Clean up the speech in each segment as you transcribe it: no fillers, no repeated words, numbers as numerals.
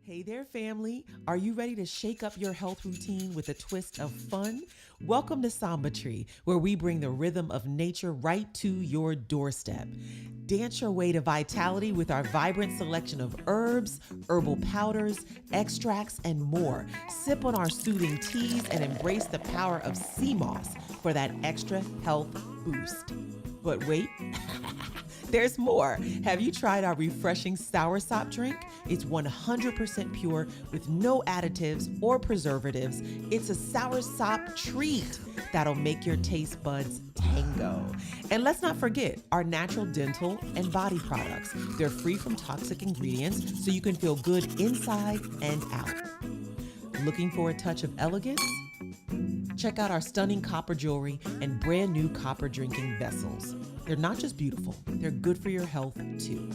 Hey there, family. Are you ready to shake up your health routine with a twist of fun? Welcome to Samba Tree, where we bring the rhythm of nature right to your doorstep. Dance your way to vitality with our vibrant selection of herbs, herbal powders, extracts, and more. Sip on our soothing teas and embrace the power of sea moss for that extra health boost. But wait, there's more. Have you tried our refreshing soursop drink? It's 100% pure with no additives or preservatives. It's a soursop treat that'll make your taste buds tango. And let's not forget our natural dental and body products. They're free from toxic ingredients, so you can feel good inside and out. Looking for a touch of elegance? Check out our stunning copper jewelry and brand new copper drinking vessels. They're not just beautiful, they're good for your health too.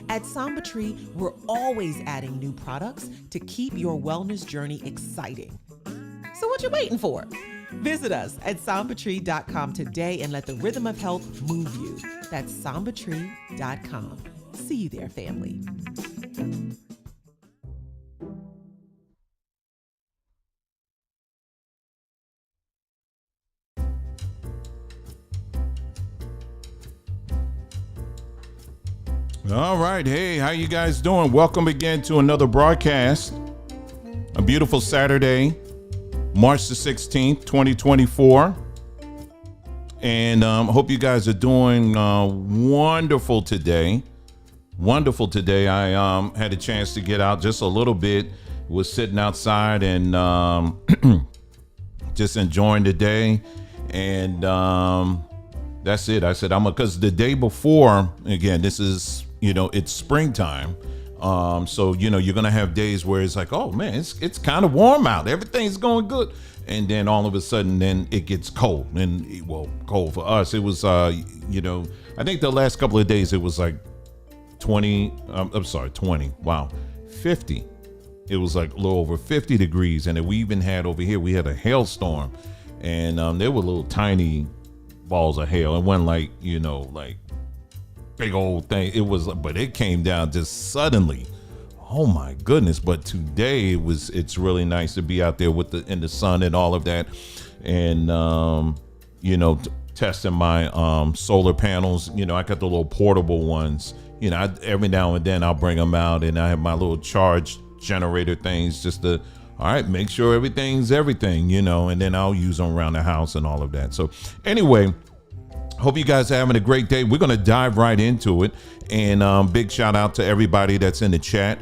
At Samba Tree, we're always adding new products to keep your wellness journey exciting. So what you waiting for? Visit us at sambatree.com today and let the rhythm of health move you. That's sambatree.com. See you there, family. All right. Hey, how you guys doing? Welcome again to another broadcast. A beautiful Saturday, March the 16th, 2024. And I hope you guys are doing wonderful today. Wonderful today. I had a chance to get out just a little bit. Was sitting outside and just enjoying the day. And that's it. I said, because the day before, again, this is, it's springtime. So, you're going to have days where it's like, oh man, it's kind of warm out. Everything's going good. And then all of a sudden, then it gets cold. And cold for us. It was, I think the last couple of days, it was like 20. Wow. 50. It was like a little over 50 degrees. And then we even had over here, we had a hailstorm, and there were little tiny balls of hail. It wasn't like, like big old thing. It was, but it came down just suddenly. Oh my goodness. But today it's really nice to be out there in the sun and all of that. And, testing my solar panels. I got the little portable ones. Every now and then I'll bring them out, and I have my little charge generator things just to, all right, make sure everything's everything, and then I'll use them around the house and all of that. So anyway, hope you guys are having a great day. We're going to dive right into it. And big shout out to everybody that's in the chat.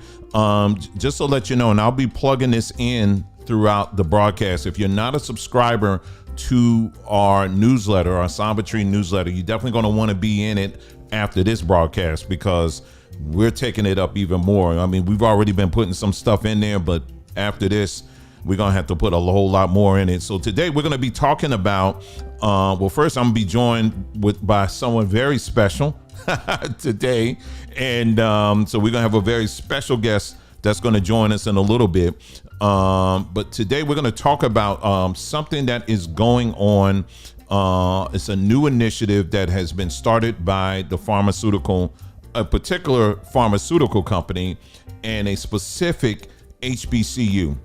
Just to let you know, and I'll be plugging this in throughout the broadcast. If you're not a subscriber to our newsletter, our Sombatry newsletter, you're definitely going to want to be in it after this broadcast, because we're taking it up even more. I mean, we've already been putting some stuff in there, but after this, we're going to have to put a whole lot more in it. So today we're going to be talking about, first I'm going to be joined by someone very special today. And so we're going to have a very special guest that's going to join us in a little bit. But today we're going to talk about something that is going on. It's a new initiative that has been started by a particular pharmaceutical company and a specific HBCU.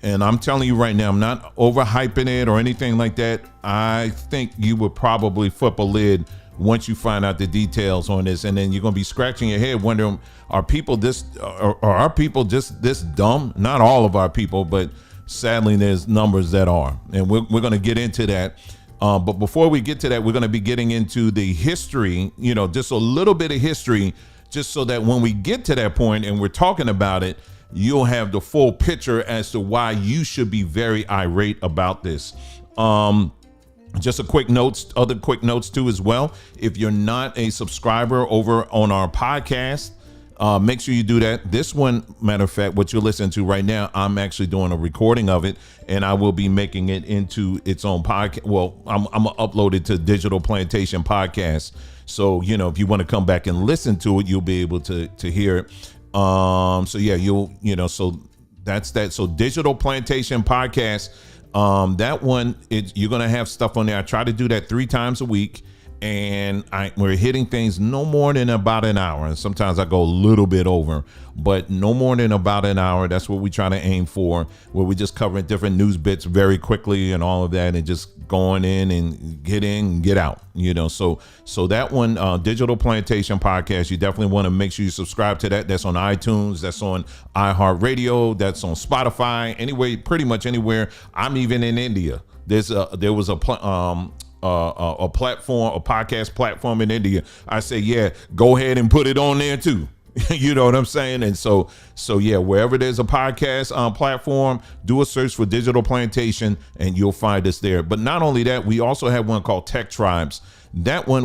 And I'm telling you right now, I'm not overhyping it or anything like that. I think you would probably flip a lid once you find out the details on this, and then you're going to be scratching your head wondering, are our people just this dumb? Not all of our people, but sadly there's numbers that are, and we're going to get into that. But before we get to that, we're going to be getting into the history, just a little bit of history, just so that when we get to that point and we're talking about it, you'll have the full picture as to why you should be very irate about this. Just other quick notes too as well. If you're not a subscriber over on our podcast, make sure you do that. This one, matter of fact, what you're listening to right now, I'm actually doing a recording of it, and I will be making it into its own podcast. Well, I'm gonna upload it to Digital Plantation Podcast. So, if you want to come back and listen to it, you'll be able to hear it. So yeah, so that's that. So Digital Plantation Podcast. That one, you're going to have stuff on there. I try to do that 3 times a week, and we're hitting things no more than about an hour. And sometimes I go a little bit over, but no more than about an hour. That's what we try to aim for, where we just covering different news bits very quickly and all of that, and just going in and get out, so that one, Digital Plantation Podcast, you definitely want to make sure you subscribe to that. That's on iTunes, that's on iHeartRadio, that's on Spotify, anyway, pretty much anywhere. I'm even in India. There was a platform, a podcast platform in India. I say, yeah, go ahead and put it on there too. You know what I'm saying? And so yeah, wherever there's a podcast platform, do a search for Digital Plantation and you'll find us there. But not only that, we also have one called Tech Tribes. That one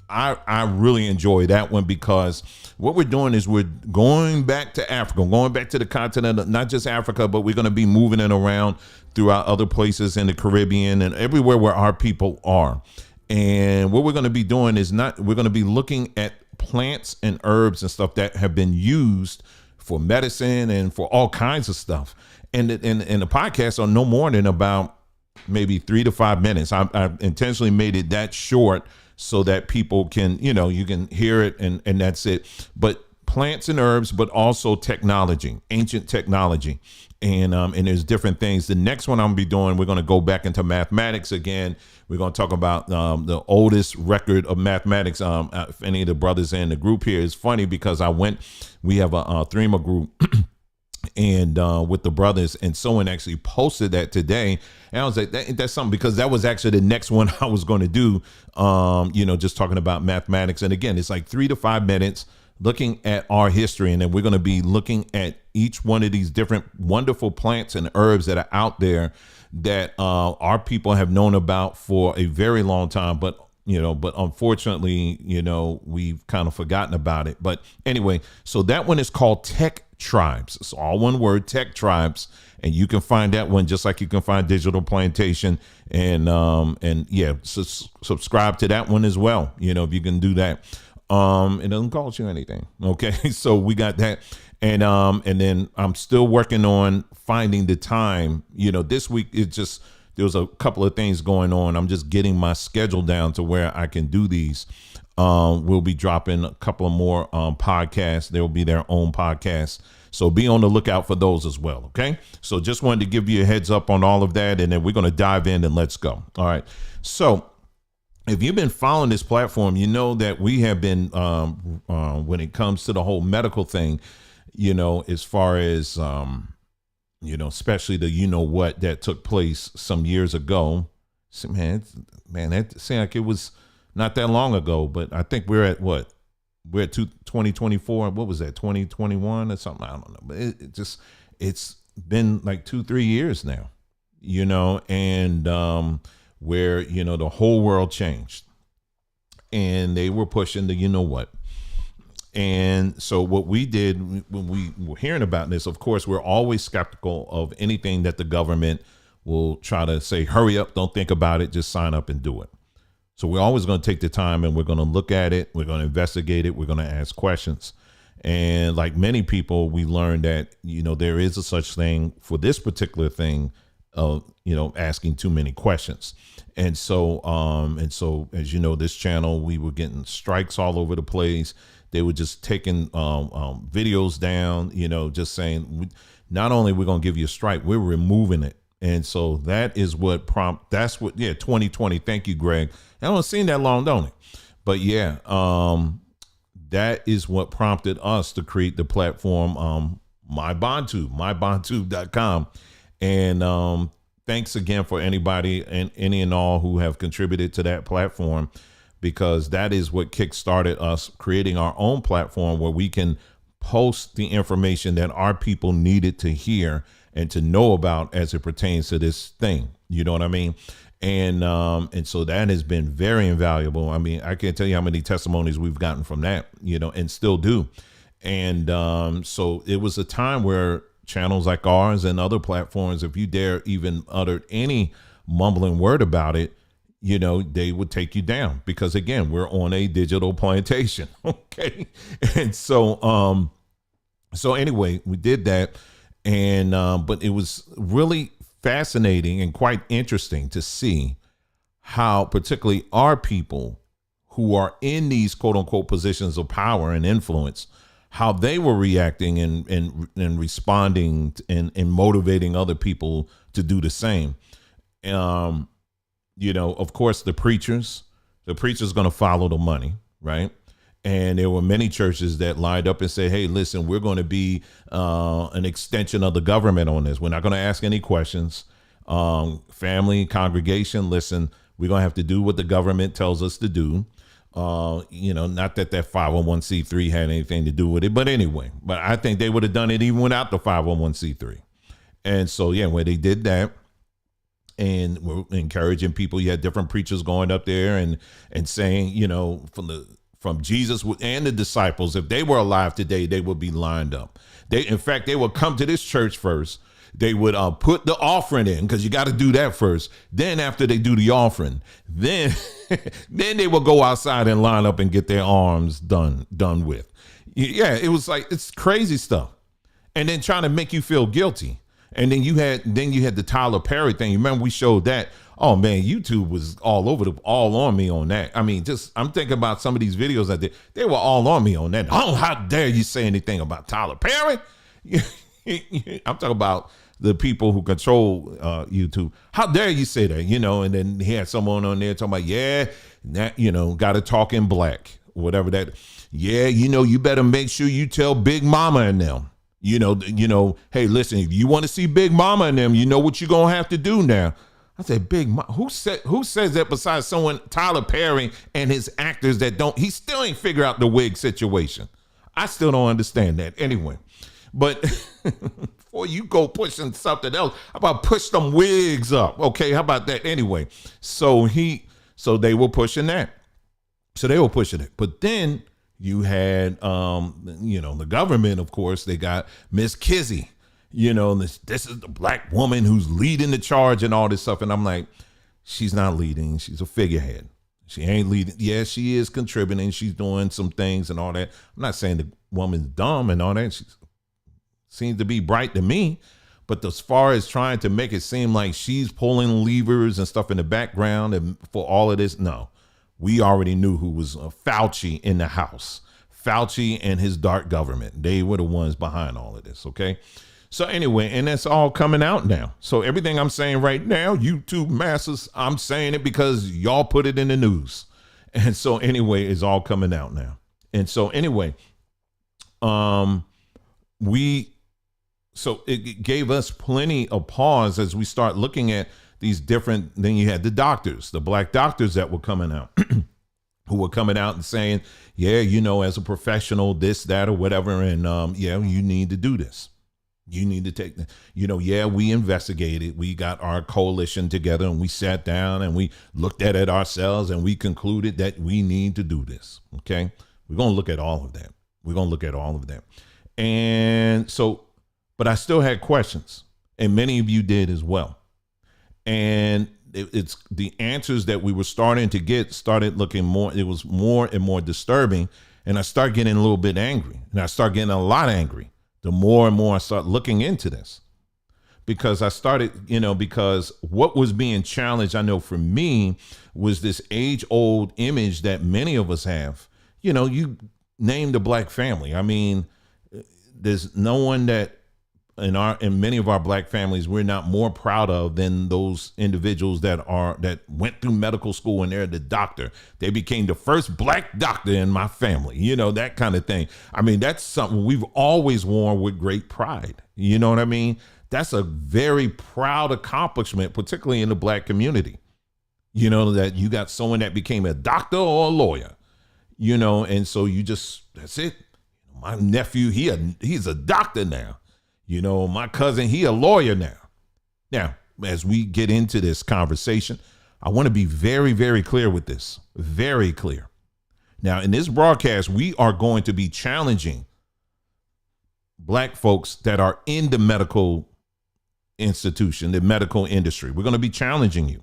I really enjoy that one, because what we're doing is we're going back to Africa, going back to the continent, not just Africa, but we're going to be moving it around throughout other places in the Caribbean and everywhere where our people are. And what we're going to be doing is we're going to be looking at plants and herbs and stuff that have been used for medicine and for all kinds of stuff. And the podcasts are no more than about maybe 3 to 5 minutes. I intentionally made it that short so that people can, you can hear it and that's it. But plants and herbs, but also technology, ancient technology. And there's different things. The next one I'm gonna be doing, we're going to go back into mathematics again. We're going to talk about the oldest record of mathematics. If any of the brothers in the group here, is funny because we have a Threema group and with the brothers, and someone actually posted that today, and I was like, that's something, because that was actually the next one I was going to do. Just talking about mathematics, and again, it's like 3 to 5 minutes looking at our history, and then we're going to be looking at each one of these different wonderful plants and herbs that are out there that our people have known about for a very long time, but unfortunately, we've kind of forgotten about it. But anyway, so that one is called Tech Tribes. It's all one word, Tech Tribes, and you can find that one just like you can find Digital Plantation, and subscribe to that one as well, if you can do that. It doesn't cost you anything. Okay. So we got that. And then I'm still working on finding the time. This week there was a couple of things going on. I'm just getting my schedule down to where I can do these. We'll be dropping a couple of more podcasts. They'll be their own podcasts. So be on the lookout for those as well. Okay. So just wanted to give you a heads up on all of that. And then we're going to dive in and let's go. All right. So if you've been following this platform, you know that we have been, when it comes to the whole medical thing, as far as, especially the, what that took place some years ago. So, man, that seemed like it was not that long ago, but I think we're at 2024. What was that? 2021 or something? I don't know. But it's been like 2-3 years now, and where, the whole world changed and they were pushing the, what. And so what we did when we were hearing about this, of course, we're always skeptical of anything that the government will try to say, hurry up, don't think about it, just sign up and do it. So we're always going to take the time and we're going to look at it. We're going to investigate it. We're going to ask questions. And like many people, we learned that, there is a such thing for this particular thing of, asking too many questions. And so as you know, this channel, we were getting strikes all over the place. They were just taking videos down, just saying, not only we're going to give you a strike, we're removing it. And so that is what 2020. Thank you, Greg. I don't seem that long, don't it? But yeah, that is what prompted us to create the platform, mybondtube.com. And thanks again for anybody and any and all who have contributed to that platform, because that is what kickstarted us creating our own platform where we can post the information that our people needed to hear and to know about as it pertains to this thing. You know what I mean? And so that has been very invaluable. I mean, I can't tell you how many testimonies we've gotten from that, and still do. And so it was a time where channels like ours and other platforms, if you dare even utter any mumbling word about it, they would take you down, because again, we're on a digital plantation. Okay. And so, anyway, we did that. And, but it was really fascinating and quite interesting to see how particularly our people who are in these quote unquote positions of power and influence, how they were reacting and responding and motivating other people to do the same. Of course, the preacher's going to follow the money, right? And there were many churches that lined up and said, hey, listen, we're going to be an extension of the government on this. We're not going to ask any questions. Family, congregation, listen, we're going to have to do what the government tells us to do. Not that 501c3 had anything to do with it, but anyway, but I think they would have done it even without the 501c3. And so, yeah, when they did that, and we're encouraging people, you had different preachers going up there and saying, from Jesus and the disciples, if they were alive today, they would be lined up. In fact, they would come to this church first. They would put the offering in, because you got to do that first. Then after they do the offering, then they will go outside and line up and get their arms done with. Yeah, it was like, it's crazy stuff. And then trying to make you feel guilty. And then you had the Tyler Perry thing. You remember we showed that? Oh man, YouTube was all on me on that. I mean, I'm thinking about some of these videos I did. They were all on me on that. Oh, how dare you say anything about Tyler Perry? I'm talking about the people who control YouTube. How dare you say that? And then he had someone on there talking about, got to talk in black, whatever that. Yeah, you better make sure you tell Big Mama and them. Hey, listen, if you want to see Big Mama and them, you know what you're going to have to do now. I said, Big Mama, who says that besides Tyler Perry and his actors he still ain't figure out the wig situation. I still don't understand that anyway. But before you go pushing something else, how about push them wigs up? Okay, how about that anyway? So they were pushing that. So they were pushing it. But then you had, the government, of course, they got Miss Kizzy, this is the black woman who's leading the charge and all this stuff. And I'm like, she's not leading. She's a figurehead. She ain't leading. Yeah, she is contributing. She's doing some things and all that. I'm not saying the woman's dumb and all that. She seems to be bright to me. But as far as trying to make it seem like she's pulling levers and stuff in the background and for all of this, no. We already knew who was Fauci in the house. Fauci and his dark government. They were the ones behind all of this, okay? So anyway, and that's all coming out now. So everything I'm saying right now, YouTube masses, I'm saying it because y'all put it in the news. And so anyway, it's all coming out now. And so anyway, so it gave us plenty of pause as we start looking at these different, then you had the doctors, the black doctors that were coming out, who were coming out and saying, yeah, you know, as a professional, this, that, or whatever. And yeah, you need to do this. You need to take, you know, yeah, we investigated. We got our coalition together and we sat down and we looked at it ourselves and we concluded that we need to do this. Okay. We're going to look at all of that. We're going to look at all of that. And so, but I still had questions and many of you did as well. And it's the answers that we were starting to get started looking more, it was more and more disturbing. And I started getting a little bit angry and I started getting a lot angry. The more and more I start looking into this, because I started, you know, because what was being challenged, I know for me, was this age old image that many of us have. You know, you name the black family. I mean, there's no one that in many of our black families we're not more proud of than those individuals that went through medical school and they're the doctor. They became the first black doctor in my family, you know, that kind of thing. I mean, that's something we've always worn with great pride. You know what I mean? That's a very proud accomplishment, particularly in the black community. You know, that you got someone that became a doctor or a lawyer, you know, and so that's it. My nephew, he's a doctor now. You know, my cousin, he a lawyer now. Now, as we get into this conversation, I want to be very, very clear with this. Very clear. Now, in this broadcast, we are going to be challenging black folks that are in the medical institution, the medical industry. We're going to be challenging you.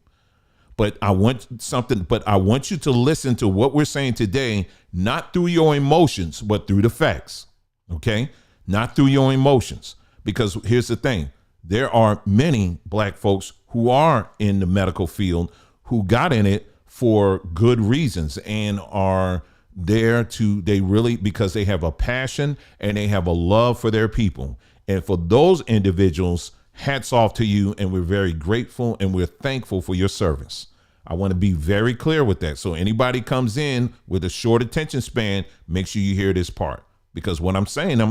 But I want you to listen to what we're saying today, not through your emotions, but through the facts. Okay? Not through your emotions. Because here's the thing, there are many black folks who are in the medical field who got in it for good reasons and are there because they have a passion and they have a love for their people. And for those individuals, hats off to you. And we're very grateful and we're thankful for your service. I want to be very clear with that. So anybody comes in with a short attention span, make sure you hear this part, because what I'm saying,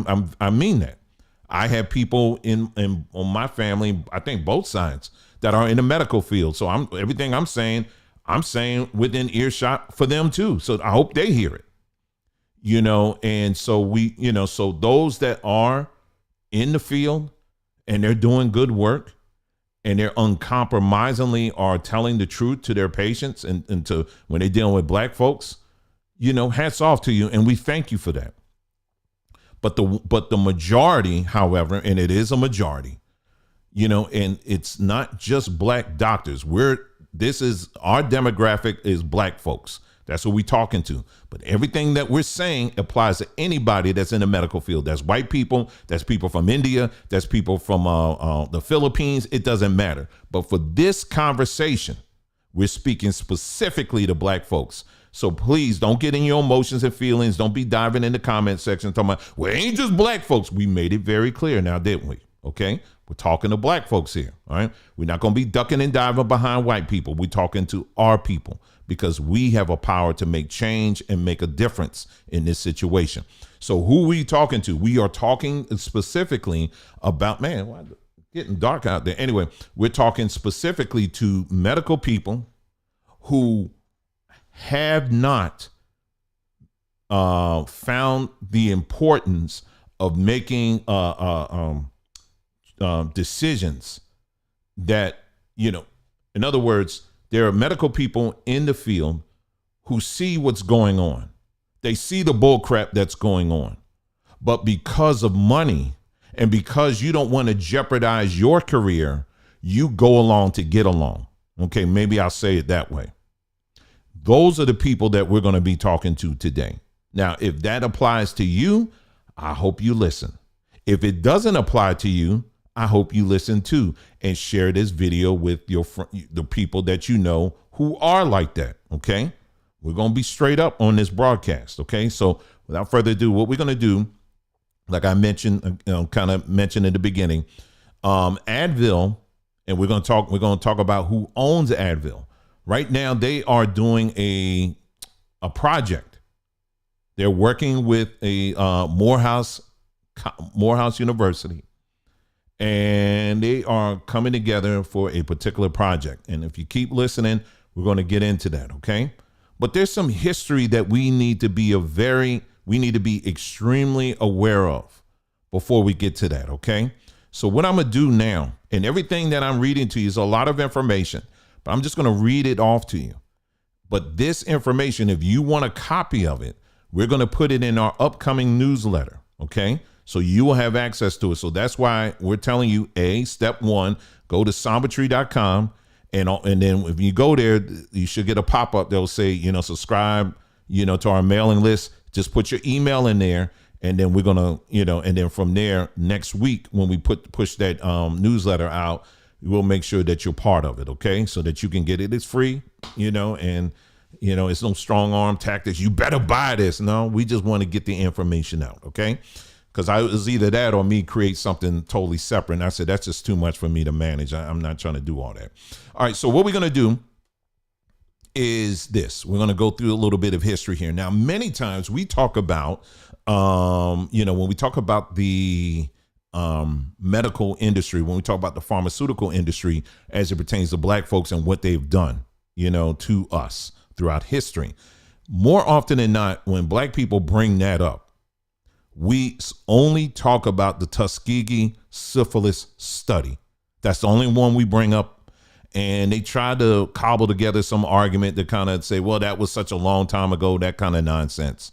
I mean that. I have people on my family, I think both sides, that are in the medical field. So everything I'm saying within earshot for them too. So I hope they hear it, you know. And so so those that are in the field and they're doing good work and they're uncompromisingly are telling the truth to their patients and to when they're dealing with black folks, you know, hats off to you. And we thank you for that. But the majority, however, and it is a majority, you know, and it's not just black doctors. Our demographic is black folks. That's what we're talking to. But everything that we're saying applies to anybody that's in the medical field. That's white people. That's people from India. That's people from the Philippines. It doesn't matter. But for this conversation, we're speaking specifically to black folks. So please don't get in your emotions and feelings. Don't be diving in the comment section talking about, well, it ain't just black folks. We made it very clear now, didn't we? Okay. We're talking to black folks here. All right. We're not going to be ducking and diving behind white people. We're talking to our people because we have a power to make change and make a difference in this situation. So who are we talking to? We are talking specifically about, man, why is it getting dark out there? Anyway, we're talking specifically to medical people who have not found the importance of making decisions that, you know, in other words, there are medical people in the field who see what's going on. They see the bull crap that's going on. But because of money and because you don't want to jeopardize your career, you go along to get along. Okay, maybe I'll say it that way. Those are the people that we're going to be talking to today. Now, if that applies to you, I hope you listen. If it doesn't apply to you, I hope you listen too, and share this video with the people that you know who are like that. Okay. We're going to be straight up on this broadcast. Okay. So without further ado, what we're going to do, like I mentioned, kind of mentioned in the beginning, Advil, and we're going to talk about who owns Advil. Right now, they are doing a project. They're working with a Morehouse University, and they are coming together for a particular project. And if you keep listening, we're going to get into that. Okay. But there's some history that we need to be extremely aware of before we get to that. Okay. So what I'm going to do now, and everything that I'm reading to you is a lot of information, but I'm just going to read it off to you. But this information, if you want a copy of it, we're going to put it in our upcoming newsletter. Okay. So you will have access to it. So that's why we're telling you, step one, go to sombertree.com. And then if you go there, you should get a pop-up that'll say, subscribe, to our mailing list. Just put your email in there. And then we're going to, and then from there next week, when we push that newsletter out, we'll make sure that you're part of it. Okay. So that you can get it. It's free, and, it's no strong arm tactics. You better buy this. No, we just want to get the information out. Okay. Because it was either that or me create something totally separate. And I said, that's just too much for me to manage. I'm not trying to do all that. All right. So what we're going to do is this. We're going to go through a little bit of history here. Now, many times we talk about, when we talk about the medical industry, when we talk about the pharmaceutical industry as it pertains to black folks and what they've done, to us throughout history. More often than not, when black people bring that up, we only talk about the Tuskegee syphilis study. That's the only one we bring up. And they try to cobble together some argument to kind of say, well, that was such a long time ago, that kind of nonsense.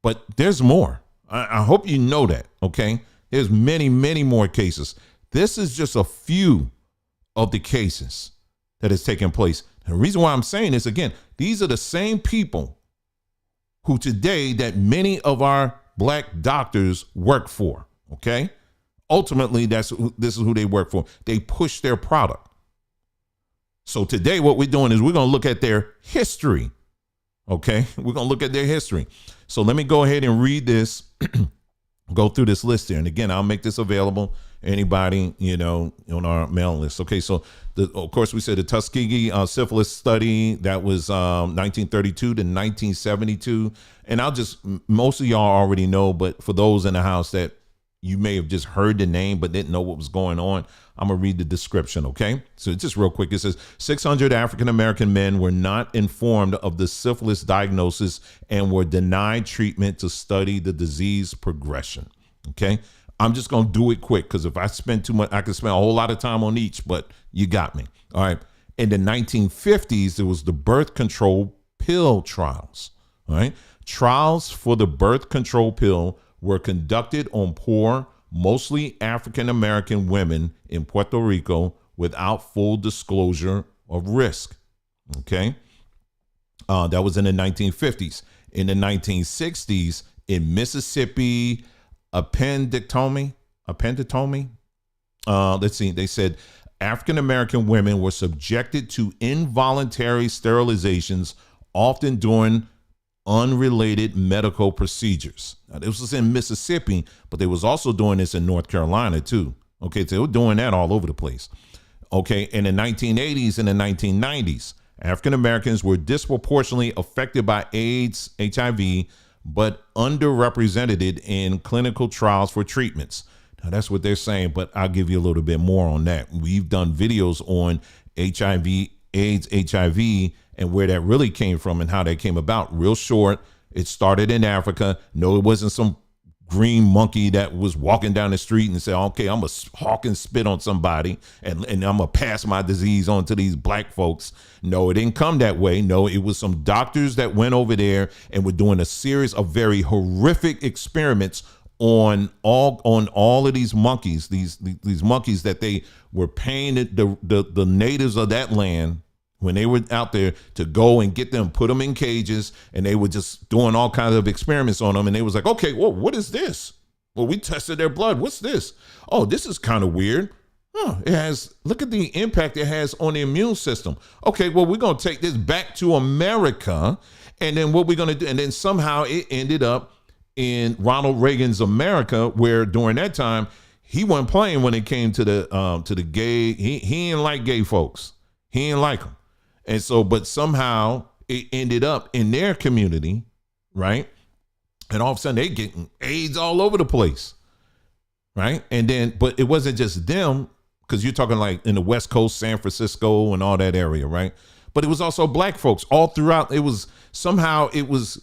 But there's more. I hope you know that. Okay. There's many, many more cases. This is just a few of the cases that has taken place. And the reason why I'm saying this, again, these are the same people who today that many of our black doctors work for. Okay. Ultimately, this is who they work for. They push their product. So today what we're doing is we're going to look at their history. Okay. We're going to look at their history. So let me go ahead and read this, go through this list here. And again, I'll make this available. Anybody, on our mailing list. Okay. So of course we said the Tuskegee syphilis study, that was 1932 to 1972. And most of y'all already know, but for those in the house that you may have just heard the name, but didn't know what was going on, I'm going to read the description. Okay. So just real quick. It says 600 African-American men were not informed of the syphilis diagnosis and were denied treatment to study the disease progression. Okay. I'm just going to do it quick, because if I spend too much, I could spend a whole lot of time on each, but you got me. All right. In the 1950s, there was the birth control pill trials. All right. Trials for the birth control pill were conducted on poor, mostly African-American women in Puerto Rico without full disclosure of risk. Okay. That was in the 1950s. In the 1960s, in Mississippi, appendectomy. Let's see. They said African-American women were subjected to involuntary sterilizations, often during unrelated medical procedures. Now, this was in Mississippi, but they was also doing this in North Carolina too. Okay. So they were doing that all over the place. Okay. In the 1980s and the 1990s, African-Americans were disproportionately affected by AIDS, HIV, but underrepresented in clinical trials for treatments. Now, that's what they're saying, but I'll give you a little bit more on that. We've done videos on HIV, AIDS, HIV, and where that really came from and how that came about. Real short. It started in Africa. No, it wasn't some green monkey that was walking down the street and said, okay, I'm going to hawk and spit on somebody and I'm going to pass my disease on to these black folks. No, it didn't come that way. No, it was some doctors that went over there and were doing a series of very horrific experiments on all of these monkeys, these monkeys that they were paying the natives of that land when they were out there to go and get them, put them in cages, and they were just doing all kinds of experiments on them. And they was like, okay, well, what is this? Well, we tested their blood. What's this? Oh, this is kind of weird. It has, look at the impact it has on the immune system. Okay, well, we're going to take this back to America. And then what we're going to do, and then somehow it ended up in Ronald Reagan's America, where during that time, he wasn't playing when it came to the gay. He didn't like gay folks. He didn't like them. And so, but somehow it ended up in their community, right? And all of a sudden they getting AIDS all over the place, right? And then, but it wasn't just them, because you're talking like in the West Coast, San Francisco and all that area, right? But it was also black folks all throughout. It was somehow it was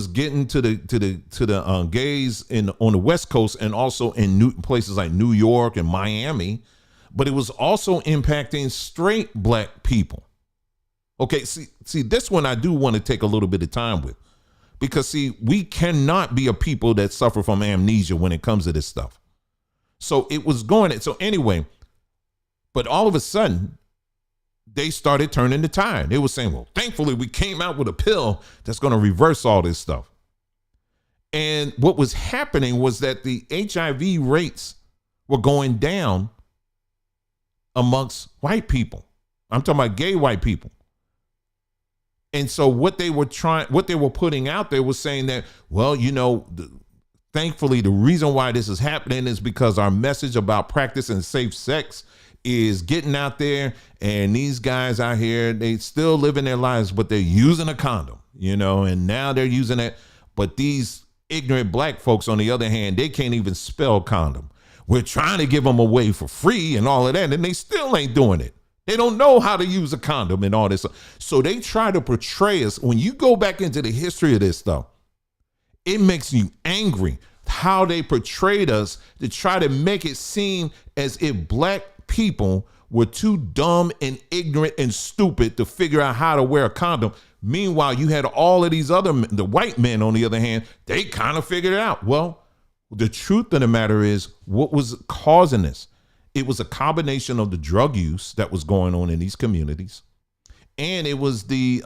getting to the gays on the West Coast, and also in places like New York and Miami. But it was also impacting straight black people. Okay, see, this one I do want to take a little bit of time with, because see, we cannot be a people that suffer from amnesia when it comes to this stuff. So it was going. So anyway, but all of a sudden, they started turning the tide. They were saying, well, thankfully we came out with a pill that's going to reverse all this stuff. And what was happening was that the HIV rates were going down amongst white people. I'm talking about gay white people. And so what they were putting out there was saying that, well, you know, thankfully the reason why this is happening is because our message about practicing safe sex is getting out there, and these guys out here, they still living their lives, but they're using a condom, you know, and now they're using it. But these ignorant black folks, on the other hand, they can't even spell condom. We're trying to give them away for free and all of that, and they still ain't doing it. They don't know how to use a condom and all this. So they try to portray us. When you go back into the history of this stuff, it makes you angry how they portrayed us to try to make it seem as if black people were too dumb and ignorant and stupid to figure out how to wear a condom. Meanwhile, you had all of these the white men, on the other hand, they kind of figured it out. Well, the truth of the matter is, what was causing this? It was a combination of the drug use that was going on in these communities, and it was the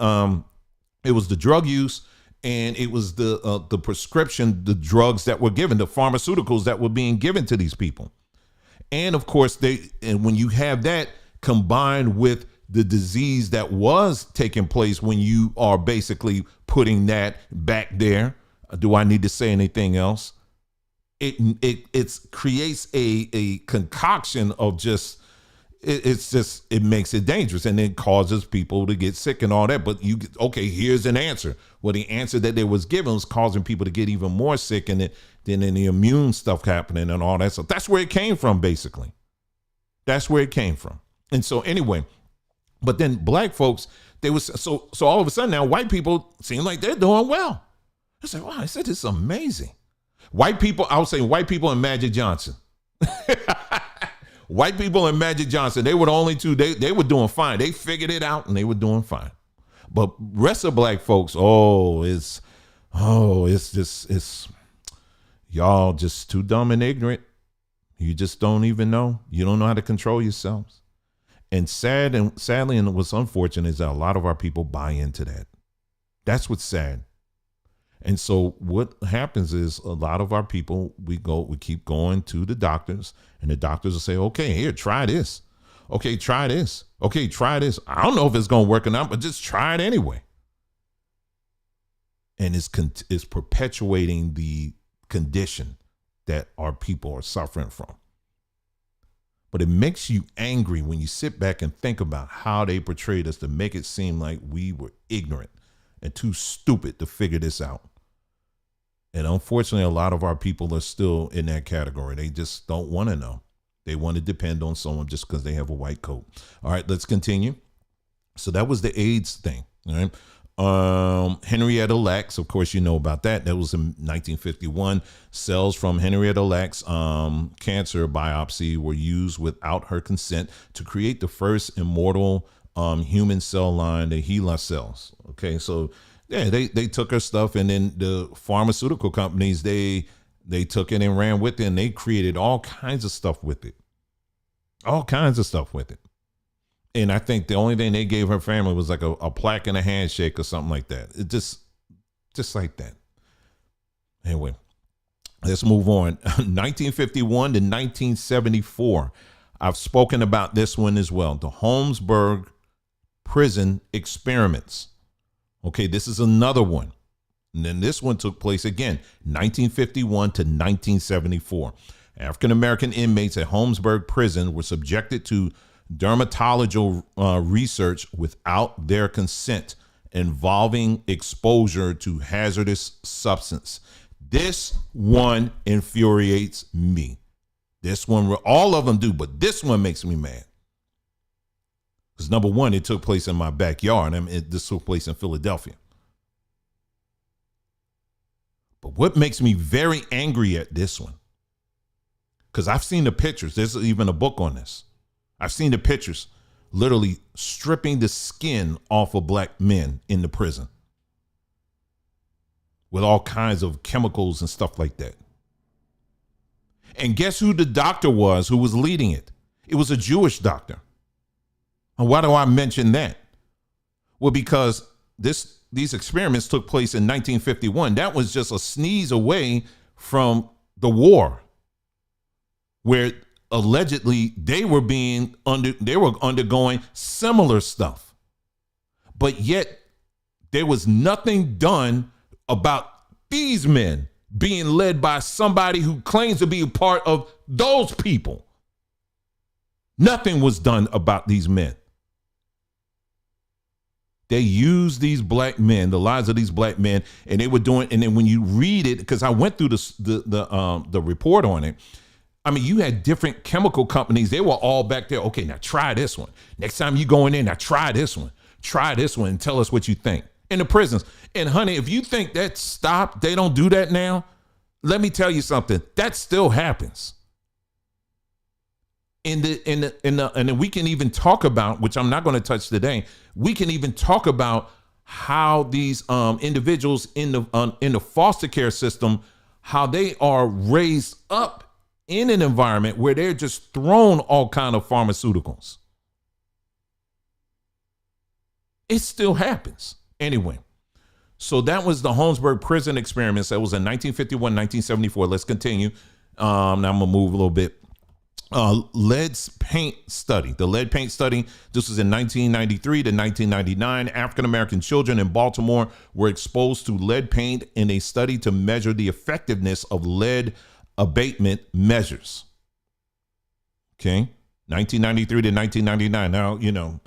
drug use, and it was the prescription, the drugs that were given, the pharmaceuticals that were being given to these people. And of course, when you have that combined with the disease that was taking place, when you are basically putting that back there, do I need to say anything else? It creates a concoction of just, it makes it dangerous, and it causes people to get sick and all that. But okay, here's an answer. Well, the answer that they was given was causing people to get even more sick, and then the immune stuff happening and all that. So that's where it came from, basically. That's where it came from. And so anyway, but then black folks, they was so all of a sudden now white people seem like they're doing well. I said, wow, I said, this is amazing. White people, I would say white people and Magic Johnson. White people and Magic Johnson, they were the only two, they were doing fine. They figured it out and they were doing fine. But rest of black folks, it's y'all just too dumb and ignorant. You just don't even know. You don't know how to control yourselves. And sadly, and what's unfortunate is that a lot of our people buy into that. That's what's sad. And so what happens is a lot of our people, we keep going to the doctors, and the doctors will say, okay, here, try this. Okay, try this. Okay, try this. I don't know if it's going to work or not, but just try it anyway. And it's perpetuating the condition that our people are suffering from. But it makes you angry when you sit back and think about how they portrayed us to make it seem like we were ignorant and too stupid to figure this out. And unfortunately, a lot of our people are still in that category. They just don't want to know. They want to depend on someone just because they have a white coat. All right, let's continue. So that was the AIDS thing. All right. Henrietta Lacks, of course, you know about that. That was in 1951. Cells from Henrietta Lacks' cancer biopsy were used without her consent to create the first immortal human cell line, the HeLa cells. Okay, so yeah, they took her stuff, and then the pharmaceutical companies, they took it and ran with it, and they created all kinds of stuff with it. All kinds of stuff with it. And I think the only thing they gave her family was like a plaque and a handshake or something like that. It just like that. Anyway, let's move on. 1951 to 1974. I've spoken about this one as well. The Holmesburg prison experiments. Okay, this is another one. And then this one took place again, 1951 to 1974. African-American inmates at Holmesburg Prison were subjected to dermatological research without their consent involving exposure to hazardous substance. This one infuriates me. This one, all of them do, but this one makes me mad. Because number one, it took place in my backyard. This took place in Philadelphia. But what makes me very angry at this one, because I've seen the pictures. There's even a book on this. I've seen the pictures literally stripping the skin off of black men in the prison with all kinds of chemicals and stuff like that. And guess who the doctor was who was leading it? It was a Jewish doctor. And why do I mention that? Well, because these experiments took place in 1951. That was just a sneeze away from the war, where allegedly they were undergoing similar stuff. But yet there was nothing done about these men being led by somebody who claims to be a part of those people. Nothing was done about these men. They used these black men, the lives of these black men, and they were doing. And then when you read it, because I went through the report on it, I mean, you had different chemical companies. They were all back there. Okay, now try this one. Next time you go in there, now try this one. Try this one and tell us what you think. In the prisons. And honey, if you think that stopped, they don't do that now. Let me tell you something. That still happens. And then we can even talk about, which I'm not going to touch today. We can even talk about how these individuals in the foster care system, how they are raised up in an environment where they're just thrown all kind of pharmaceuticals. It still happens. Anyway, so that was the Holmesburg prison experiments. That was in 1951, 1974. Let's continue. Now I'm going to move a little bit. Lead paint study. The lead paint study, this was in 1993 to 1999. African-American children in Baltimore were exposed to lead paint in a study to measure the effectiveness of lead abatement measures. Okay, 1993 to 1999. Now, you know,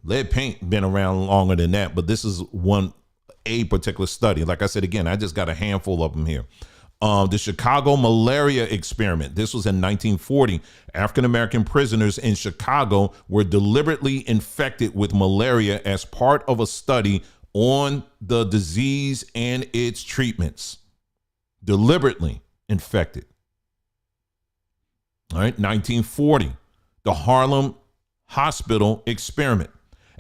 lead paint been around longer than that, but this is a particular study. Like I said, again, I just got a handful of them here. The Chicago malaria experiment. This was in 1940. African-American prisoners in Chicago were deliberately infected with malaria as part of a study on the disease and its treatments. Deliberately infected. All right, 1940. The Harlem Hospital experiment.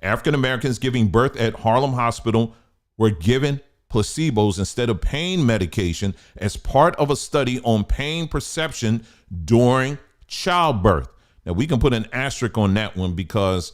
African Americans giving birth at Harlem Hospital were given placebos instead of pain medication as part of a study on pain perception during childbirth. Now, we can put an asterisk on that one because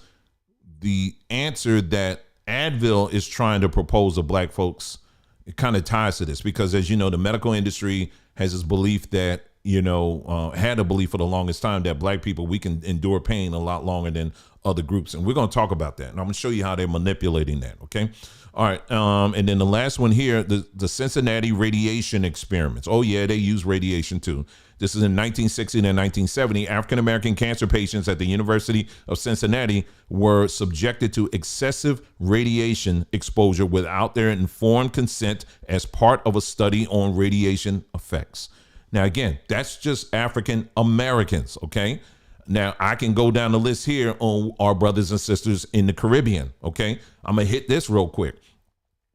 the answer that Advil is trying to propose to black folks, it kind of ties to this because, as you know, the medical industry has this belief that, you know, had a belief for the longest time that black people, we can endure pain a lot longer than other groups. And we're going to talk about that. And I'm going to show you how they're manipulating that. Okay. All right. And then the last one here, the Cincinnati radiation experiments. Oh, yeah, they use radiation, too. This is in 1960 and 1970. African-American cancer patients at the University of Cincinnati were subjected to excessive radiation exposure without their informed consent as part of a study on radiation effects. Now, again, that's just African Americans. OK, now I can go down the list here on our brothers and sisters in the Caribbean. OK, I'm going to hit this real quick.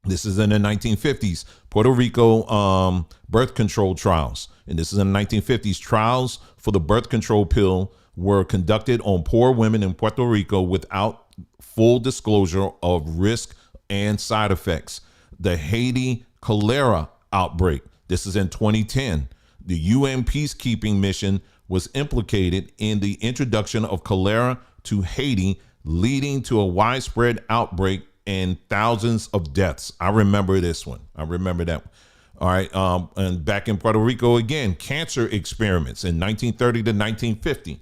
This is in the 1950s, Puerto Rico birth control trials. And this is in the 1950s. Trials for the birth control pill were conducted on poor women in Puerto Rico without full disclosure of risk and side effects. The Haiti cholera outbreak. This is in 2010. The UN peacekeeping mission was implicated in the introduction of cholera to Haiti, leading to a widespread outbreak and thousands of deaths. I remember this one. I remember that one. All right. And back in Puerto Rico again, cancer experiments in 1930 to 1950.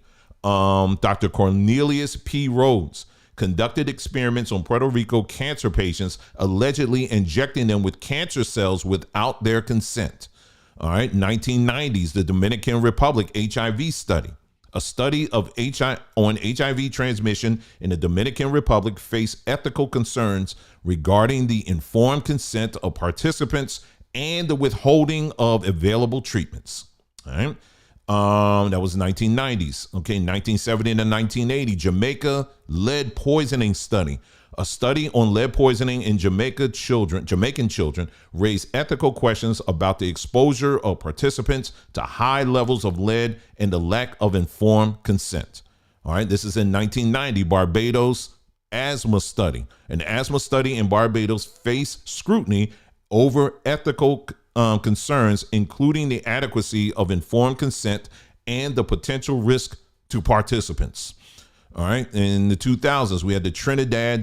Dr. Cornelius P. Rhodes conducted experiments on Puerto Rico cancer patients, allegedly injecting them with cancer cells without their consent. All right. 1990s, the Dominican Republic HIV study. A study of HIV transmission in the Dominican Republic faced ethical concerns regarding the informed consent of participants and the withholding of available treatments. All right. That was 1990s. Okay. 1970 to 1980, Jamaica lead poisoning study. A study on lead poisoning in Jamaican children raised ethical questions about the exposure of participants to high levels of lead and the lack of informed consent. All right. This is in 1990, Barbados asthma study. An asthma study in Barbados faced scrutiny over ethical concerns, including the adequacy of informed consent and the potential risk to participants. All right. In the 2000s, we had the Trinidad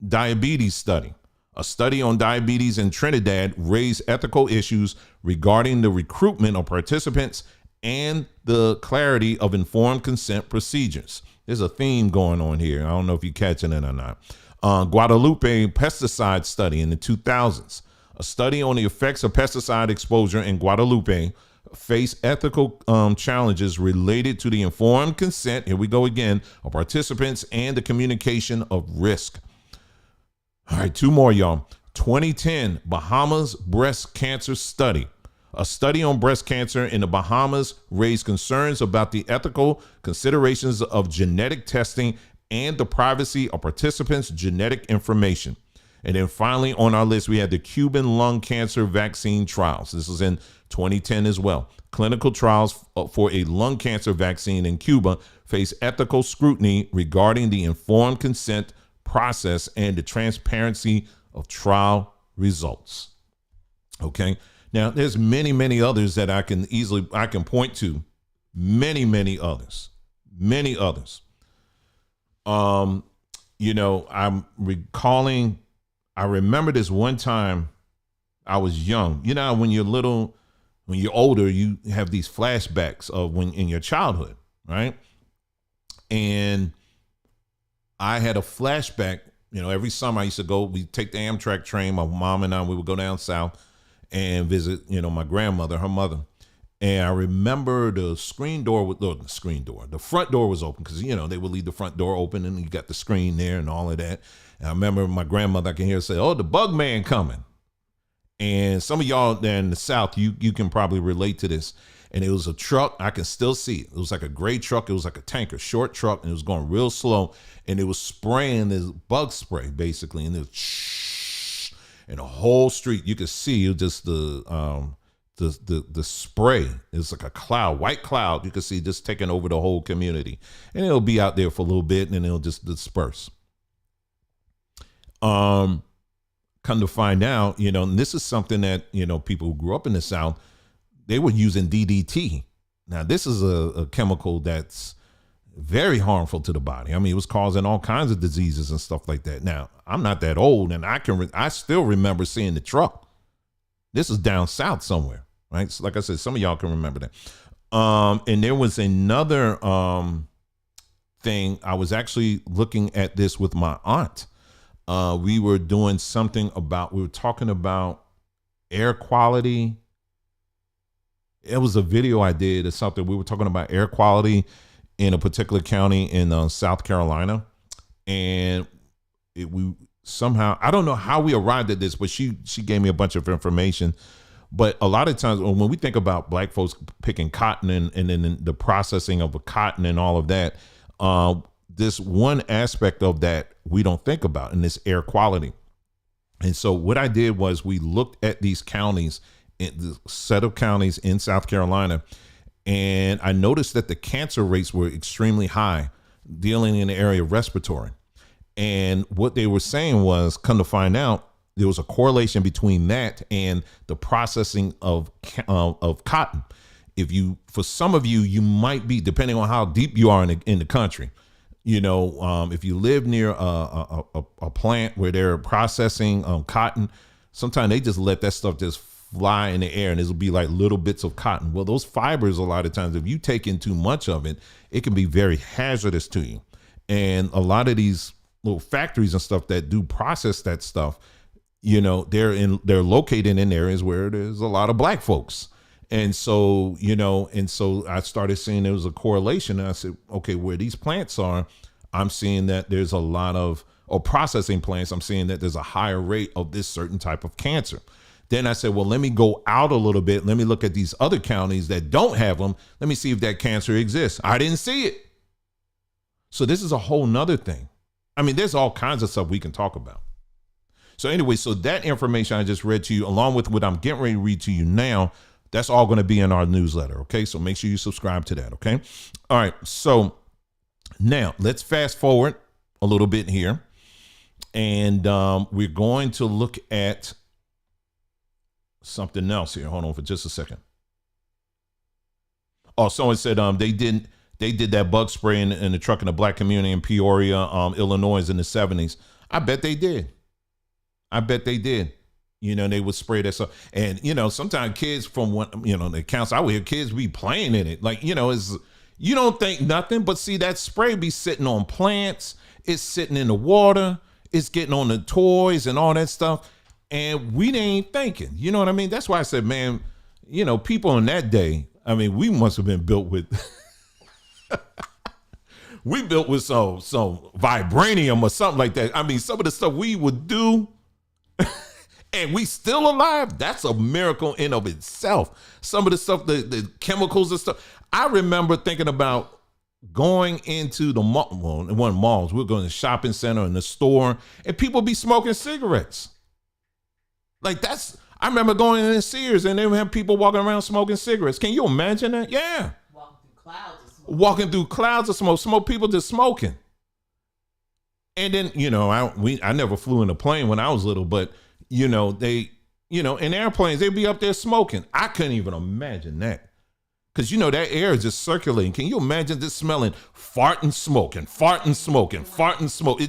diabetes study. A study on diabetes in Trinidad raised ethical issues regarding the recruitment of participants and the clarity of informed consent procedures. There's a theme going on here. I don't know if you're catching it or not. Guadalupe pesticide study in the 2000s. A study on the effects of pesticide exposure in Guadalupe faced ethical challenges related to the informed consent, here we go again, of participants and the communication of risk. All right, two more, y'all. 2010, Bahamas breast cancer study. A study on breast cancer in the Bahamas raised concerns about the ethical considerations of genetic testing and the privacy of participants' genetic information. And then finally on our list, we had the Cuban lung cancer vaccine trials. This is in 2010 as well. Clinical trials for a lung cancer vaccine in Cuba face ethical scrutiny regarding the informed consent process and the transparency of trial results. Okay. Now there's many others that I can point to. Many others. I'm recalling, I remember this one time I was young. You know, when you're little, when you're older, you have these flashbacks of when in your childhood, right? And I had a flashback, every summer I used to go, we take the Amtrak train, my mom and I, we would go down south and visit, my grandmother, her mother. And I remember the front door was open because, they would leave the front door open and you got the screen there and all of that. And I remember my grandmother, I can hear her say, "Oh, the bug man coming." And some of y'all there in the South, you can probably relate to this. And it was a truck. I can still see it. It was like a gray truck. It was like a tanker, short truck, and it was going real slow. And it was spraying this bug spray, basically. And it was shh. And the whole street, you could see it just the spray. It was like a cloud, white cloud. You could see just taking over the whole community. And it'll be out there for a little bit, and then it'll just disperse. Come to find out, and this is something that, people who grew up in the South, they were using DDT. Now, this is a chemical that's very harmful to the body. I mean, it was causing all kinds of diseases and stuff like that. Now, I'm not that old, and I still remember seeing the truck. This is down south somewhere, right? So like I said, some of y'all can remember that. And there was another thing. I was actually looking at this with my aunt. We were doing something we were talking about air quality. It was a video I did or something. We were talking about air quality in a particular county in South Carolina. And we somehow, I don't know how we arrived at this, but she gave me a bunch of information. But a lot of times when we think about black folks picking cotton and then the processing of the cotton and all of that, this one aspect of that we don't think about, and this air quality. And so what I did was we looked at these counties, the set of counties in South Carolina, and I noticed that the cancer rates were extremely high, dealing in the area of respiratory. And what they were saying was, come to find out, there was a correlation between that and the processing of cotton. For some of you, you might be, depending on how deep you are in the country, If you live near a plant where they're processing cotton, sometimes they just let that stuff just fly in the air and it'll be like little bits of cotton. Well, those fibers, a lot of times, if you take in too much of it, it can be very hazardous to you. And a lot of these little factories and stuff that do process that stuff, they're located in areas where there's a lot of black folks. And so, I started seeing there was a correlation, and I said, okay, where these plants are, I'm seeing that there's a lot of, or processing plants, I'm seeing that there's a higher rate of this certain type of cancer. Then I said, well, let me go out a little bit. Let me look at these other counties that don't have them. Let me see if that cancer exists. I didn't see it. So this is a whole nother thing. I mean, there's all kinds of stuff we can talk about. So anyway, so that information I just read to you, along with what I'm getting ready to read to you now, that's all going to be in our newsletter. Okay. So make sure you subscribe to that. Okay. All right. So now let's fast forward a little bit here. And we're going to look at something else here. Hold on for just a second. Oh, someone said they did that bug spray in the truck in the black community in Peoria, Illinois in the 70s. I bet they did. They would spray that stuff. And, sometimes kids from the accounts I would hear, kids be playing in it. Like, it's, you don't think nothing, but see that spray be sitting on plants. It's sitting in the water. It's getting on the toys and all that stuff. And we ain't thinking, you know what I mean? That's why I said, man, people in that day, I mean, we must have been built with, we built with some vibranium or something like that. I mean, some of the stuff we would do and we still alive, that's a miracle in of itself. Some of the stuff, the chemicals and stuff. I remember thinking about going into the mall, well, in one of the malls, we're going to the shopping center and the store, and people be smoking cigarettes. Like I remember going in Sears and they would have people walking around smoking cigarettes. Can you imagine that? Yeah. Walking through clouds of smoke, people just smoking. And then, I never flew in a plane when I was little, but they, in airplanes, they'd be up there smoking. I couldn't even imagine that. Cause that air is just circulating. Can you imagine just smelling fart and smoke? It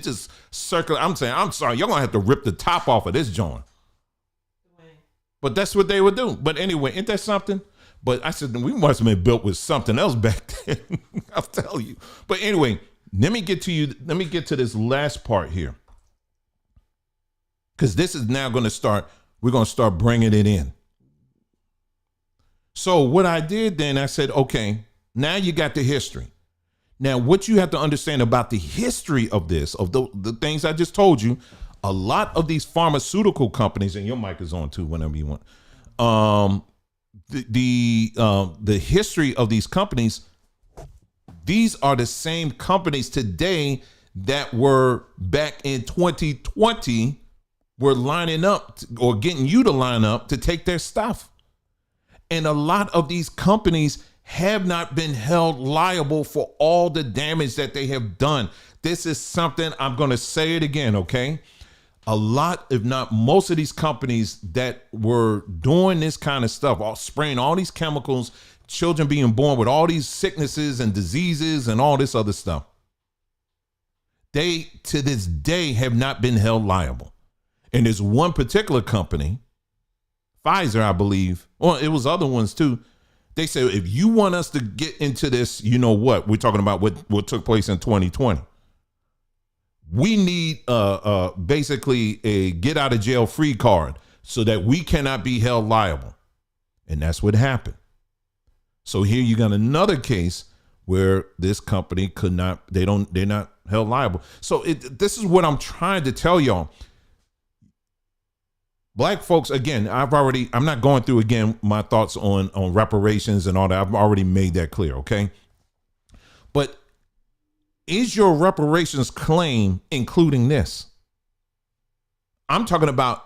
just circulates. I'm saying, I'm sorry, y'all gonna have to rip the top off of this joint. But that's what they would do. But anyway, ain't that something? But I said, we must have been built with something else back then. I'll tell you. But anyway, let me get to this last part here. Because this is now going to start, we're going to start bringing it in. So what I did then, I said, okay, now you got the history. Now, what you have to understand about the history of this, of the things I just told you, a lot of these pharmaceutical companies, and your mic is on too, whenever you want. The history of these companies, these are the same companies today that were back in 2020 were lining up or getting you to line up to take their stuff. And a lot of these companies have not been held liable for all the damage that they have done. This is something, I'm going to say it again, okay? A lot, if not most of these companies that were doing this kind of stuff, all spraying all these chemicals, children being born with all these sicknesses and diseases and all this other stuff, they to this day have not been held liable. And there's one particular company, Pfizer, I believe, well, it was other ones too. They said, if you want us to get into this, you know what, we're talking about what took place in 2020. We need basically a get out of jail free card so that we cannot be held liable. And that's what happened. So here you got another case where this company they're not held liable. So this is what I'm trying to tell y'all. Black folks, again, I'm not going through again my thoughts on reparations and all that. I've already made that clear, okay? But is your reparations claim including this? I'm talking about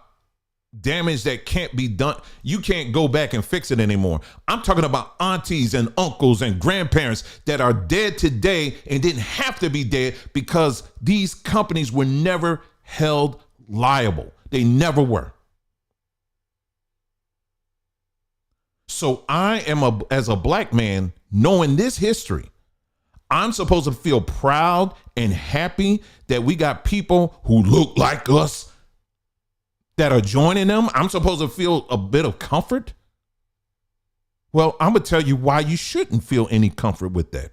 damage that can't be done. You can't go back and fix it anymore. I'm talking about aunties and uncles and grandparents that are dead today and didn't have to be dead because these companies were never held liable. They never were. So I am as a black man, knowing this history, I'm supposed to feel proud and happy that we got people who look like us that are joining them. I'm supposed to feel a bit of comfort. Well, I'm going to tell you why you shouldn't feel any comfort with that.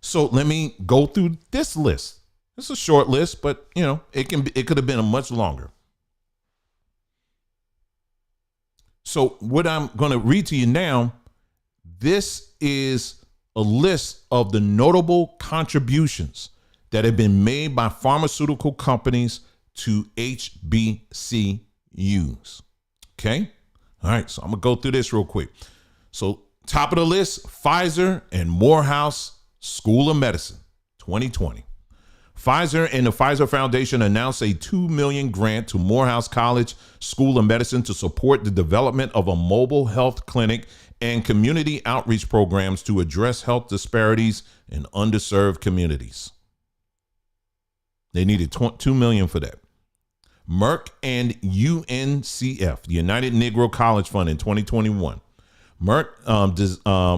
So let me go through this list. It's a short list, but it could have been a much longer. So what I'm going to read to you now, this is a list of the notable contributions that have been made by pharmaceutical companies to HBCUs. Okay. All right. So I'm going to go through this real quick. So top of the list, Pfizer and Morehouse School of Medicine, 2020. Pfizer and the Pfizer Foundation announced a $2 million grant to Morehouse College School of Medicine to support the development of a mobile health clinic and community outreach programs to address health disparities in underserved communities. They needed $2 million for that. Merck and UNCF, the United Negro College Fund, in 2021. Merck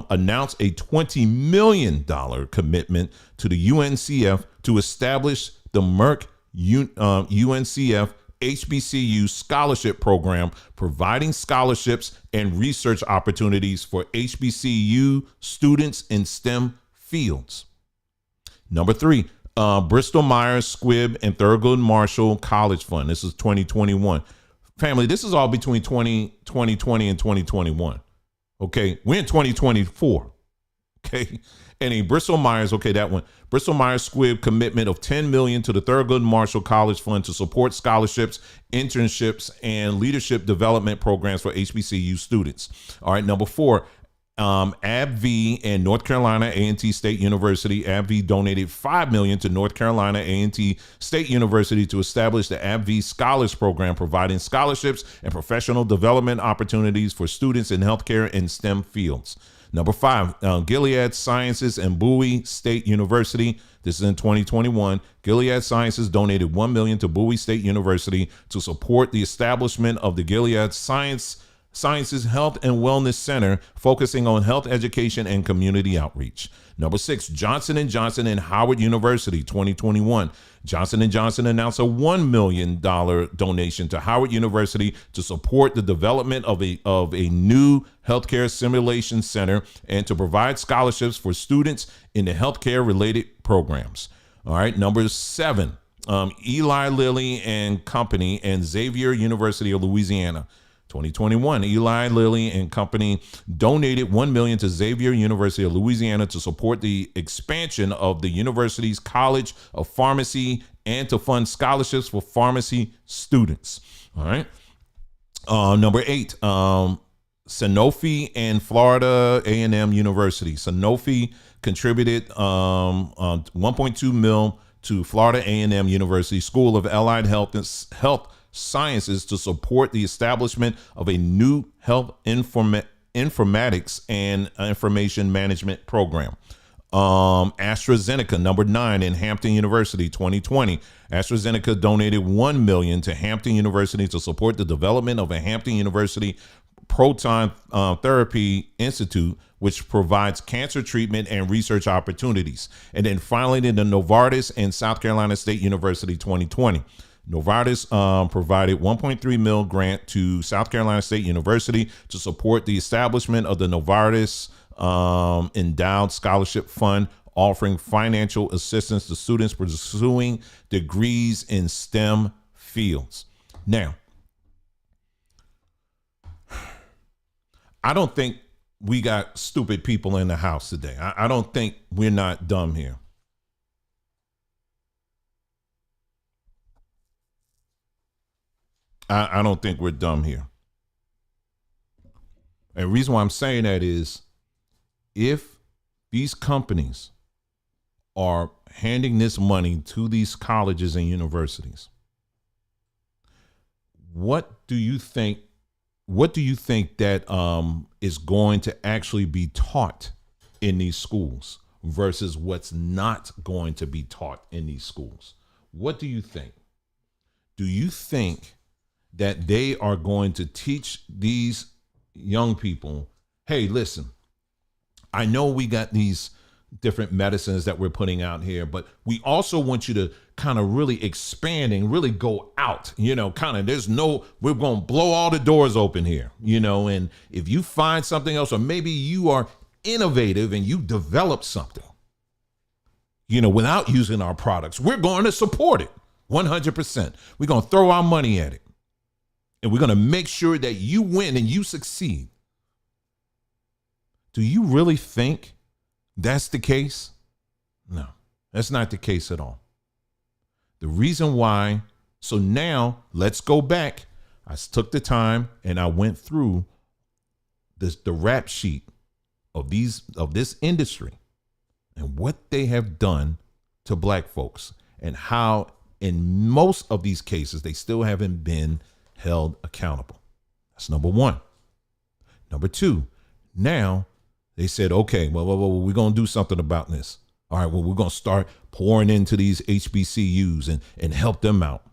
announced a $20 million commitment to the UNCF to establish the Merck UNCF HBCU scholarship program, providing scholarships and research opportunities for HBCU students in STEM fields. Number 3, Bristol Myers Squibb and Thurgood Marshall College Fund. This is 2021. Family, this is all between 2020 and 2021. Okay, we're in 2024. Okay, and a Bristol Myers, that one. Bristol Myers Squibb commitment of $10 million to the Thurgood Marshall College Fund to support scholarships, internships, and leadership development programs for HBCU students. All right, number 4, AbbVie and North Carolina A&T State University. AbbVie donated $5 million to North Carolina A&T State University to establish the AbbVie Scholars Program, providing scholarships and professional development opportunities for students in healthcare and STEM fields. Number 5, Gilead Sciences and Bowie State University. This is in 2021. Gilead Sciences donated $1 million to Bowie State University to support the establishment of the Gilead Sciences Health and Wellness Center, focusing on health education and community outreach. Number 6, Johnson & Johnson and Howard University, 2021. Johnson & Johnson announced a $1 million donation to Howard University to support the development of a new healthcare simulation center and to provide scholarships for students in the healthcare related programs. All right, number 7, Eli Lilly and Company and Xavier University of Louisiana. 2021, Eli Lilly and Company donated $1 million to Xavier University of Louisiana to support the expansion of the university's College of Pharmacy and to fund scholarships for pharmacy students. All right. Number 8, Sanofi and Florida A&M University. Sanofi contributed $1.2 million to Florida A&M University School of Allied Health Sciences to support the establishment of a new health informatics and information management program. AstraZeneca, number 9, in Hampton University, 2020. AstraZeneca donated $1 million to Hampton University to support the development of a Hampton University Proton Therapy Institute, which provides cancer treatment and research opportunities. And then finally, the Novartis and South Carolina State University, 2020. Novartis provided $1.3 million grant to South Carolina State University to support the establishment of the Novartis Endowed Scholarship Fund, offering financial assistance to students pursuing degrees in STEM fields. Now, I don't think we got stupid people in the house today. I don't think we're not dumb here. I don't think we're dumb here. And the reason why I'm saying that is if these companies are handing this money to these colleges and universities, what do you think that is going to actually be taught in these schools versus what's not going to be taught in these schools? What do you think? Do you think that they are going to teach these young people, hey, listen, I know we got these different medicines that we're putting out here, but we also want you to kind of really expand and really go out, kind of, we're going to blow all the doors open here, and if you find something else, or maybe you are innovative and you develop something, without using our products, we're going to support it 100%. We're going to throw our money at it, and we're going to make sure that you win and you succeed. Do you really think that's the case? No, that's not the case at all. The reason why, so now let's go back. I took the time and I went through the rap sheet of this industry and what they have done to Black folks, and how in most of these cases they still haven't been held accountable. That's number one. Number two, now they said, okay, well, we're going to do something about this. All right, well, we're going to start pouring into these HBCUs and help them out.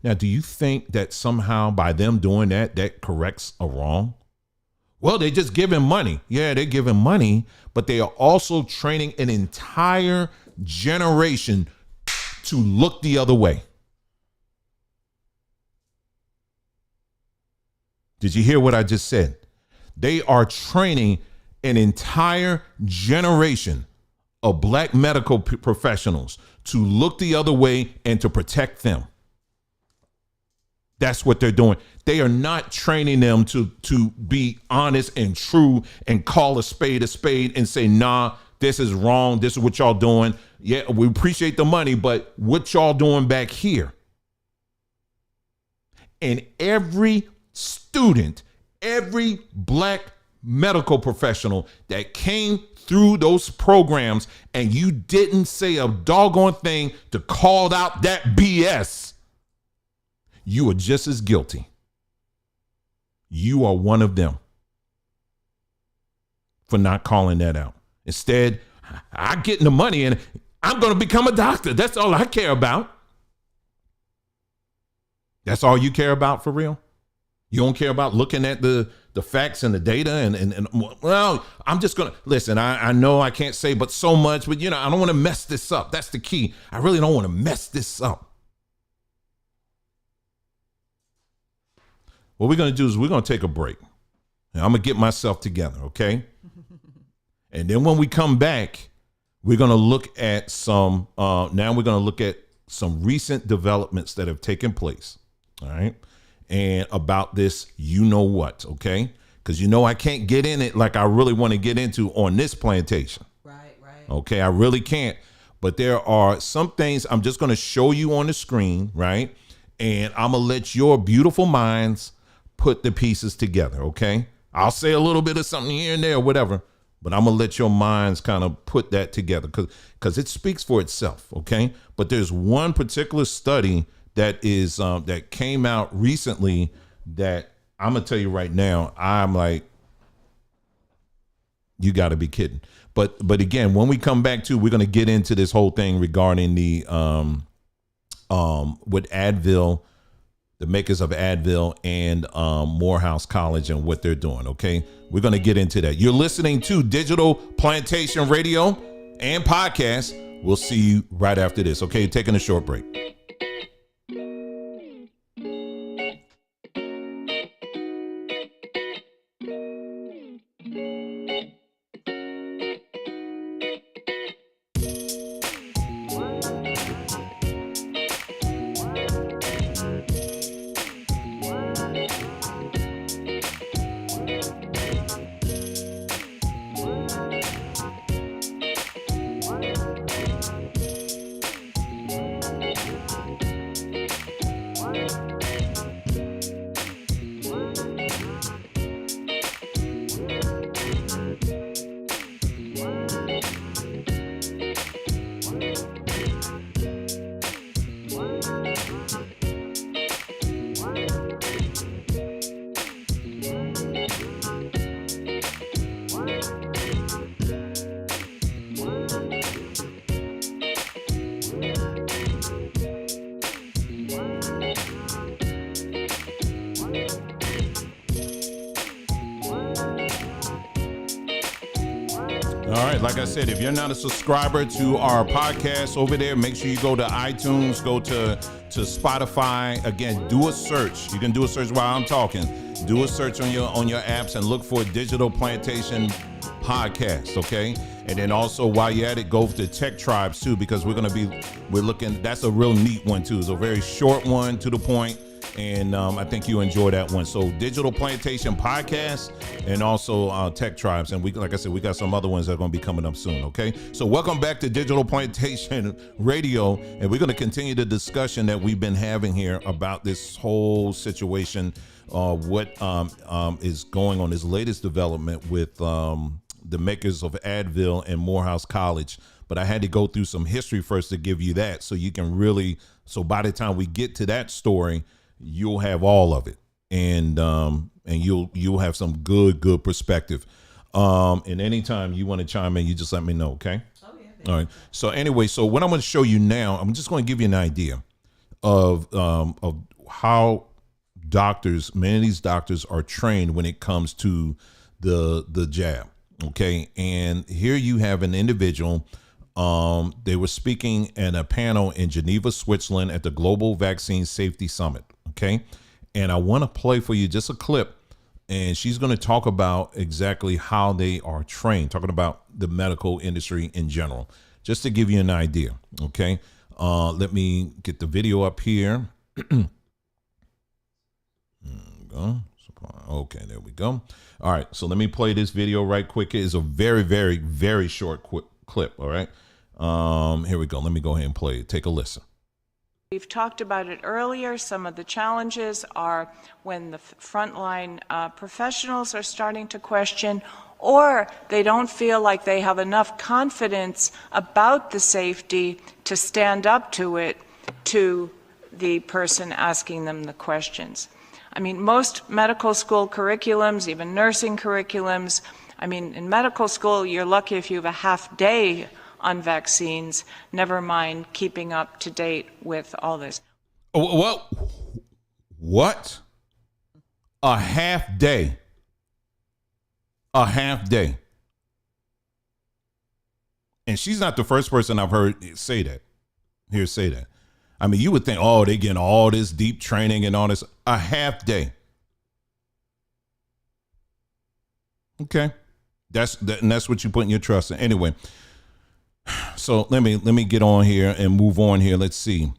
Now, do you think that somehow by them doing that corrects a wrong? Well, they're just giving money. Yeah, they're giving money, but they are also training an entire generation to look the other way. Did you hear what I just said? They are training an entire generation of Black medical professionals to look the other way and to protect them. That's what they're doing. They are not training them to be honest and true and call a spade and say, nah, this is wrong. This is what y'all doing. Yeah, we appreciate the money, but what y'all doing back here? And every student, every Black medical professional that came through those programs and you didn't say a doggone thing to call out that BS, you are just as guilty. You are one of them for not calling that out. Instead, I'm getting the money and I'm going to become a doctor. That's all I care about. That's all you care about for real? You don't care about looking at the facts and the data and well, I'm just going to listen. I know I can't say but so much, but I don't want to mess this up. That's the key. I really don't want to mess this up. What we're going to do is we're going to take a break. And I'm going to get myself together, okay? And then when we come back, we're going to look at some recent developments that have taken place, all right? And about this, what, okay? Because I can't get in it like I really want to get into on this plantation. Right. Okay, I really can't. But there are some things I'm just going to show you on the screen, right? And I'm going to let your beautiful minds put the pieces together, okay? I'll say a little bit of something here and there or whatever, but I'm going to let your minds kind of put that together because it speaks for itself, okay? But there's one particular study that is that came out recently that I'm going to tell you right now, I'm like, you got to be kidding. But again, when we come back to, we're going to get into this whole thing regarding the with Advil, the makers of Advil and Morehouse College and what they're doing, okay? We're going to get into that. You're listening to Digital Plantation Radio and Podcast. We'll see you right after this, okay? Taking a short break. All right, like I said, if you're not a subscriber to our podcast over there, make sure you go to iTunes, go to Spotify. Again, do a search. You can do a search while I'm talking. Do a search on your apps and look for Digital Plantation Podcast, okay? And then also while you're at it, go to Tech Tribes too, because we're looking, that's a real neat one too. It's a very short one, to the point. And I think you enjoy that one. So Digital Plantation Podcast and also Tech Tribes. And like I said, we got some other ones that are going to be coming up soon. Okay. So welcome back to Digital Plantation Radio. And we're going to continue the discussion that we've been having here about this whole situation. What is going on, this latest development with the makers of Advil and Morehouse College. But I had to go through some history first to give you that. So you can really, so by the time we get to that story, you'll have all of it, and you'll have some good perspective. And anytime you want to chime in, you just let me know, okay? Oh yeah. All right. So anyway, so what I'm going to show you now, I'm just going to give you an idea of how doctors, many of these doctors are trained when it comes to the jab. Okay, and here you have an individual. They were speaking at a panel in Geneva, Switzerland, at the Global Vaccine Safety Summit. Okay, and I want to play for you just a clip, and she's going to talk about exactly how they are trained, talking about the medical industry in general, just to give you an idea. Okay, let me get the video up here. There we go. Okay, there we go. All right, so let me play this video right quick. It's a very short clip. All right, here we go. Let me go ahead and play it. Take a listen. We've talked about it earlier. Some of the challenges are when the frontline professionals are starting to question, or they don't feel like they have enough confidence about the safety to stand up to it to the person asking them the questions. I mean, most medical school curriculums, even nursing curriculums, I mean, in medical school, you're lucky if you have a half day on vaccines, never mind keeping up to date with all this. What? A half day. A half day. And she's not the first person I've heard say that. I mean, you would think, oh, they getting all this deep training and all this. A half day. Okay. That's what you put in your trust in. Anyway, so let me get on here and move on here. Let's see.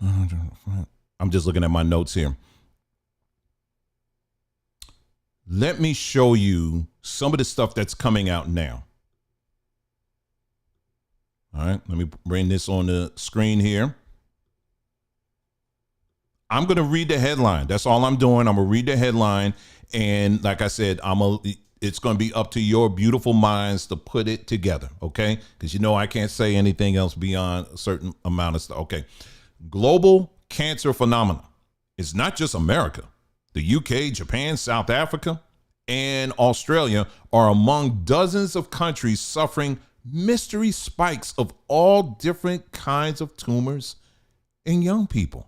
I'm just looking at my notes here. Let me show you some of the stuff that's coming out now. All right, let me bring this on the screen here. I'm going to read the headline. That's all I'm doing. I'm going to read the headline. And like I said, it's going to be up to your beautiful minds to put it together. Okay. Because I can't say anything else beyond a certain amount of stuff. Okay. Global cancer phenomena. It's not just America. The UK, Japan, South Africa, and Australia are among dozens of countries suffering mystery spikes of all different kinds of tumors in young people.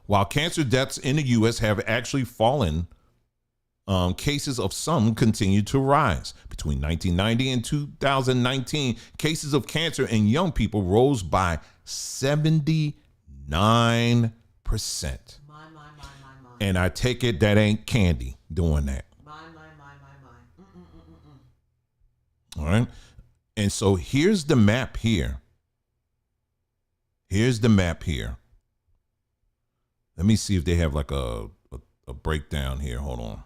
While cancer deaths in the U.S. have actually fallen, cases of some continue to rise. Between 1990 and 2019, cases of cancer in young people rose by 79%. My. And I take it that ain't Candy doing that. My. All right. And so here's the map here. Let me see if they have like a breakdown here. Hold on.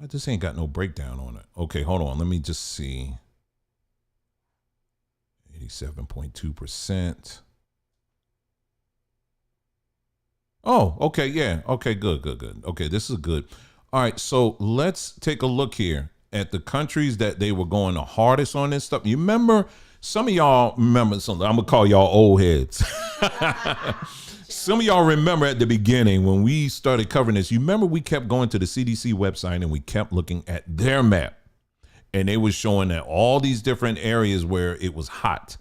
I just ain't got no breakdown on it. Okay, hold on. Let me just see. 87.2%. Oh, okay. Yeah. Okay, good. Okay, this is good. All right, so let's take a look here at the countries that they were going the hardest on this stuff. You remember, some of y'all remember something. I'm going to call y'all old heads. Some of y'all remember at the beginning when we started covering this, you remember we kept going to the CDC website and we kept looking at their map. And they was showing that all these different areas where it was hot.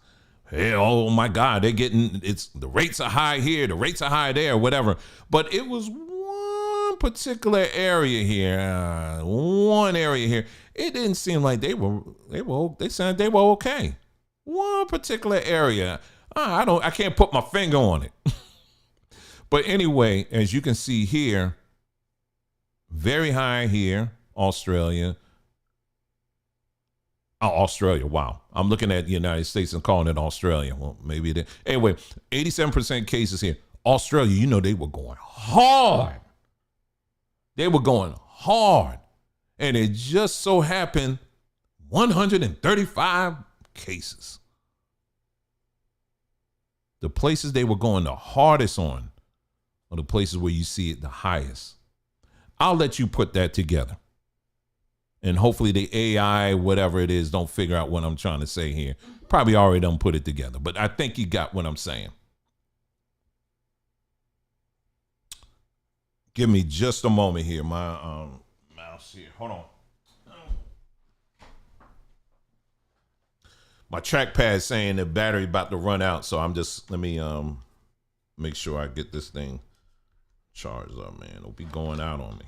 Hey, oh my God, the rates are high here, the rates are high there, whatever. But it was one particular area here, one area here, it didn't seem like they said they were okay. One particular area, I can't put my finger on it. But anyway, as you can see here, very high here, Australia. Oh, Australia, wow. I'm looking at the United States and calling it Australia. Well, maybe it is. Anyway, 87% cases here. Australia, you know, they were going hard. They were going hard. And it just so happened 135 cases. The places they were going the hardest on are the places where you see it the highest. I'll let you put that together. And hopefully the AI, whatever it is, don't figure out what I'm trying to say here. Probably already done put it together, but I think you got what I'm saying. Give me just a moment here. My mouse here. Hold on. My trackpad saying the battery about to run out, so let me make sure I get this thing charged up, man. Don't be going out on me.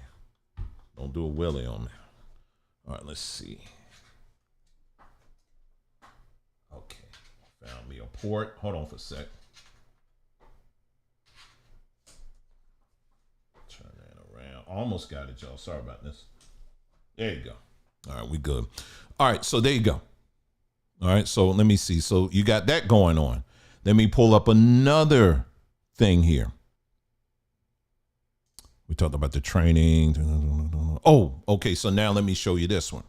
Don't do a wheelie on me. All right, let's see. Okay, found me a port. Hold on for a sec. Turn that around. Almost got it, y'all. Sorry about this. There you go. All right, we good. All right, so there you go. All right, so let me see. So you got that going on. Let me pull up another thing here. We talked about the training. Oh, okay. So now let me show you this one.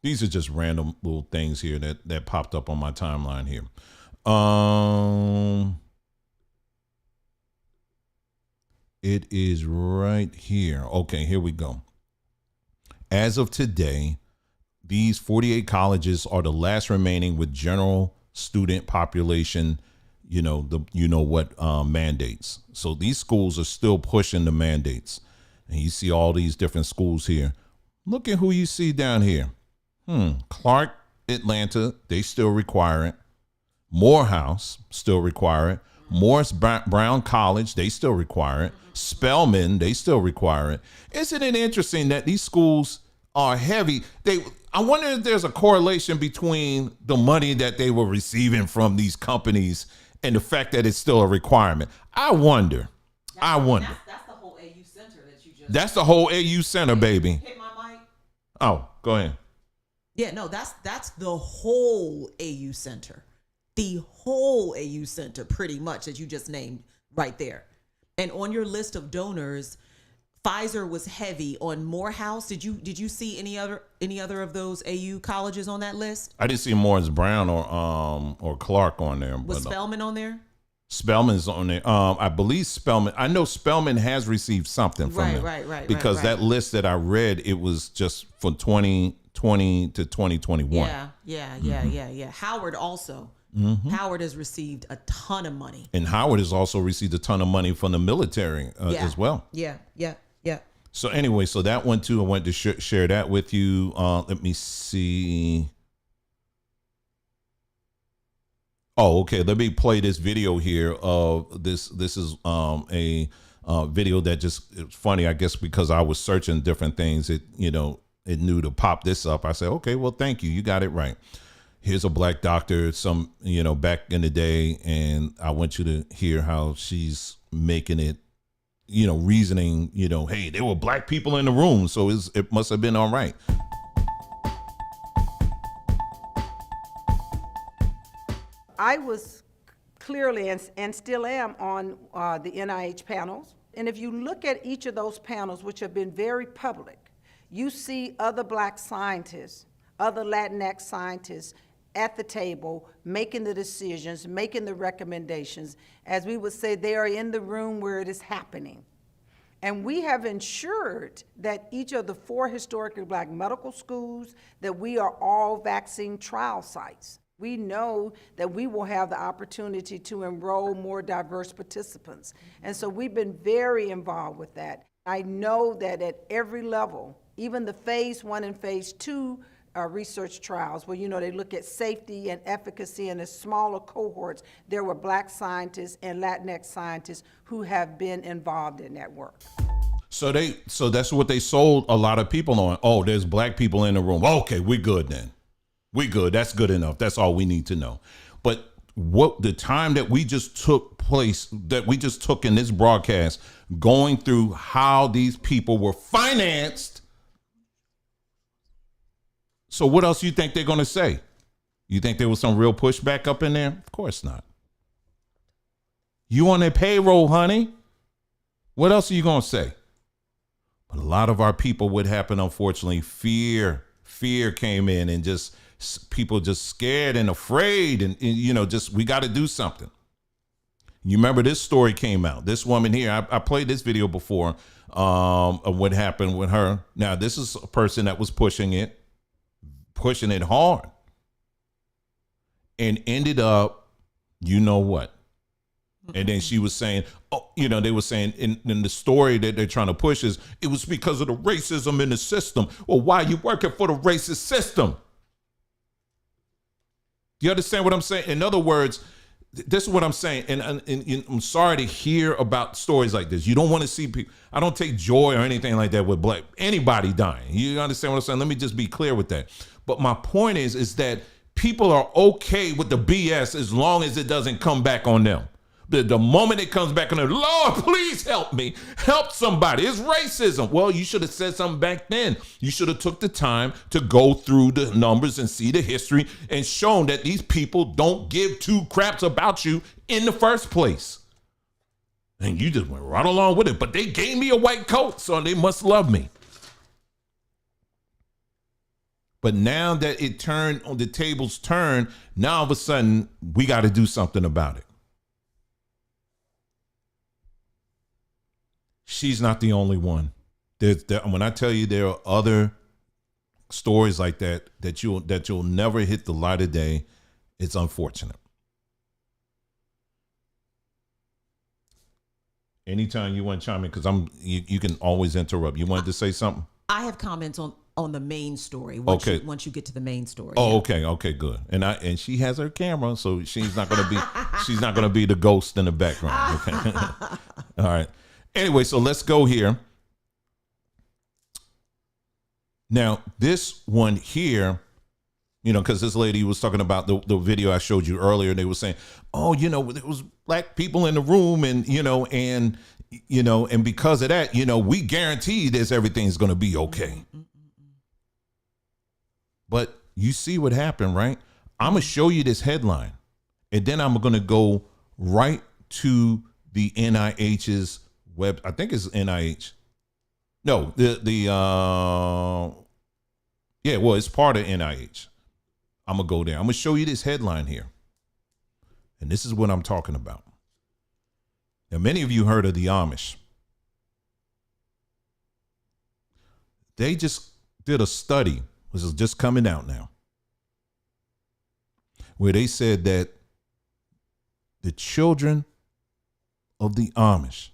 These are just random little things here that popped up on my timeline here. It is right here. Okay, here we go. As of today, these 48 colleges are the last remaining with general student population, mandates. So these schools are still pushing the mandates. And you see all these different schools here. Look at who you see down here. Clark, Atlanta, they still require it. Morehouse, still require it. Morris Brown College, they still require it. Spelman, they still require it. Isn't it interesting that these schools are heavy? I wonder if there's a correlation between the money that they were receiving from these companies and the fact that it's still a requirement. I wonder. That's the whole AU Center that you just. That's the whole AU Center, baby. Hit my mic. Oh, go ahead. Yeah, no, that's the whole AU Center. The whole AU Center, pretty much, that you just named right there. And on your list of donors, Pfizer was heavy on Morehouse. Did you see any other of those AU colleges on that list? I didn't see Morris Brown or Clark on there. Was Spelman on there? Spelman's on there. I believe Spelman. I know Spelman has received something from them. Right. Because that list that I read, it was just from 2020 to 2021. Yeah. Howard also. Howard has received a ton of money. And Howard has also received a ton of money from the military as well. Yeah. So anyway, so that one too, I wanted to share that with you. Let me see. Oh, okay. Let me play this video here of this. This is a video that it's funny, I guess, because I was searching different things. It knew to pop this up. I said, okay, well, thank you. You got it right. Here's a black doctor, back in the day, and I want you to hear how she's making it, reasoning, hey, there were black people in the room, so it must have been all right. I was clearly and still am on the NIH panels. And if you look at each of those panels, which have been very public, you see other black scientists, other Latinx scientists at the table, making the decisions, making the recommendations. As we would say, they are in the room where it is happening. And we have ensured that each of the 4 historically black medical schools, that we are all vaccine trial sites. We know that we will have the opportunity to enroll more diverse participants. And so we've been very involved with that. I know that at every level, even the phase 1 and phase 2 research trials where, they look at safety and efficacy in the smaller cohorts. There were Black scientists and Latinx scientists who have been involved in that work. So that's what they sold a lot of people on. Oh, there's Black people in the room. Okay, we good then. We good. That's good enough. That's all we need to know. But what the time that we just took in this broadcast, going through how these people were financed. So what else you think they're going to say? You think there was some real pushback up in there? Of course not. You on their payroll, honey. What else are you going to say? But a lot of our people, what happened, unfortunately, fear came in, and just people just scared and afraid, and just, we got to do something. You remember this story came out. This woman here, I played this video before of what happened with her. Now, this is a person that was pushing it hard, and ended up, you know what? And then she was saying, they were saying in the story that they're trying to push is, it was because of the racism in the system. Well, why are you working for the racist system? Do you understand what I'm saying? In other words, this is what I'm saying. And I'm sorry to hear about stories like this. You don't want to see people. I don't take joy or anything like that with anybody dying. You understand what I'm saying? Let me just be clear with that. But my point is that people are okay with the BS as long as it doesn't come back on them. The moment it comes back on them, Lord, please help me. Help somebody. It's racism. Well, you should have said something back then. You should have took the time to go through the numbers and see the history and shown that these people don't give two craps about you in the first place. And you just went right along with it. But they gave me a white coat, so they must love me. But now that it turned, on the tables turned, now all of a sudden we got to do something about it. She's not the only one. When I tell you there are other stories like that you'll never hit the light of day, it's unfortunate. Anytime you want to chime in, because you can always interrupt. You wanted to say something? I have comments on the main story. Once you get to the main story. Oh, yeah. Okay, good. And she has her camera, so she's not gonna be the ghost in the background. Okay. All right. Anyway, so let's go here. Now, this one here, because this lady was talking about the video I showed you earlier. They were saying, oh, there was Black people in the room, and because of that, we guarantee everything's going to be okay. But you see what happened, right? I'm going to show you this headline, and then I'm going to go right to the NIH's web. I think it's NIH. No, it's part of NIH. I'm going to go there. I'm going to show you this headline here. And this is what I'm talking about. Now, many of you heard of the Amish. They just did a study, which is just coming out now, where they said that the children of the Amish,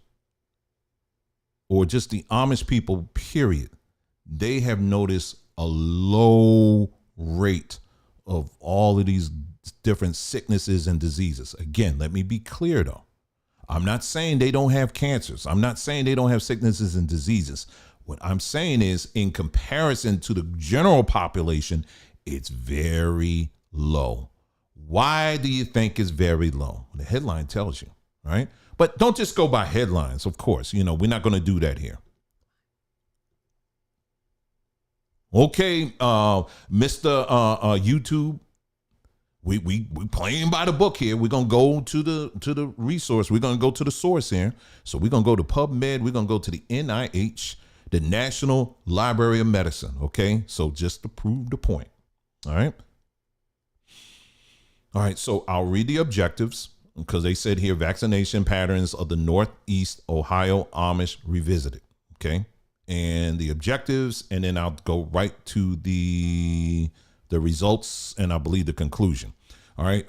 or just the Amish people, period, they have noticed a low rate of all of these different sicknesses and diseases. Again, let me be clear though. I'm not saying they don't have cancers. I'm not saying they don't have sicknesses and diseases. What I'm saying is, in comparison to the general population, it's very low. Why do you think it's very low? The headline tells you, right? But don't just go by headlines, of course. We're not going to do that here. Okay, Mr. YouTube, we playing by the book here. We're going to go to the resource. We're going to go to the source here. So we're going to go to PubMed. We're going to go to the NIH, the National Library of Medicine. Okay, so just to prove the point. All right. All right, so I'll read the objectives, because they said here, vaccination patterns of the Northeast Ohio Amish revisited. Okay. And the objectives, and then I'll go right to the results, and I believe the conclusion. All right.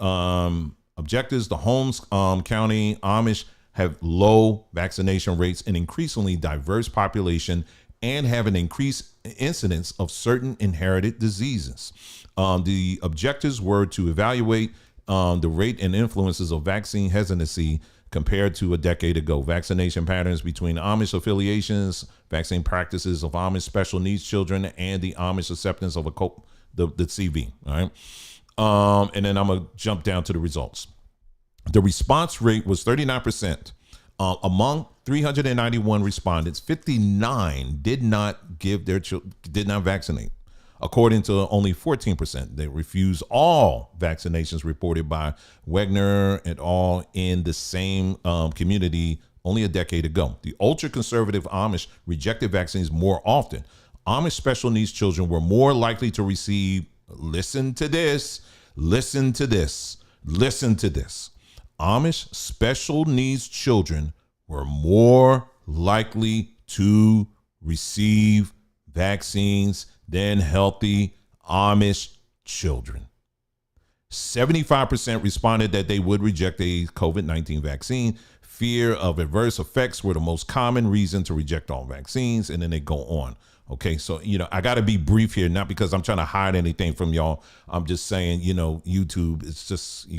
Objectives: the Holmes County Amish have low vaccination rates, an increasingly diverse population, and have an increased incidence of certain inherited diseases. The objectives were to evaluate the rate and influences of vaccine hesitancy compared to a decade ago, vaccination patterns between Amish affiliations, vaccine practices of Amish special needs children, and the Amish acceptance of the CV. All right. And then I'm going to jump down to the results. The response rate was 39%. Among 391 respondents, 59 did not vaccinate. According to only 14%, they refused all vaccinations reported by Wegner et al. In the same community only a decade ago. The ultra-conservative Amish rejected vaccines more often. Amish special needs children were more likely to receive, listen to this. Amish special needs children were more likely to receive vaccines than healthy Amish children. 75% responded that they would reject a COVID-19 vaccine. Fear of adverse effects were the most common reason to reject all vaccines, and then they go on. Okay, so, I got to be brief here, not because I'm trying to hide anything from y'all. I'm just saying, YouTube, it's just, I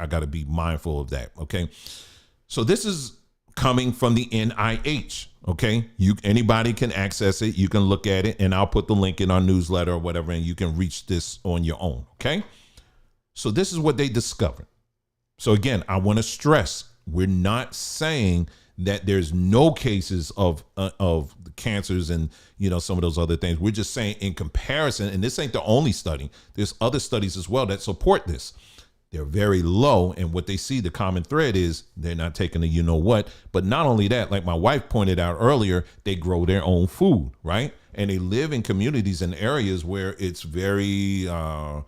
got to be mindful of that. Okay, so this is coming from the NIH. Okay, anybody can access it. You can look at it, and I'll put the link in our newsletter or whatever, and you can reach this on your own. Okay, so this is what they discovered. So again, I want to stress, we're not saying that there's no cases of cancers and some of those other things. We're just saying in comparison, and this ain't the only study, there's other studies as well that support this. They're very low, and what they see, the common thread is they're not taking the but not only that, like my wife pointed out earlier, they grow their own food, right? And they live in communities and areas where it's very clean,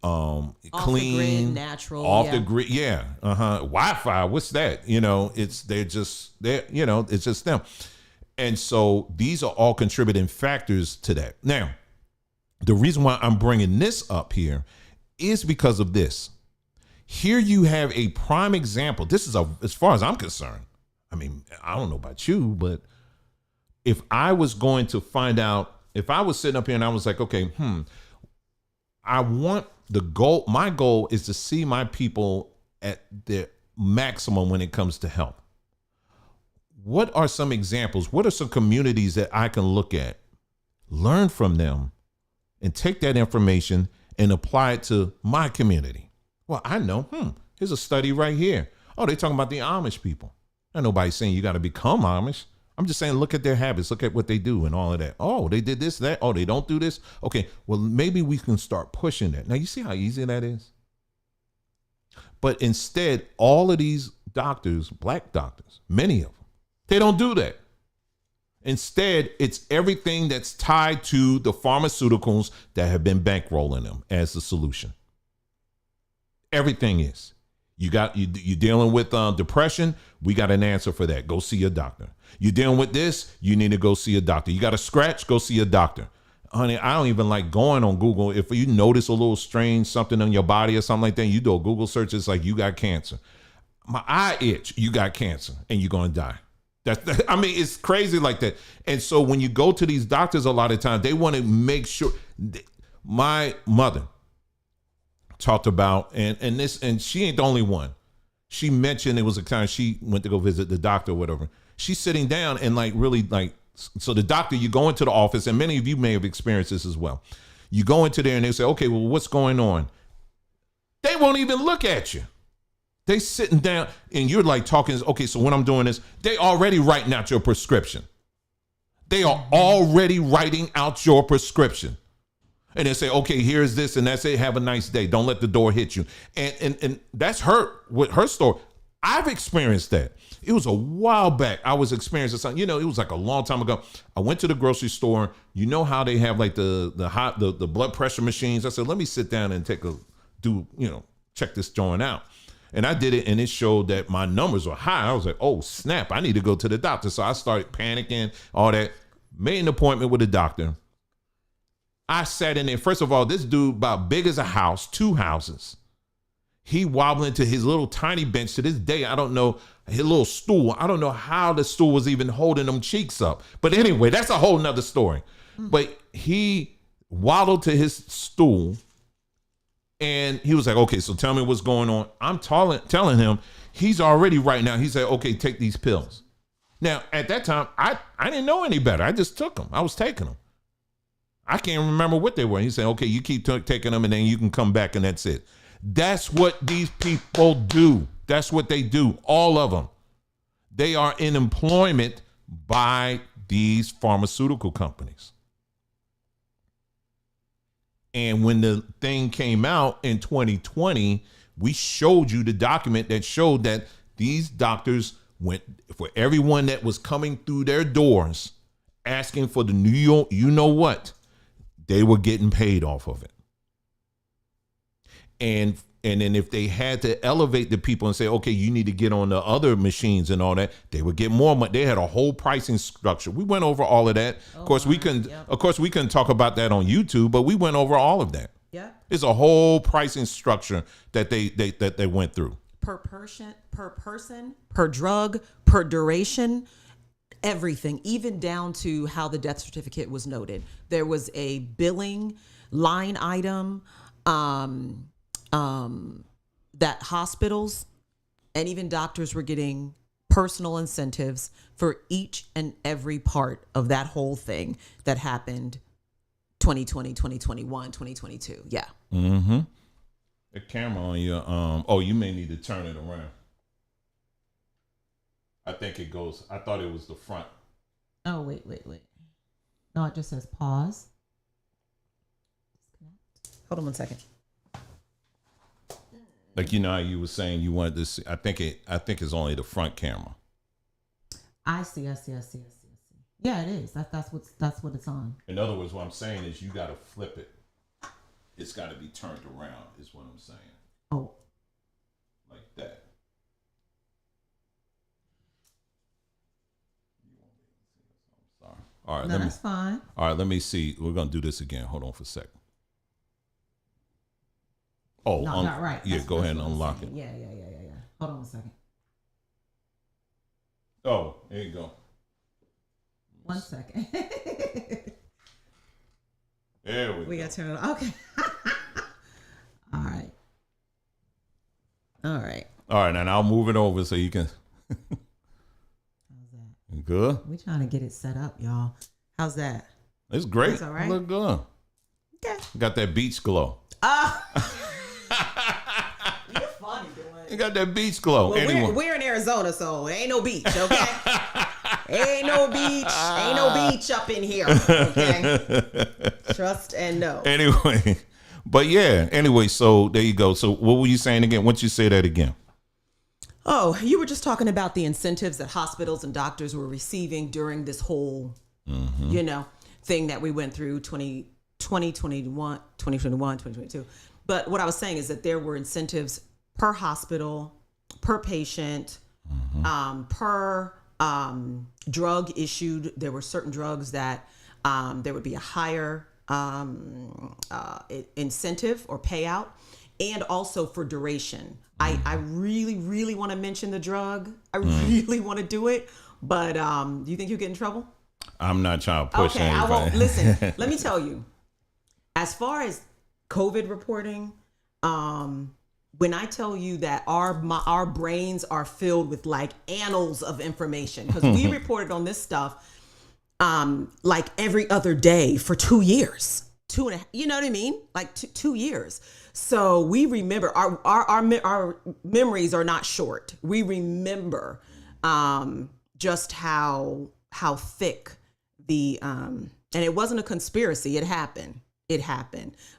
off the grid, natural, off the grid, Wi-Fi, what's that? It's just them. And so these are all contributing factors to that. Now, the reason why I'm bringing this up here is because of this. Here you have a prime example. This is as far as I'm concerned. I mean, I don't know about you, but if I was going to find out, if I was sitting up here and I was like, okay, I want my goal is to see my people at their maximum when it comes to health. What are some examples? What are some communities that I can look at, learn from them, and take that information and apply it to my community? Well, I know, here's a study right here. Oh, they're talking about the Amish people. Not nobody's saying you got to become Amish. I'm just saying, look at their habits, look at what they do and all of that. Oh, they did this, that. Oh, they don't do this. Okay, well, maybe we can start pushing that. Now, you see how easy that is? But instead, all of these doctors, black doctors, many of them, they don't do that. Instead, it's everything that's tied to the pharmaceuticals that have been bankrolling them as the solution. Everything is. You're dealing with depression. We got an answer for that. Go see a doctor. You're dealing with this. You need to go see a doctor. You got a scratch. Go see a doctor. Honey, I don't even like going on Google. If you notice a little strange something on your body or something like that, you do a Google search. It's like you got cancer. My eye itch. You got cancer, and you're gonna die. I mean, it's crazy like that. And so when you go to these doctors, a lot of times they want to make sure. My mother talked about, and she ain't the only one. She mentioned it was a time she went to go visit the doctor or whatever. She's sitting down and so the doctor, you go into the office, and many of you may have experienced this as well. You go into there and they say, okay, well, what's going on? They won't even look at you. They sitting down and you're like talking, okay, so when I'm doing this, they already writing out your prescription. They are already writing out your prescription. And they say, okay, here's this, and that's it. Have a nice day. Don't let the door hit you. And that's with her story. I've experienced that. It was a while back. I was experiencing something. It was like a long time ago. I went to the grocery store. You know how they have like the blood pressure machines. I said, let me sit down and check this joint out. And I did it, and it showed that my numbers were high. I was like, oh, snap, I need to go to the doctor. So I started panicking, all that. Made an appointment with the doctor. I sat in there. First of all, this dude about big as a house, 2 houses. He wobbling to his little tiny bench. To this day, I don't know, his little stool. I don't know how the stool was even holding them cheeks up. But anyway, that's a whole nother story. But he waddled to his stool and he was like, okay, so tell me what's going on. I'm telling him he's already right now. He said, okay, take these pills. Now, at that time, I didn't know any better. I just took them. I was taking them. I can't remember what they were. He said, okay, you keep taking them and then you can come back and that's it. That's what these people do. That's what they do. All of them. They are in employment by these pharmaceutical companies. And when the thing came out in 2020, we showed you the document that showed that these doctors went for everyone that was coming through their doors asking for the New York, you know what, they were getting paid off of it. And then if they had to elevate the people and say, okay, you need to get on the other machines and all that, they would get more money. They had a whole pricing structure. We went over all of that. Of course, we couldn't talk about that on YouTube, but we went over all of that. Yeah. It's a whole pricing structure that they went through. Per person, per drug, per duration, everything, even down to how the death certificate was noted. There was a billing line item that hospitals and even doctors were getting personal incentives for each and every part of that whole thing that happened 2020, 2021, 2022. Yeah. Mm-hmm. The camera on your, you may need to turn it around. I think it goes, I thought it was the front. Oh, wait. No, it just says pause. Hold on one second. Like, you know how you were saying you wanted to see, I think it's only the front camera. I see. Yeah, it is. That's what it's on. In other words, what I'm saying is you got to flip it. It's got to be turned around is what I'm saying. Oh. Like that. I'm sorry. All right. No, that's fine. All right, let me see. We're going to do this again. Hold on for a second. Oh, no, not right. Yeah, that's go ahead and unlock it. Yeah. Hold on a second. Oh, there you go. 1 second. There we go. We got to turn it on. Okay. All right. All right, and I'll move it over so you can. How's that? Good. We're trying to get it set up, y'all. How's that? It's great. That's all right. Look good. Okay. Got that beach glow. You're funny, boy. You got that beach glow. Well, anyway. we're in Arizona, so it ain't no beach, okay? Ain't no beach up in here, okay? Trust and know. Anyway, but yeah, anyway, so there you go. So what were you saying again? Once you say that again. Oh, you were just talking about the incentives that hospitals and doctors were receiving during this whole, thing that we went through 2021, 2022. But what I was saying is that there were incentives per hospital, per patient, per drug issued. There were certain drugs that there would be a higher incentive or payout, and also for duration. I really, really want to mention the drug. I really want to do it, but do you think you'll get in trouble? I'm not trying to push anybody. I won't. Listen, let me tell you. As far as COVID reporting, when I tell you that our brains are filled with like annals of information, because we reported on this stuff like every other day for 2 years, 2.5, you know what I mean? Like 2 years. So we remember our memories are not short. We remember just how thick the and it wasn't a conspiracy. It happened.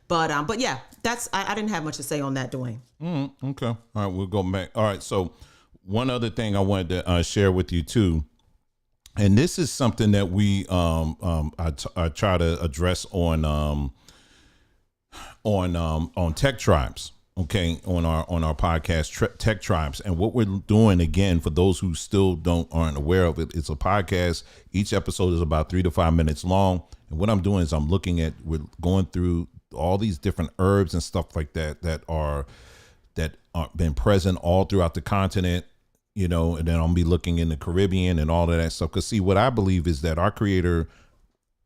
But yeah, I didn't have much to say on that, Dwayne. Okay. All right, we'll go back. All right. So one other thing I wanted to share with you too, and this is something that we I try to address on Tech Tribes. Okay, on our podcast, Tech Tribes, and what we're doing again for those who still aren't aware of it, it's a podcast. Each episode is about 3 to 5 minutes long, and what I'm doing is we're going through all these different herbs and stuff like that are that are been present all throughout the continent, you know, and then I'll be looking in the Caribbean and all of that stuff. Because see, what I believe is that our Creator,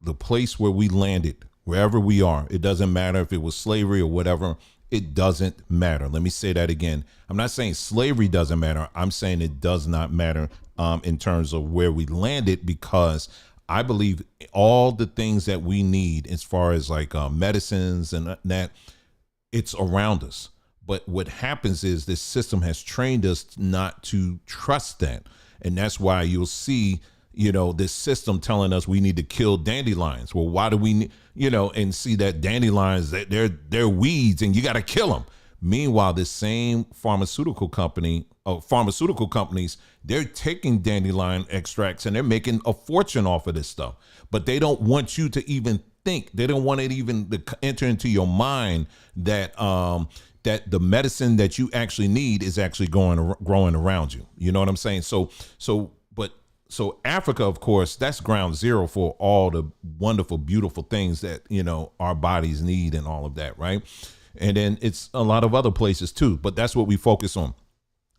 the place where we landed, wherever we are, it doesn't matter if it was slavery or whatever, it doesn't matter. Let me say that again. I'm not saying slavery doesn't matter. I'm saying it does not matter in terms of where we landed, because I believe all the things that we need as far as like medicines and that, it's around us. But what happens is this system has trained us not to trust that. And that's why you'll see, you know, this system telling us we need to kill dandelions. Well, why do we, you know, and see that dandelions, they're weeds and you got to kill them. Meanwhile, this same pharmaceutical companies, they're taking dandelion extracts and they're making a fortune off of this stuff. But they don't want you to even think. They don't want it even to enter into your mind that that the medicine that you actually need is actually growing around you. You know what I'm saying? So Africa, of course, that's ground zero for all the wonderful, beautiful things that, you know, our bodies need and all of that, right? And then it's a lot of other places too, but that's what we focus on.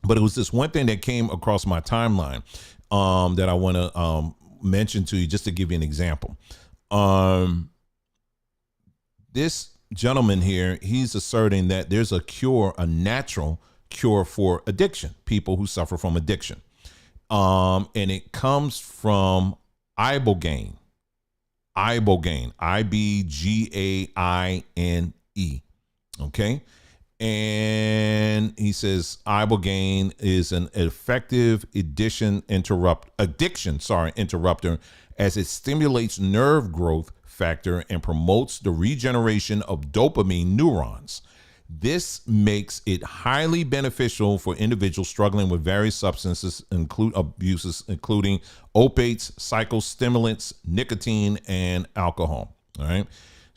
But it was this one thing that came across my timeline that I want to mention to you, just to give you an example. This gentleman here, he's asserting that there's a cure, a natural cure for addiction, people who suffer from addiction. And it comes from ibogaine, Ibgaine. Okay. And he says ibogaine is an effective addiction interrupter, as it stimulates nerve growth factor and promotes the regeneration of dopamine neurons. This makes it highly beneficial for individuals struggling with various substances including opiates, psychostimulants, nicotine, and alcohol. All right.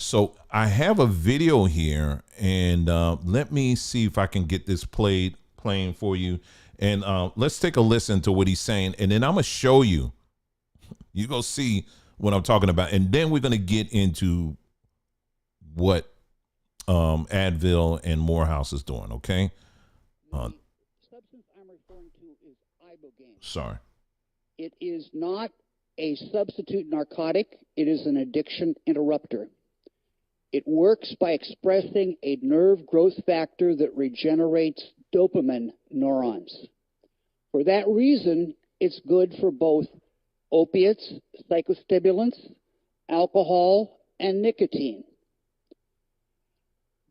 So I have a video here, and let me see if I can get this playing for you. And let's take a listen to what he's saying, and then I'm going to show you. You go see what I'm talking about, and then we're going to get into what Advil and Morehouse is doing. Okay. The substance I'm referring to is ibogaine. Sorry. It is not a substitute narcotic. It is an addiction interrupter. It works by expressing a nerve growth factor that regenerates dopamine neurons. For that reason, it's good for both opiates, psychostimulants, alcohol, and nicotine.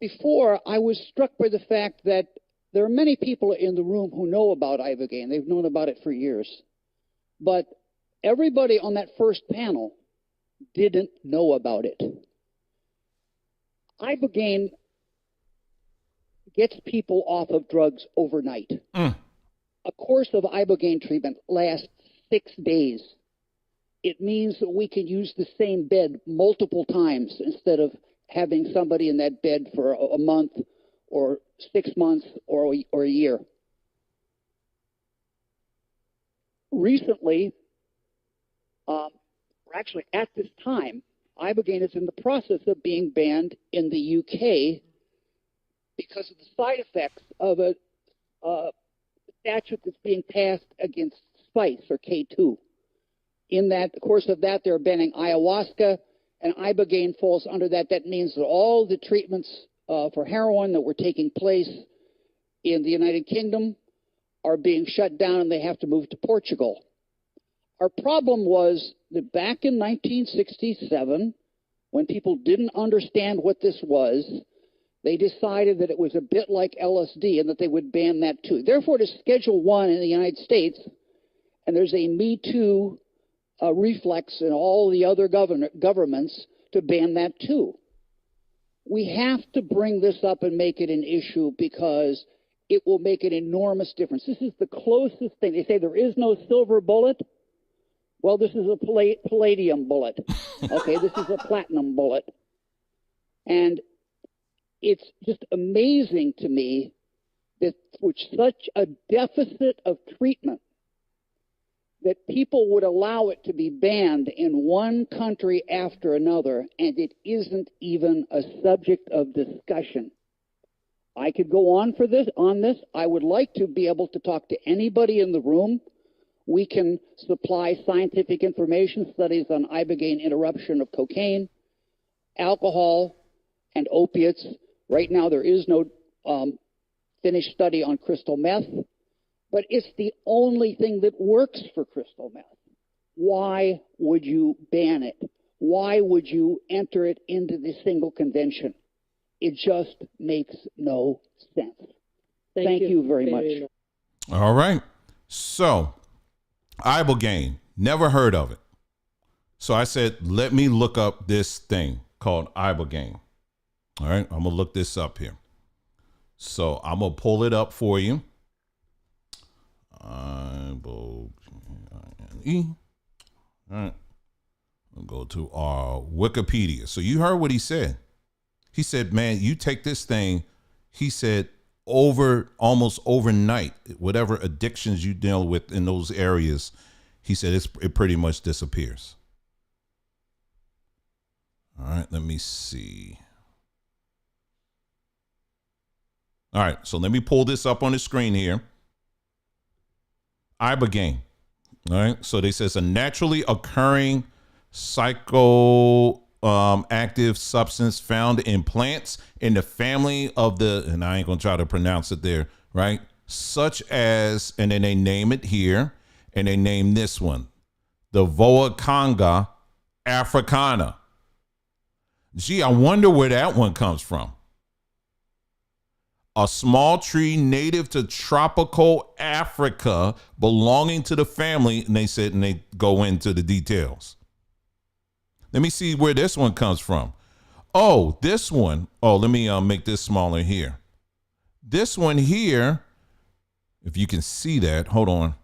Before, I was struck by the fact that there are many people in the room who know about ibogaine. They've known about it for years. But everybody on that first panel didn't know about it. Ibogaine gets people off of drugs overnight. A course of ibogaine treatment lasts 6 days. It means that we can use the same bed multiple times instead of having somebody in that bed for a month or 6 months or a year. Recently, actually at this time, ibogaine is in the process of being banned in the UK because of the side effects of a statute that's being passed against spice, or K2. In that, the course of that, they're banning ayahuasca, and ibogaine falls under that. That means that all the treatments for heroin that were taking place in the United Kingdom are being shut down, and they have to move to Portugal. Our problem was that back in 1967, when people didn't understand what this was, they decided that it was a bit like LSD and that they would ban that too. Therefore, it is Schedule 1 in the United States, and there's a Me Too reflex in all the other governments to ban that too. We have to bring this up and make it an issue because it will make an enormous difference. This is the closest thing. They say there is no silver bullet. Well, this is a palladium bullet. Okay, this is a platinum bullet. And it's just amazing to me that with such a deficit of treatment, that people would allow it to be banned in one country after another, and it isn't even a subject of discussion. I could go on this. I would like to be able to talk to anybody in the room. We can supply scientific information, studies on ibogaine interruption of cocaine, alcohol, and opiates. Right now, there is no finished study on crystal meth, but it's the only thing that works for crystal meth. Why would you ban it? Why would you enter it into the single convention? It just makes no sense. Thank you very much. All right. So, ibogaine, never heard of it. So I said, let me look up this thing called ibogaine. All right. I'm going to look this up here. So I'm going to pull it up for you. Ibogaine. All right. We'll go to our Wikipedia. So you heard what he said. He said, man, you take this thing, he said, almost overnight, whatever addictions you deal with in those areas, he said it pretty much disappears. All right, let me see. All right, so let me pull this up on the screen here. Ibogaine. All right, so they say it's a naturally occurring psychoactive substance found in plants in the family of the, and I ain't gonna try to pronounce it there, right? Such as, and then they name it here, and they name this one, the Voacanga africana. Gee, I wonder where that one comes from. A small tree native to tropical Africa belonging to the family, and they said, and they go into the details. Let me see where this one comes from. Oh, this one. Oh, let me make this smaller here. This one here, if you can see that, hold on,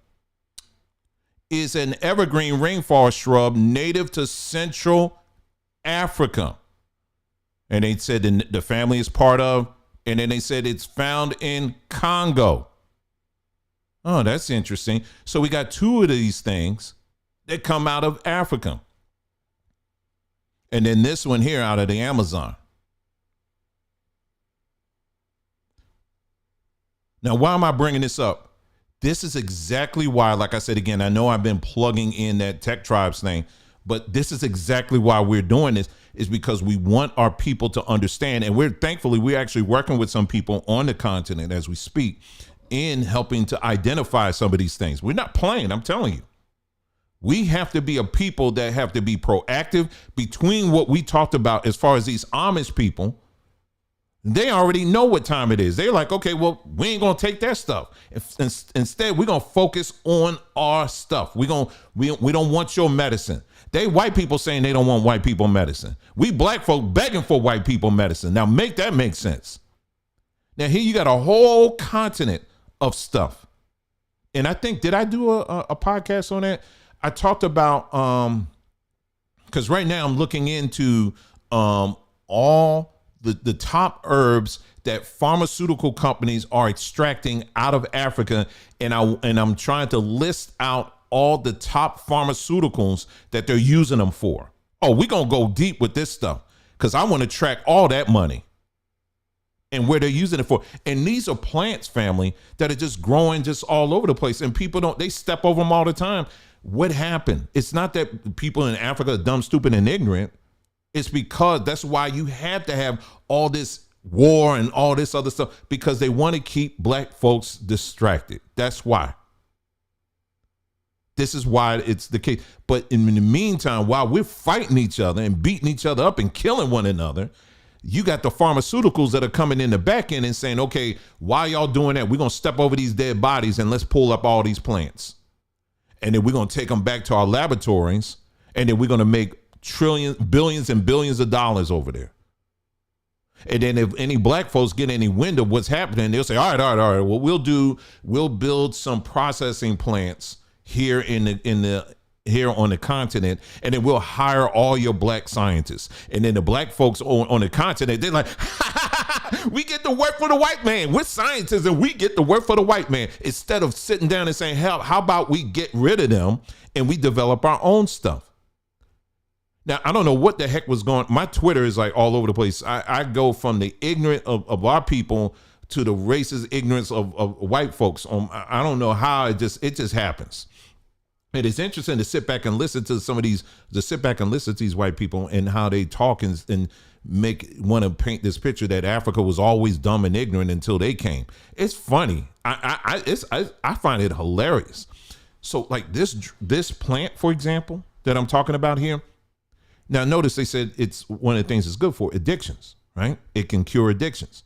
is an evergreen rainforest shrub native to Central Africa. And they said the family is part of, and then they said it's found in Congo. Oh, that's interesting. So we got two of these things that come out of Africa. And then this one here out of the Amazon. Now, why am I bringing this up? This is exactly why, like I said, again, I know I've been plugging in that Tech Tribes thing, but this is exactly why we're doing this, is because we want our people to understand. And we're actually working with some people on the continent as we speak in helping to identify some of these things. We're not playing, I'm telling you. We have to be a people that have to be proactive between what we talked about as far as these Amish people. They already know what time it is. They're like, okay, well, we ain't going to take that stuff. Instead, we're going to focus on our stuff. We don't want your medicine. They white people saying they don't want white people medicine. We black folk begging for white people medicine. Now make that make sense. Now here you got a whole continent of stuff. And I think, did I do a podcast on that? I talked about, because right now I'm looking into all the top herbs that pharmaceutical companies are extracting out of Africa, and I'm trying to list out all the top pharmaceuticals that they're using them for. Oh, we're gonna go deep with this stuff because I want to track all that money and where they're using it for. And these are plants, family, that are just growing just all over the place, and people they step over them all the time. What happened? It's not that people in Africa are dumb, stupid, and ignorant. It's because that's why you have to have all this war and all this other stuff, because they want to keep black folks distracted. That's why. This is why it's the case. But in the meantime, while we're fighting each other and beating each other up and killing one another, you got the pharmaceuticals that are coming in the back end and saying, okay, why y'all doing that? We're going to step over these dead bodies and let's pull up all these plants. And then we're going to take them back to our laboratories, and then we're going to make trillions, billions and billions of dollars over there. And then if any black folks get any wind of what's happening, they'll say, all right. What we'll build some processing plants here here on the continent, and then we'll hire all your black scientists. And then the black folks on the continent, they're like, we get to work for the white man. We're scientists and we get to work for the white man. Instead of sitting down and saying, hell, how about we get rid of them and we develop our own stuff? Now, I don't know what the heck was going on. My Twitter is like all over the place. I go from the ignorant of our people to the racist ignorance of white folks. I don't know how it just happens. And it's interesting to sit back and listen to these white people and how they talk and want to paint this picture that Africa was always dumb and ignorant until they came. It's funny. I find it hilarious. So like this plant, for example, that I'm talking about here. Now notice they said it's one of the things it's good for, addictions, right? It can cure addictions.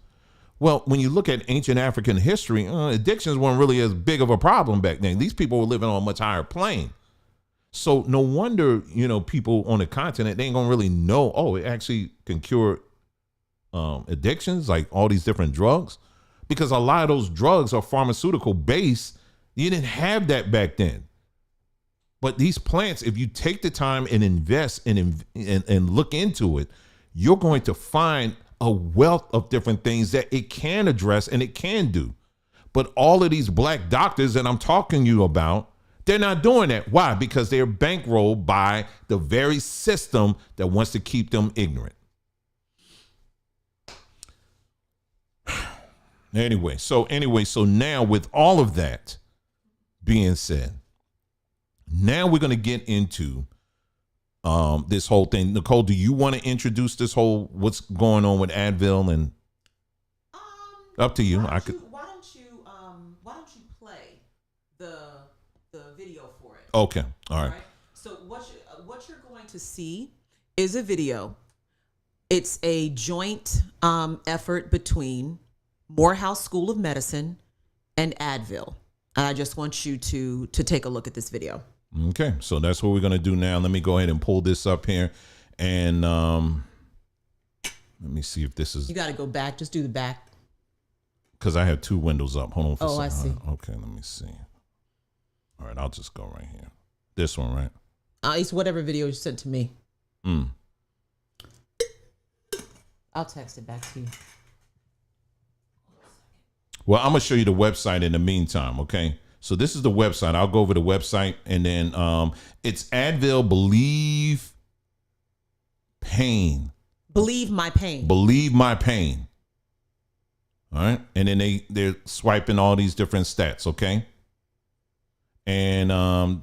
Well, when you look at ancient African history, addictions weren't really as big of a problem back then. These people were living on a much higher plane. So no wonder, people on the continent, they ain't gonna really know, it actually can cure addictions, like all these different drugs, because a lot of those drugs are pharmaceutical based. You didn't have that back then. But these plants, if you take the time and invest and look into it, you're going to find a wealth of different things that it can address and it can do. But all of these black doctors that I'm talking to you about, they're not doing that. Why? Because they're bankrolled by the very system that wants to keep them ignorant. Anyway, so now with all of that being said, now we're going to get into this whole thing. Nicole, do you want to introduce this whole what's going on with Advil? And up to you. Why don't you play the video for it? Okay. All right. So what you're going to see is a video. It's a joint effort between Morehouse School of Medicine and Advil. And I just want you to take a look at this video. Okay, so that's what we're going to do now. Let me go ahead and pull this up here. And let me see if this is... You got to go back. Just do the back. Because I have two windows up. Hold on for a second. I see. Okay, let me see. All right, I'll just go right here. This one, right? It's whatever video you sent to me. I'll text it back to you. Well, I'm going to show you the website in the meantime, okay? So this is the website. I'll go over the website, and then it's Advil Believe Pain. Believe My Pain. Believe My Pain. All right. And then they're swiping all these different stats, okay? And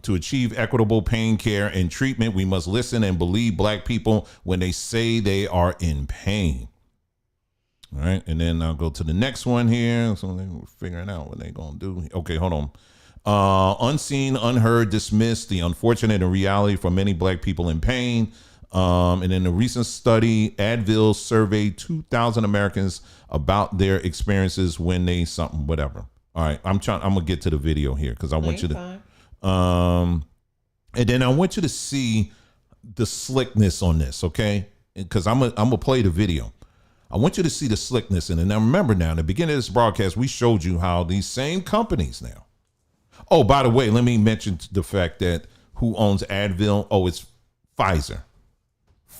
to achieve equitable pain care and treatment, we must listen and believe black people when they say they are in pain. All right, and then I'll go to the next one here. So they're figuring out what they're going to do. Okay, hold on. Unseen, unheard, dismissed, the unfortunate and reality for many black people in pain. And in a recent study, Advil surveyed 2,000 Americans about their experiences when they something, whatever. All right, I'm going to get to the video here because I want you to. And then I want you to see the slickness on this, okay? Because I'm gonna play the video. I want you to see the slickness in it. Now, remember now, in the beginning of this broadcast, we showed you how these same companies now. Oh, by the way, let me mention the fact that who owns Advil? Oh, it's Pfizer.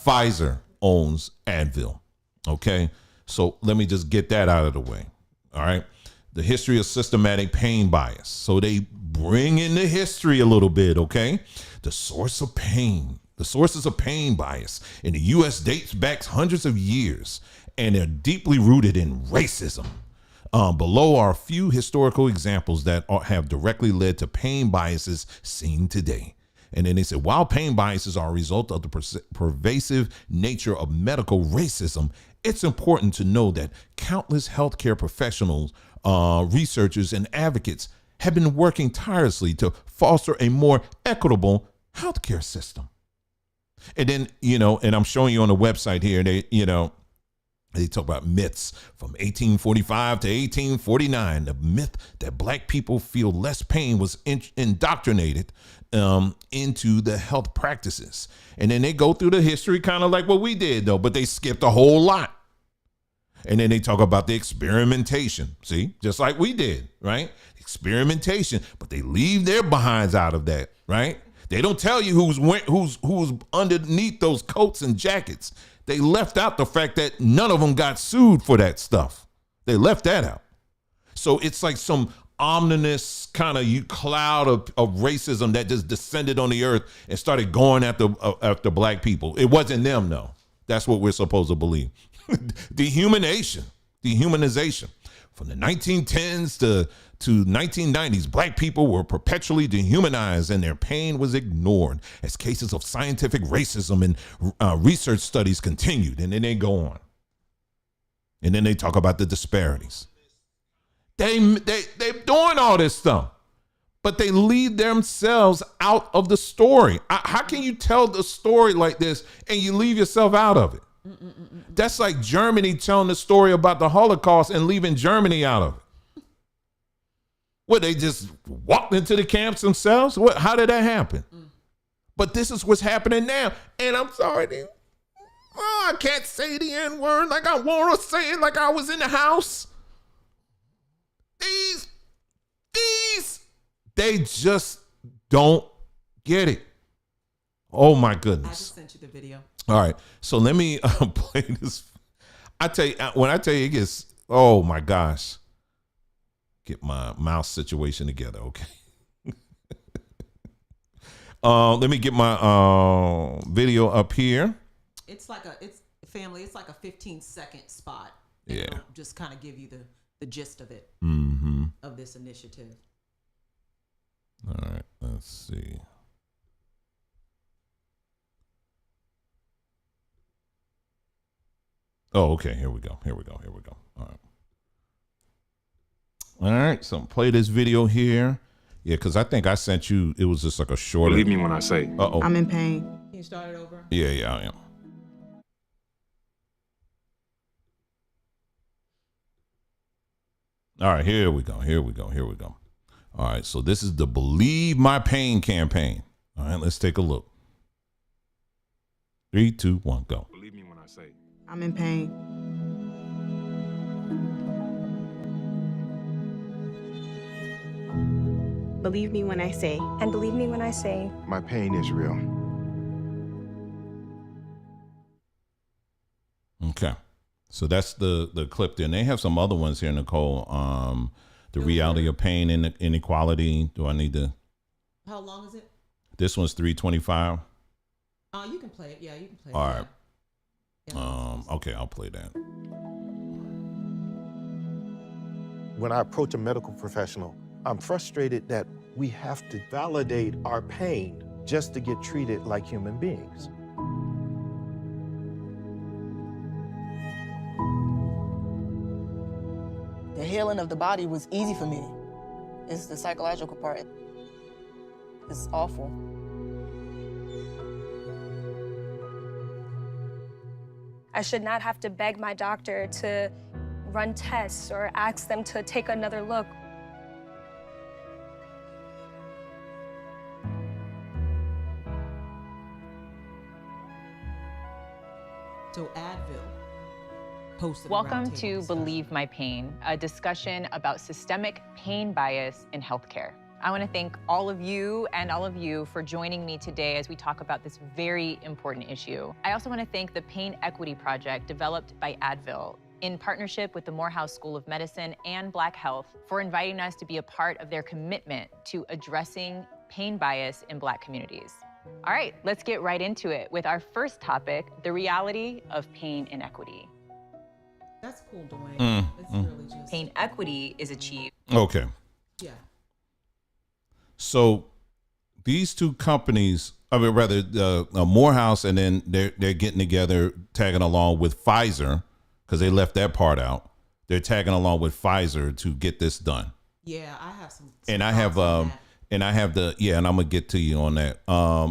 Pfizer owns Advil. Okay. So let me just get that out of the way. All right. The history of systematic pain bias. So they bring in the history a little bit. Okay. The source of pain. The sources of pain bias in the U.S. dates back hundreds of years, and they're deeply rooted in racism. Below are a few historical examples that have directly led to pain biases seen today. And then they said, while pain biases are a result of the pervasive nature of medical racism, it's important to know that countless healthcare professionals, researchers, and advocates have been working tirelessly to foster a more equitable healthcare system. And then, and I'm showing you on the website here, they talk about myths from 1845 to 1849. The myth that black people feel less pain was indoctrinated into the health practices. And then they go through the history kind of like what we did, though, but they skipped a whole lot. And then they talk about the experimentation. See, just like we did, right? Experimentation, but they leave their behinds out of that, right? They don't tell you who's underneath those coats and jackets. They left out the fact that none of them got sued for that stuff. They left that out. So it's like some ominous kind of cloud of racism that just descended on the earth and started going after black people. It wasn't them, though. That's what we're supposed to believe. Dehumanization. From the 1910s to 1990s, black people were perpetually dehumanized and their pain was ignored as cases of scientific racism and research studies continued. And then they go on. And then they talk about the disparities. They're doing all this stuff, but they leave themselves out of the story. How can you tell the story like this and you leave yourself out of it? That's like Germany telling the story about the Holocaust and leaving Germany out of it. What, they just walked into the camps themselves? How did that happen? But this is what's happening now. And I'm sorry, I can't say the N-word like I want to say it like I was in the house. They just don't get it. Oh my goodness. I just sent you the video. All right, so let me play this. I tell you, when I tell you it gets, oh my gosh, get my mouse situation together, okay? Let me get my video up here. It's like it's like a 15-second spot. Yeah. It'll just kind of give you the gist of it, of this initiative. All right, let's see. Oh, okay. Here we go. All right. So play this video here. Yeah, because I think I sent you. It was just like a short. Believe me when I say. Uh-oh. I'm in pain. Can you start it over? Yeah, I am. All right, here we go. All right, so this is the Believe My Pain campaign. All right, let's take a look. 3, 2, 1, go. Believe me when I say. I'm in pain. Believe me when I say. And believe me when I say. My pain is real. Okay. So that's the clip there. And they have some other ones here, Nicole. The reality of pain and inequality. Do I need to? How long is it? This one's 3:25. You can play it. Yeah, you can play it. All right. Yeah. Okay, I'll play that. When I approach a medical professional, I'm frustrated that we have to validate our pain just to get treated like human beings. The healing of the body was easy for me. It's the psychological part. It's awful. I should not have to beg my doctor to run tests or ask them to take another look. So Advil posted. Welcome to Believe My Pain, a discussion about systemic pain bias in healthcare. I want to thank all of you for joining me today as we talk about this very important issue. I also want to thank the Pain Equity Project developed by Advil in partnership with the Morehouse School of Medicine and Black Health for inviting us to be a part of their commitment to addressing pain bias in Black communities. All right, let's get right into it with our first topic, the reality of pain inequity. That's cool, Dwayne. It's really just Pain equity is achieved. Okay. Yeah. So these two companies, Morehouse, and then they're getting together, tagging along with Pfizer, because they left that part out. They're tagging along with Pfizer to get this done. Yeah, I have some and I have and I'm gonna get to you on that.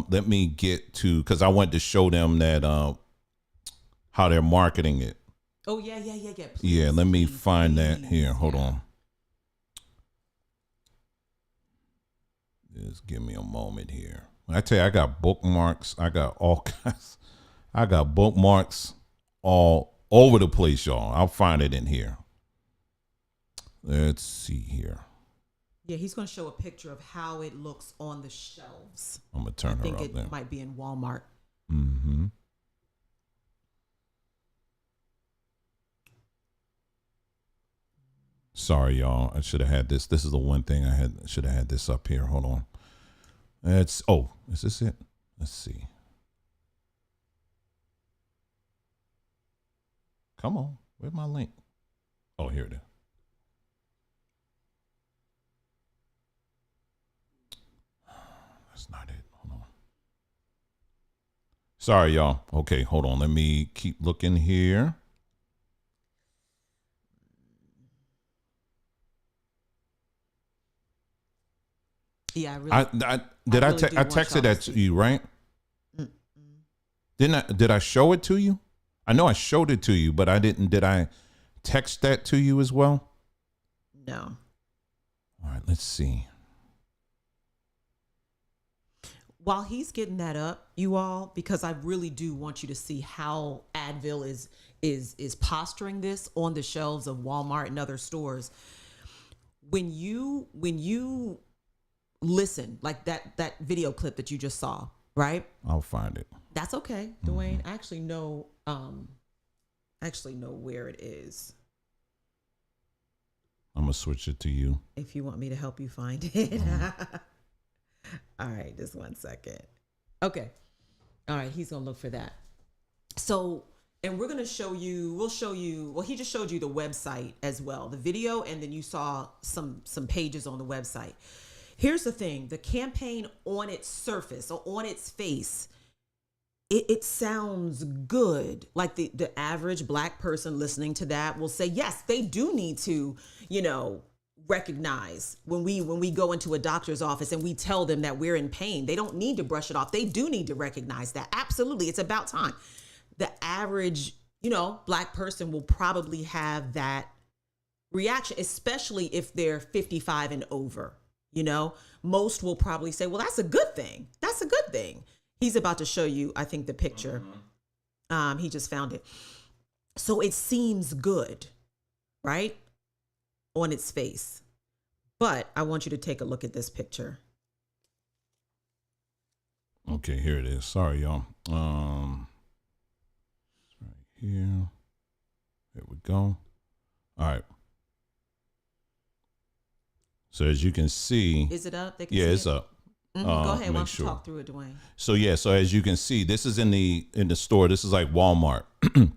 Let me get to, because I wanted to show them that how they're marketing it. Oh yeah. Please, yeah, let me find that here. Hold on. Just give me a moment here. When I tell you, I got bookmarks. I got all kinds. I got bookmarks all over the place, y'all. I'll find it in here. Let's see here. Yeah, he's going to show a picture of how it looks on the shelves. I'm going to turn her up there. I think it might be in Walmart. Mm-hmm. Sorry, y'all. I should have had this. This is the one thing I should have had this up here. Hold on. Is this it? Let's see. Come on. Where's my link? Oh, here it is. That's not it. Hold on. Sorry, y'all. Okay, hold on. Let me keep looking here. Yeah, I really. I texted that to you, right? Mm-mm. Did I show it to you? I know I showed it to you, but I didn't. Did I text that to you as well? No. All right, let's see. While he's getting that up, you all, because I really do want you to see how Advil is posturing this on the shelves of Walmart and other stores. When you listen, like that video clip that you just saw, right? I'll find it. That's okay, Dwayne. I actually know where it is. I'm gonna switch it to you. If you want me to help you find it. All right, just 1 second. Okay. All right, he's gonna look for that. So, and we're gonna show you, well, he just showed you the website as well, the video, and then you saw some pages on the website. Here's the thing, the campaign on its surface or on its face, it sounds good. Like the average Black person listening to that will say, yes, they do need to, recognize when we go into a doctor's office and we tell them that we're in pain. They don't need to brush it off. They do need to recognize that. Absolutely. It's about time. The average, Black person will probably have that reaction, especially if they're 55 and over. Most will probably say, well, that's a good thing. That's a good thing. He's about to show you, I think, the picture. He just found it. So it seems good, right? On its face. But I want you to take a look at this picture. Okay, here it is. Sorry, y'all. It's right here. There we go. All right. So as you can see, is it up? They can yeah, see it's it? up. Go ahead. Why don't you talk through it, Dwayne? So yeah, so as you can see, this is in the store. This is like Walmart, and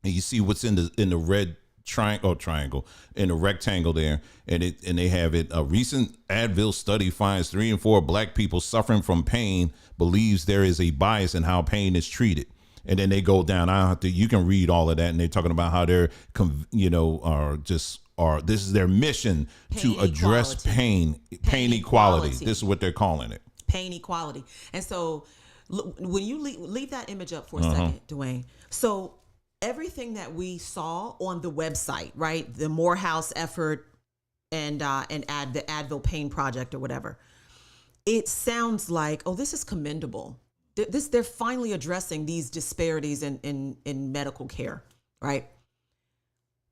you see what's in the red triangle in the rectangle there, and they have it. A recent Advil study finds 3 in 4 Black people suffering from pain believes there is a bias in how pain is treated. And then they go down. You can read all of that, and they're talking about how they're, this is their mission to address pain equality. This is what they're calling it. Pain equality. And so when you leave that image up for a second, Dwayne. So everything that we saw on the website, right? The Morehouse effort and the Advil Pain Project or whatever. It sounds like, oh, this is commendable. They're finally addressing these disparities in medical care, right?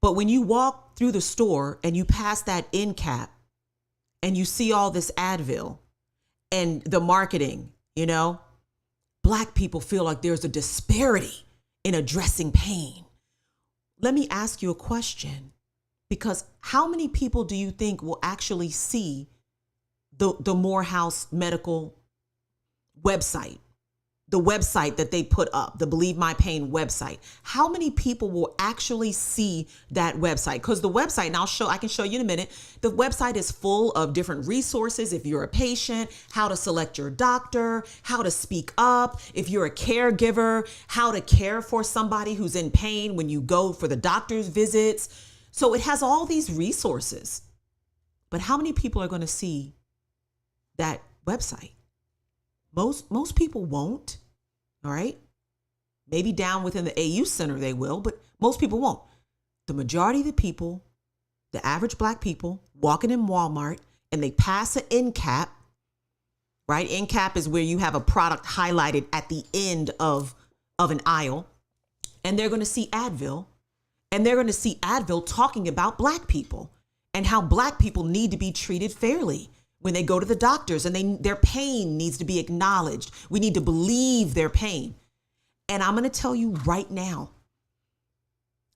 But when you walk through the store and you pass that end cap and you see all this Advil and the marketing, Black people feel like there's a disparity in addressing pain. Let me ask you a question, because how many people do you think will actually see the Morehouse Medical website? The website that they put up, the Believe My Pain website. How many people will actually see that website? Because the website, and I can show you in a minute, the website is full of different resources. If you're a patient, how to select your doctor, how to speak up. If you're a caregiver, how to care for somebody who's in pain when you go for the doctor's visits. So it has all these resources. But how many people are going to see that website? Most people won't. All right. Maybe down within the AU Center they will, but most people won't. The majority of the people, the average Black people walking in Walmart, and they pass an end cap, right? End cap is where you have a product highlighted at the end of an aisle, and they're going to see Advil, and they're going to see Advil talking about Black people and how Black people need to be treated fairly when they go to the doctors, and their pain needs to be acknowledged. We need to believe their pain. And I'm going to tell you right now,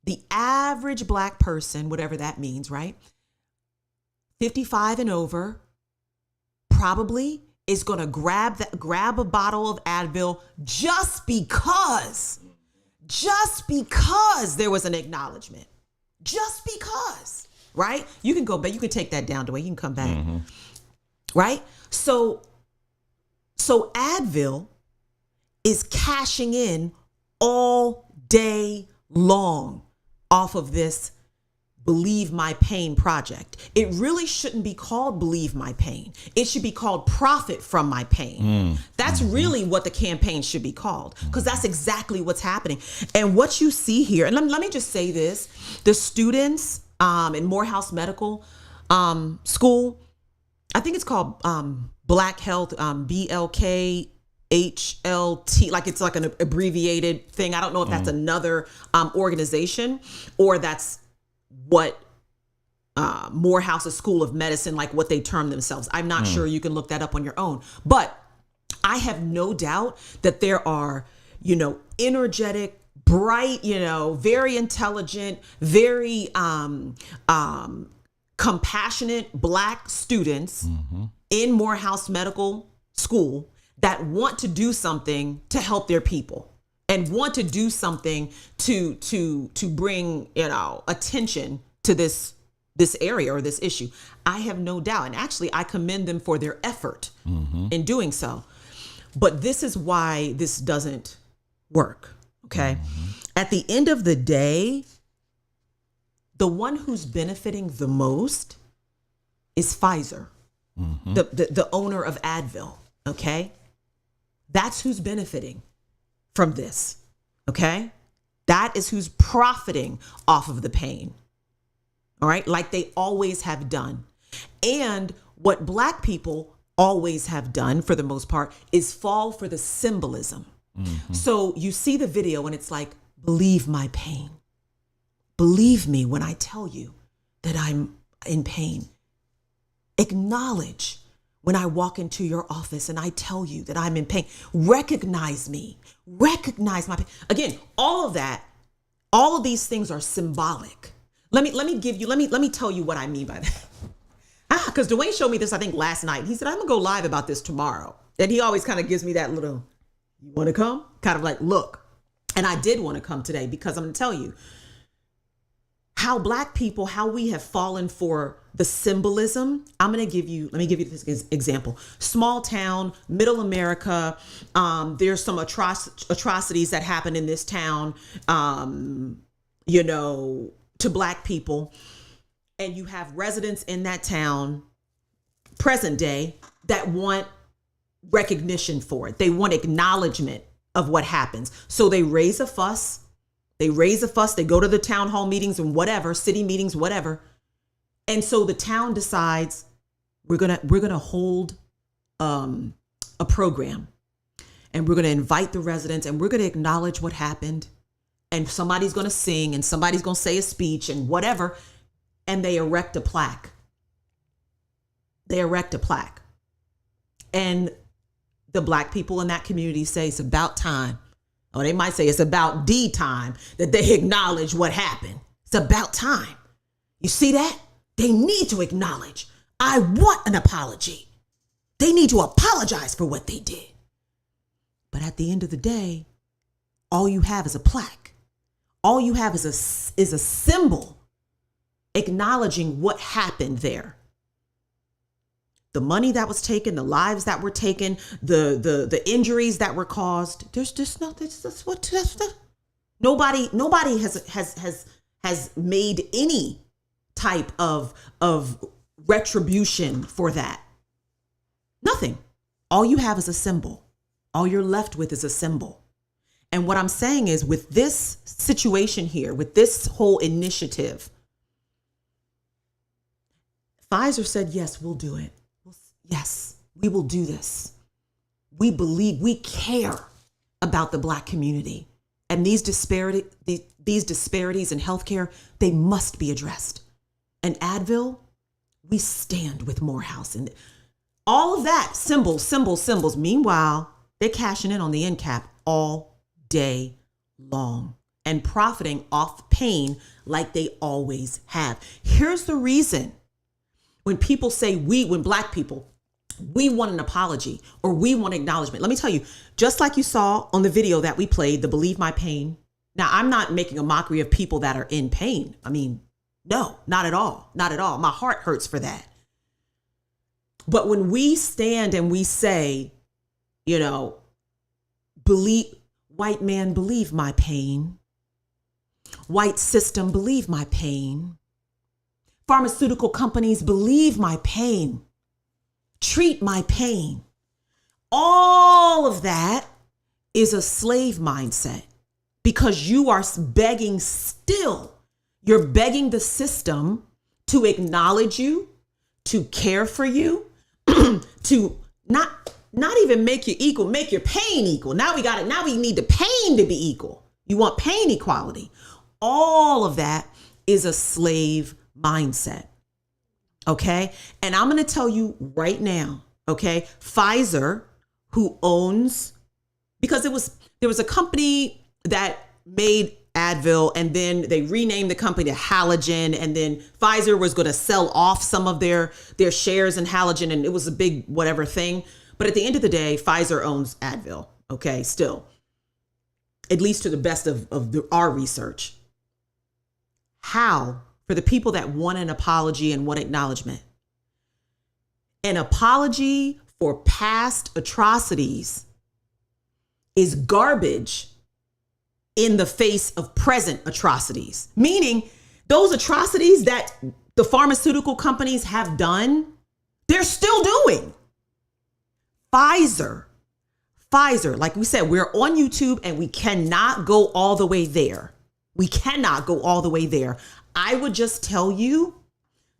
the average Black person, whatever that means, right? 55 and over, probably is going to grab a bottle of Advil just because there was an acknowledgement. Just because, right? You can go back. You can take that down, Dwayne. You can come back. Right? So So Advil is cashing in all day long off of this Believe My Pain project. It really shouldn't be called Believe My Pain. It should be called Profit from My Pain. That's really what the campaign should be called, because that's exactly what's happening. And what you see here, and let me just say this, the students in Morehouse Medical School, I think it's called Black Health, BLK HLT, like it's like an abbreviated thing. I don't know if that's another organization or that's what Morehouse's School of Medicine, like what they term themselves. I'm not sure. You can look that up on your own. But I have no doubt that there are, energetic, bright, very intelligent, very compassionate Black students in Morehouse Medical School that want to do something to help their people and want to do something to bring, attention to this area or this issue. I have no doubt. And actually, I commend them for their effort in doing so. But this is why this doesn't work. Okay. At the end of the day, the one who's benefiting the most is Pfizer, the owner of Advil. Okay. That's who's benefiting from this. Okay. That is who's profiting off of the pain. All right. Like they always have done. And what Black people always have done for the most part is fall for the symbolism. So you see the video and it's like, believe my pain. Believe me when I tell you that I'm in pain. Acknowledge when I walk into your office and I tell you that I'm in pain. Recognize me. Recognize my pain. Again, all of that, all of these things are symbolic. Let me tell you what I mean by that. Because Dwayne showed me this, I think, last night. He said, I'm gonna go live about this tomorrow. And he always kind of gives me that little, you want to come? Kind of like, look. And I did want to come today because I'm going to tell you how Black people, how we have fallen for the symbolism. Let me give you this example. Small town, middle America. There's some atrocities that happen in this town, to Black people. And you have residents in that town, present day, that want recognition for it. They want acknowledgement of what happens. So they raise a fuss. They go to the town hall meetings and whatever, city meetings, whatever. And so the town decides we're gonna hold a program, and we're gonna invite the residents, and we're gonna acknowledge what happened, and somebody's gonna sing, and somebody's gonna say a speech, and whatever, and they erect a plaque. And the Black people in that community say it's about time. Or they might say it's about the time that they acknowledge what happened. It's about time. You see that? They need to acknowledge. I want an apology. They need to apologize for what they did. But at the end of the day, all you have is a plaque. All you have is a symbol acknowledging what happened there. The money that was taken, the lives that were taken, the injuries that were caused. There's just nothing. Nobody has made any type of retribution for that. Nothing. All you have is a symbol. All you're left with is a symbol. And what I'm saying is, with this situation here, with this whole initiative, Pfizer said, yes, we'll do it. Yes, we will do this. We believe, we care about the Black community, and these disparities in healthcare, they must be addressed. And Advil, we stand with Morehouse, and all of that, symbols. Meanwhile, they're cashing in on the end cap all day long and profiting off pain like they always have. Here's the reason. When people say when Black people, we want an apology or we want acknowledgement. Let me tell you, just like you saw on the video that we played, the Believe My Pain. Now, I'm not making a mockery of people that are in pain. I mean, no, not at all. Not at all. My heart hurts for that. But when we stand and we say, you know, white man, believe my pain. White system, believe my pain. Pharmaceutical companies, believe my pain. Treat my pain. All of that is a slave mindset because you are begging still. You're begging the system to acknowledge you, to care for you, to not even make you equal, make your pain equal. Now we need the pain to be equal. You want pain equality. All of that is a slave mindset. Okay. And I'm going to tell you right now, okay, Pfizer, who owns, because there was a company that made Advil and then they renamed the company to Halogen, and then Pfizer was going to sell off some of their shares in Halogen, and it was a big whatever thing. But at the end of the day, Pfizer owns Advil. Okay. Still, at least to the best of our research. How, for the people that want an apology and want acknowledgement, an apology for past atrocities is garbage in the face of present atrocities. Meaning those atrocities that the pharmaceutical companies have done, they're still doing. Pfizer, like we said, we're on YouTube and we cannot go all the way there. We cannot go all the way there. I would just tell you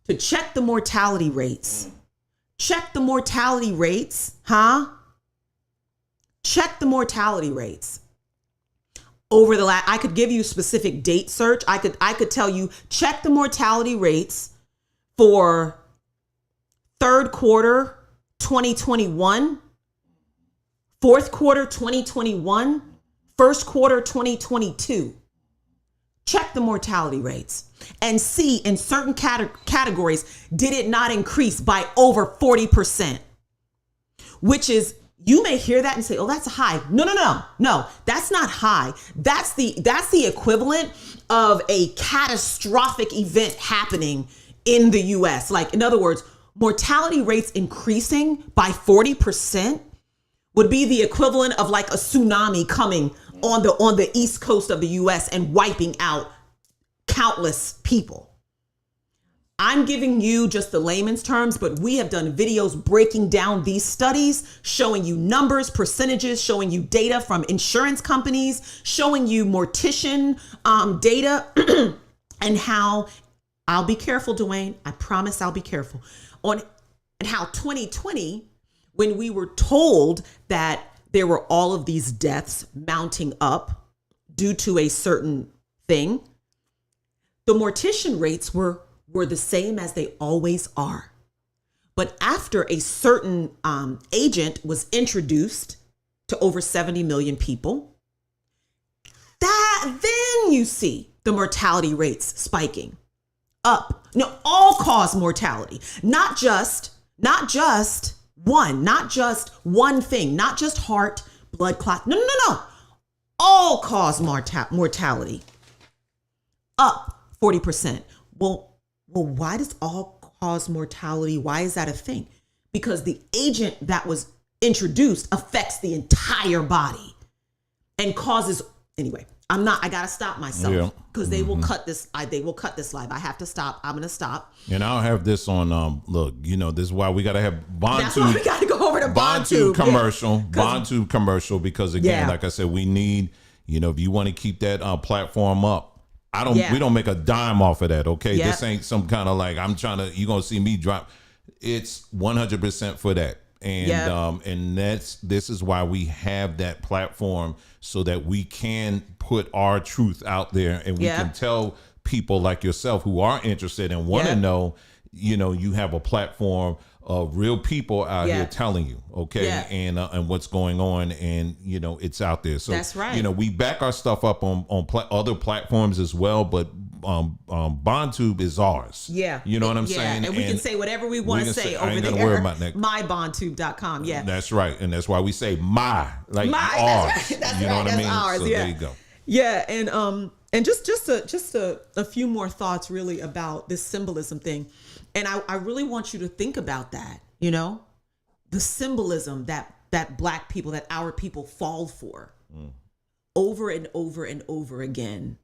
to check the mortality rates. Check the mortality rates, Check the mortality rates. Over the last, I could give you specific date search. I could tell you, check the mortality rates for third quarter 2021, fourth quarter 2021, first quarter 2022. Check the mortality rates and see in certain categories, did it not increase by over 40%? Which is, you may hear that and say, oh, that's high. No, that's not high. That's the equivalent of a catastrophic event happening in the US. Like, in other words, mortality rates increasing by 40% would be the equivalent of like a tsunami coming on the east coast of the US and wiping out countless people. I'm giving you just the layman's terms, but we have done videos breaking down these studies, showing you numbers, percentages, showing you data from insurance companies, showing you mortician data, and how, I'll be careful, Dwayne, I promise I'll be careful, and how 2020, when we were told that there were all of these deaths mounting up due to a certain thing, the mortician rates were the same as they always are. But after a certain agent was introduced to over 70 million people, then you see the mortality rates spiking up. All cause mortality, not just one thing, not just heart, blood clot. No. All cause mortality up 40%. Well, why does all cause mortality? Why is that a thing? Because the agent that was introduced affects the entire body and causes, anyway, I gotta stop myself because they will cut this. They will cut this live. I have to stop. I'm gonna stop. And I'll have this on, look, this is why we gotta have BondTube. That's why we gotta go over to BondTube commercial, BondTube commercial, because again, like I said, we need, if you want to keep that platform up, we don't make a dime off of that. Okay. This ain't some kind of like, you're going to see me drop. It's 100% for that. And this is why we have that platform, so that we can put our truth out there and we can tell people like yourself who are interested and want to know, you have a platform of real people out here telling you, and what's going on, and it's out there. So that's right. We back our stuff up on other platforms as well, but BondTube is ours. Yeah, you know what I'm saying. And we can say whatever we want to say over there. Worry about that. MyBondTube.com. Yeah, that's right, and that's why we say ours. That's right. That's you know what I mean? Ours. So there you go. Yeah, and just a few more thoughts really about this symbolism thing. And I really want you to think about that, the symbolism that black people, that our people fall for over and over and over again.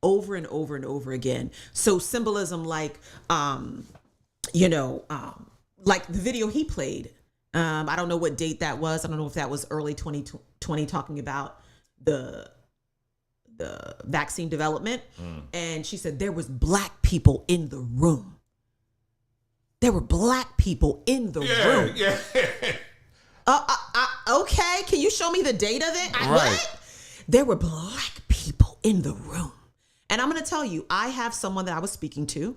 Over and over and over again. So symbolism, like, like the video he played. I don't know what date that was. I don't know if that was early 2020, talking about the vaccine development. And she said there was black people in the room. There were black people in the room. Yeah. Okay, can you show me the data then? Right. What? There were black people in the room. And I'm going to tell you, I have someone that I was speaking to.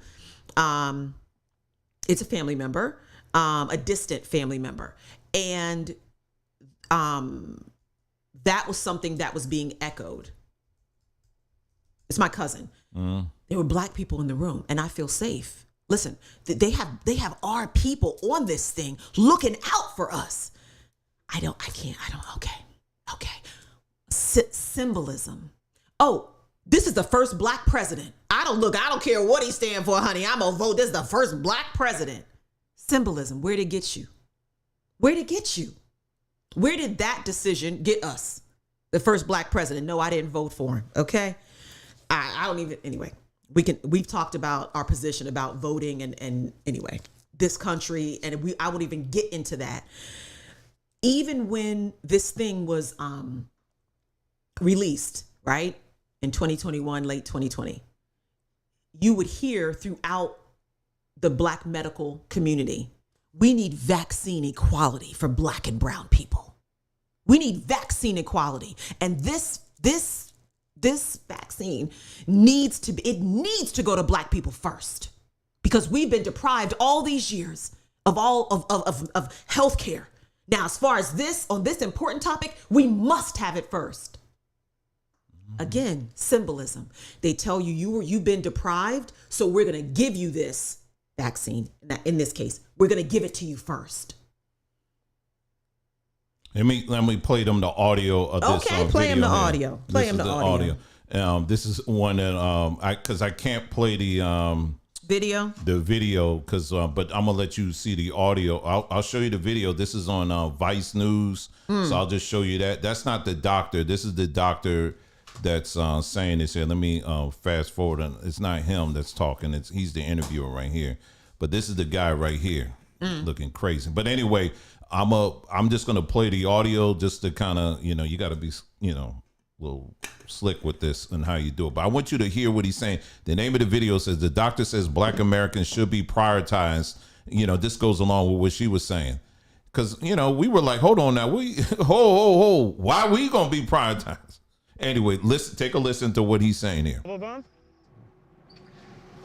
It's a family member, a distant family member. And that was something that was being echoed. It's my cousin. There were black people in the room, and I feel safe. Listen, they have our people on this thing looking out for us. Okay. Symbolism. Oh, this is the first black president. I don't care what he stand for, honey. I'm gonna vote. This is the first black president. Symbolism. Where'd it get you? Where'd it get you? Where did that decision get us? The first black president. No, I didn't vote for him. Okay. I don't even, anyway, we've talked about our position about voting and anyway, this country, and I won't even get into that. Even when this thing was released, right? In 2021, late 2020, you would hear throughout the black medical community, we need vaccine equality for black and brown people. We need vaccine equality. And this vaccine needs to go to black people first, because we've been deprived all these years of health care. Now, as far as on this important topic, we must have it first. Again, symbolism. They tell you've been deprived, so we're going to give you this vaccine. In this case, we're going to give it to you first. Let me play them the audio of this. Okay, play him the audio. Play him the audio. This is one that because I can't play the video. The video because but I'm gonna let you see the audio. I'll show you the video. This is on Vice News, so I'll just show you that. That's not the doctor. This is the doctor that's saying this here. Let me fast forward. It's not him that's talking. He's the interviewer right here. But this is the guy right here looking crazy. But anyway, I'm just gonna play the audio just to kind of, you got to be, a little slick with this and how you do it. But I want you to hear what he's saying. The name of the video says, the doctor says black Americans should be prioritized. This goes along with what she was saying. Because, we were like, hold on now. Why we going to be prioritized? Anyway, take a listen to what he's saying here.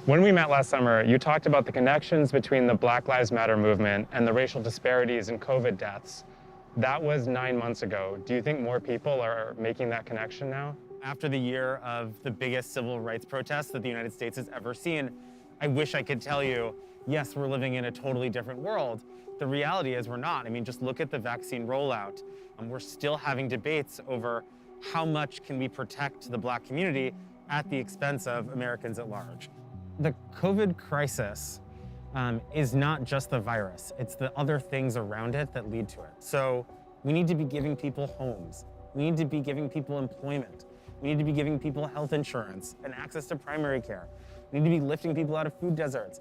When we met last summer, you talked about the connections between the Black Lives Matter movement and the racial disparities in COVID deaths. That was 9 months ago. Do you think more people are making that connection now? After the year of the biggest civil rights protests that the United States has ever seen, I wish I could tell you, yes, we're living in a totally different world. The reality is we're not. I mean, just look at the vaccine rollout. We're still having debates over how much can we protect the Black community at the expense of Americans at large. The COVID crisis is not just the virus. It's the other things around it that lead to it. So we need to be giving people homes. We need to be giving people employment. We need to be giving people health insurance and access to primary care. We need to be lifting people out of food deserts.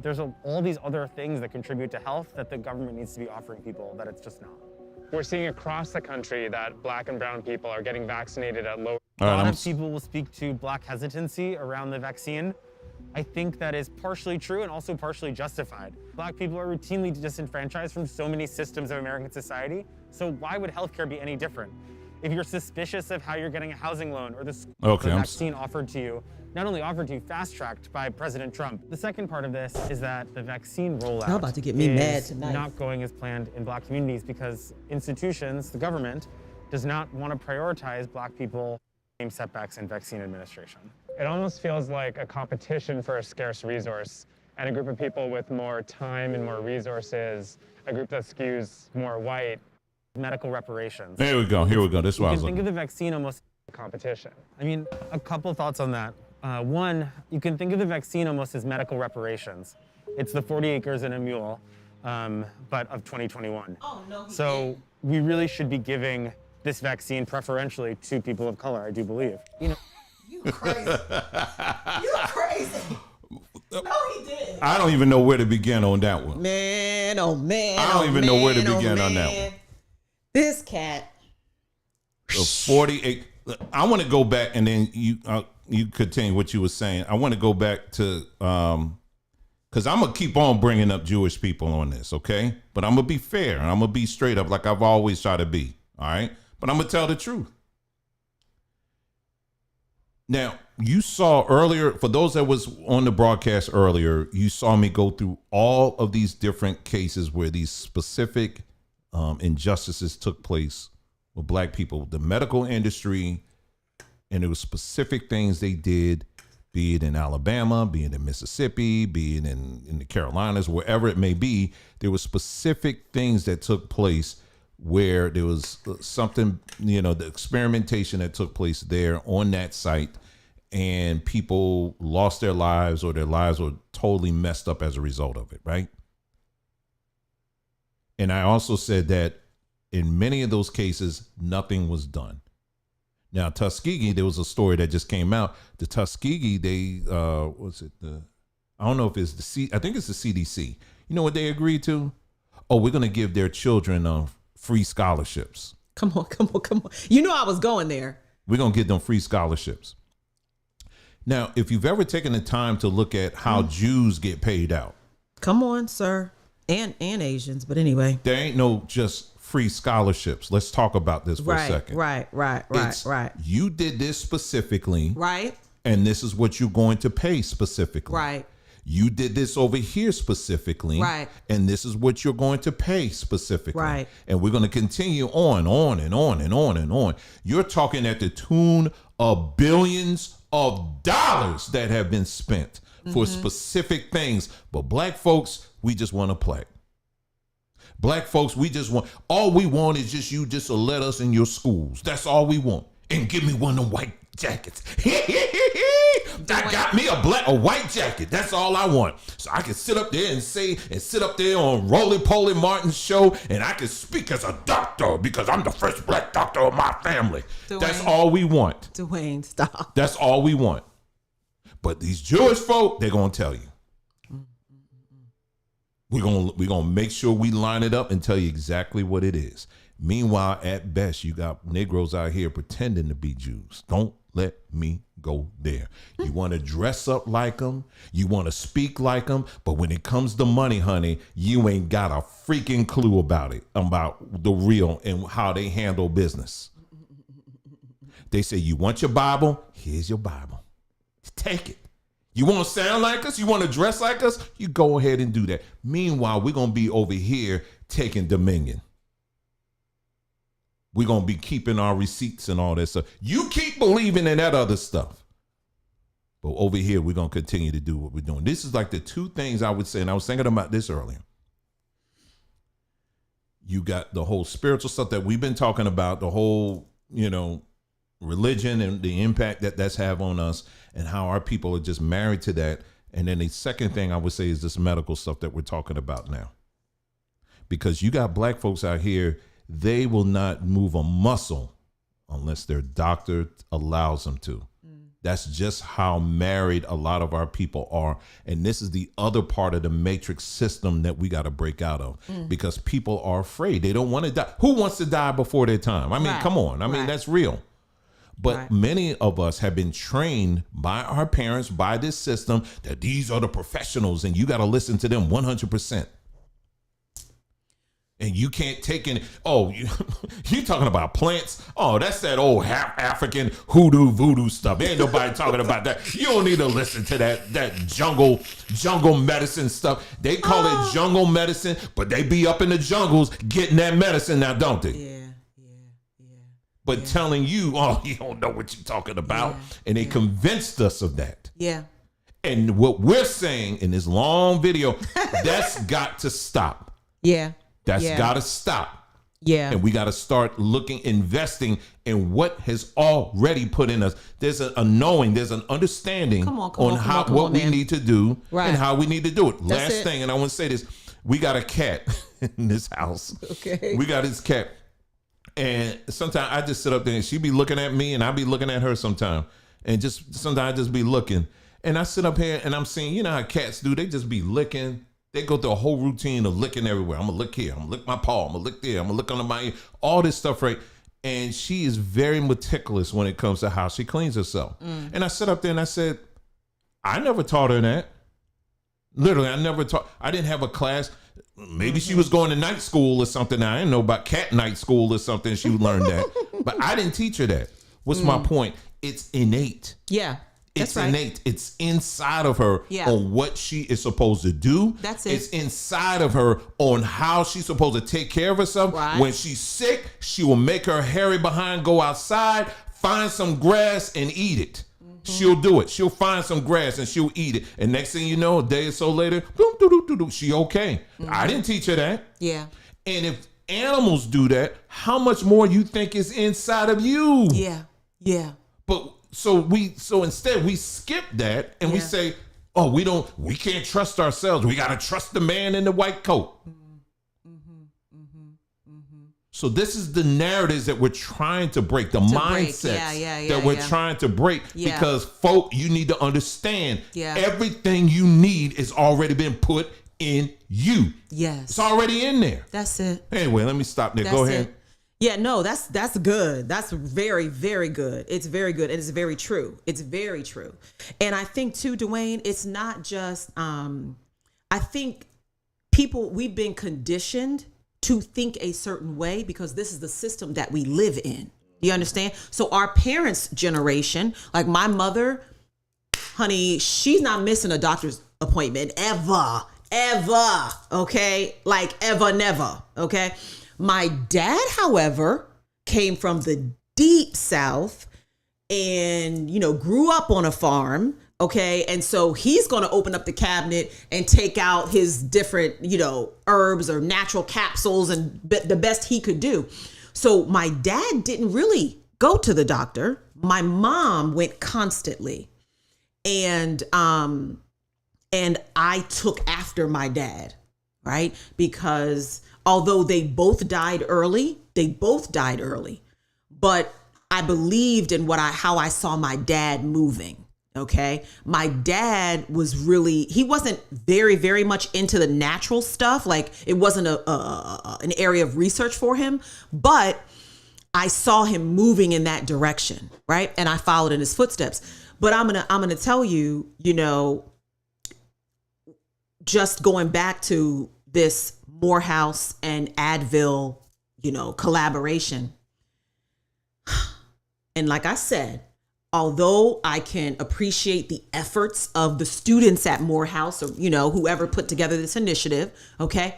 There's all these other things that contribute to health that the government needs to be offering people that it's just not. We're seeing across the country that black and brown people are getting vaccinated at low. A lot of people will speak to Black hesitancy around the vaccine. I think that is partially true and also partially justified. Black people are routinely disenfranchised from so many systems of American society, so why would healthcare be any different? If you're suspicious of how you're getting a housing loan or the vaccine offered to you, not only offered to you, fast-tracked by President Trump. The second part of this is that the vaccine rollout You're about to get me mad tonight. Not going as planned in Black communities because institutions, the government, does not want to prioritize Black people setbacks in vaccine administration. It almost feels like a competition for a scarce resource, and a group of people with more time and more resources, a group that skews more white. Medical reparations. Here we go. This you was. can think of the vaccine almost competition. I mean, a couple thoughts on that. One, you can think of the vaccine almost as medical reparations. It's the 40 acres and a mule, but of 2021. Oh, no. So we really should be giving this vaccine preferentially to people of color, I do believe. You crazy. You crazy. No, he didn't. I don't even know where to begin on that one. Man, oh man. I don't even know where to begin on that one. This cat. So 48. I want to go back, and then you continue what you were saying. I want to go back to because I'm gonna keep on bringing up Jewish people on this, okay? But I'm gonna be fair and I'm gonna be straight up, like I've always tried to be. All right, but I'm gonna tell the truth. Now, you saw earlier, for those that was on the broadcast earlier, you saw me go through all of these different cases where these specific injustices took place with black people, the medical industry, and there were specific things they did, be it in Alabama, be it in Mississippi, be it in the Carolinas, wherever it may be. There were specific things that took place where there was something, the experimentation that took place there on that site, and people lost their lives or their lives were totally messed up as a result of it, right? And I also said that in many of those cases, nothing was done. Now, Tuskegee, there was a story that just came out. The Tuskegee, I don't know if it's I think it's the CDC. You know what they agreed to? Oh, we're going to give their children free scholarships. Come on. You know I was going there. We're going to give them free scholarships. Now, if you've ever taken the time to look at how Jews get paid out. Come on, sir. And Asians, but anyway. There ain't no just free scholarships. Let's talk about this for a second. Right. You did this specifically. Right. And this is what you're going to pay specifically. Right. You did this over here specifically. Right. And this is what you're going to pay specifically. Right. And we're going to continue on and on and on and on. You're talking at the tune of billions of dollars that have been spent for specific things. But black folks, we just want to play. Black folks, all we want is just you just to let us in your schools. That's all we want. And give me one of them white jackets. I got me a white jacket. That's all I want. So I can sit up there and sit up there on Roly Poly Martin's show, and I can speak as a doctor because I'm the first black doctor of my family. Dwayne, that's all we want. Dwayne, stop. That's all we want. But these Jewish folk, they're going to tell you. We're gonna make sure we line it up and tell you exactly what it is. Meanwhile, at best, you got Negroes out here pretending to be Jews. Don't let me go there. You want to dress up like them. You want to speak like them. But when it comes to money, honey, you ain't got a freaking clue about it, about the real and how they handle business. They say, you want your Bible? Here's your Bible. Take it. You want to sound like us? You want to dress like us? You go ahead and do that. Meanwhile, we're going to be over here taking dominion. We're going to be keeping our receipts and all that stuff. You keep believing in that other stuff. But over here, we're going to continue to do what we're doing. This is like the two things I would say, and I was thinking about this earlier. You got the whole spiritual stuff that we've been talking about, the whole, religion and the impact that that's have on us and how our people are just married to that. And then the second thing I would say is this medical stuff that we're talking about now. Because you got black folks out here, they will not move a muscle unless their doctor allows them to. That's just how married a lot of our people are. And this is the other part of the matrix system that we got to break out of because people are afraid. They don't want to die. Who wants to die before their time? I mean, come on. I mean, that's real. But many of us have been trained by our parents, by this system, that these are the professionals and you got to listen to them 100%. And you can't take any, you talking about plants? Oh, that's that old half African hoodoo voodoo stuff. Ain't nobody talking about that. You don't need to listen to that jungle medicine stuff. They call it jungle medicine, but they be up in the jungles getting that medicine now, don't they? Yeah. But telling you, you don't know what you're talking about. And they convinced us of that. Yeah. And what we're saying in this long video, that's got to stop. Yeah. That's got to stop. Yeah. And we got to start investing in what has already put in us. There's a knowing, there's an understanding on what we need to do and how we need to do it. Last thing, and I want to say this, we got a cat in this house. Okay. We got this cat. And sometimes I just sit up there and she be looking at me and I be looking at her sometimes. And just sometimes I just be looking. And I sit up here and I'm seeing, you know how cats do, they just be licking. They go through a whole routine of licking everywhere. I'm gonna lick here, I'm gonna lick my paw, I'm gonna lick there, I'm gonna lick under my ear, all this stuff, right? And she is very meticulous when it comes to how she cleans herself. And I sit up there and I said, I never taught her that. Literally, I didn't have a class. Maybe she was going to night school or something. I didn't know about cat night school or something. She would learn that. But I didn't teach her that. What's my point? It's innate. Yeah. It's innate. It's inside of her on what she is supposed to do. That's it. It's inside of her on how she's supposed to take care of herself. Right. When she's sick, she will make her hairy behind go outside, find some grass and eat it. She'll do it. She'll find some grass and she'll eat it. And next thing you know, a day or so later, she okay. I didn't teach her that. Yeah. And if animals do that, how much more you think is inside of you? Yeah. Yeah. But so instead we skip that and we say, oh, we can't trust ourselves. We got to trust the man in the white coat. So this is the narratives that we're trying to break, the mindsets that we're trying to break, because folk, you need to understand everything you need is already been put in you. Yes. It's already in there. That's it. Anyway, let me stop there. Go ahead. Yeah, no, that's good. That's very, very good. It's very good. And it's very true. It's very true. And I think too, Dwayne, it's not just, I think we've been conditioned to think a certain way because this is the system that we live in. You understand? So our parents' generation, like my mother, honey, she's not missing a doctor's appointment ever, okay? Like ever, never, okay? My dad, however, came from the deep South and, grew up on a farm. Okay. And so he's going to open up the cabinet and take out his different, herbs or natural capsules and the best he could do. So my dad didn't really go to the doctor. My mom went constantly. And I took after my dad, right? Because although they both died early, but I believed in how I saw my dad moving. Okay. My dad he wasn't very, very much into the natural stuff. Like it wasn't an area of research for him, but I saw him moving in that direction. Right. And I followed in his footsteps, but I'm going to tell you, just going back to this Morehouse and Advil, collaboration. And like I said, although I can appreciate the efforts of the students at Morehouse or, whoever put together this initiative, okay,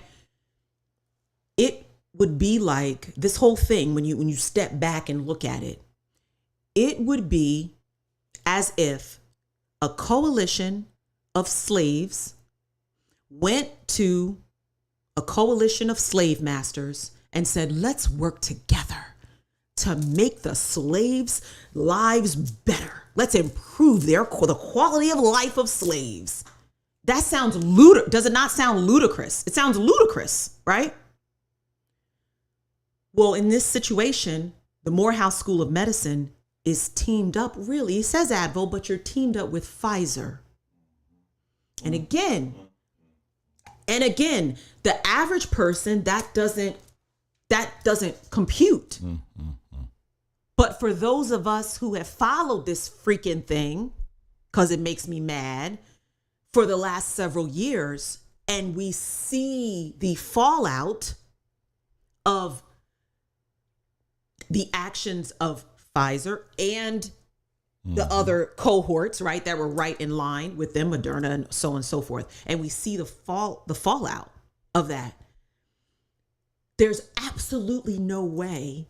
it would be like this whole thing when you step back and look at it, it would be as if a coalition of slaves went to a coalition of slave masters and said, let's work together to make the slaves' lives better. Let's improve the quality of life of slaves. That sounds ludicrous. Does it not sound ludicrous? It sounds ludicrous, right? Well, in this situation, the Morehouse School of Medicine is teamed up, really, it says Advil, but you're teamed up with Pfizer. And again, the average person, that doesn't compute. But for those of us who have followed this freaking thing, because it makes me mad, for the last several years, and we see the fallout of the actions of Pfizer and the other cohorts, right, that were right in line with them, Moderna and so on and so forth. And we see the fallout of that. There's absolutely no way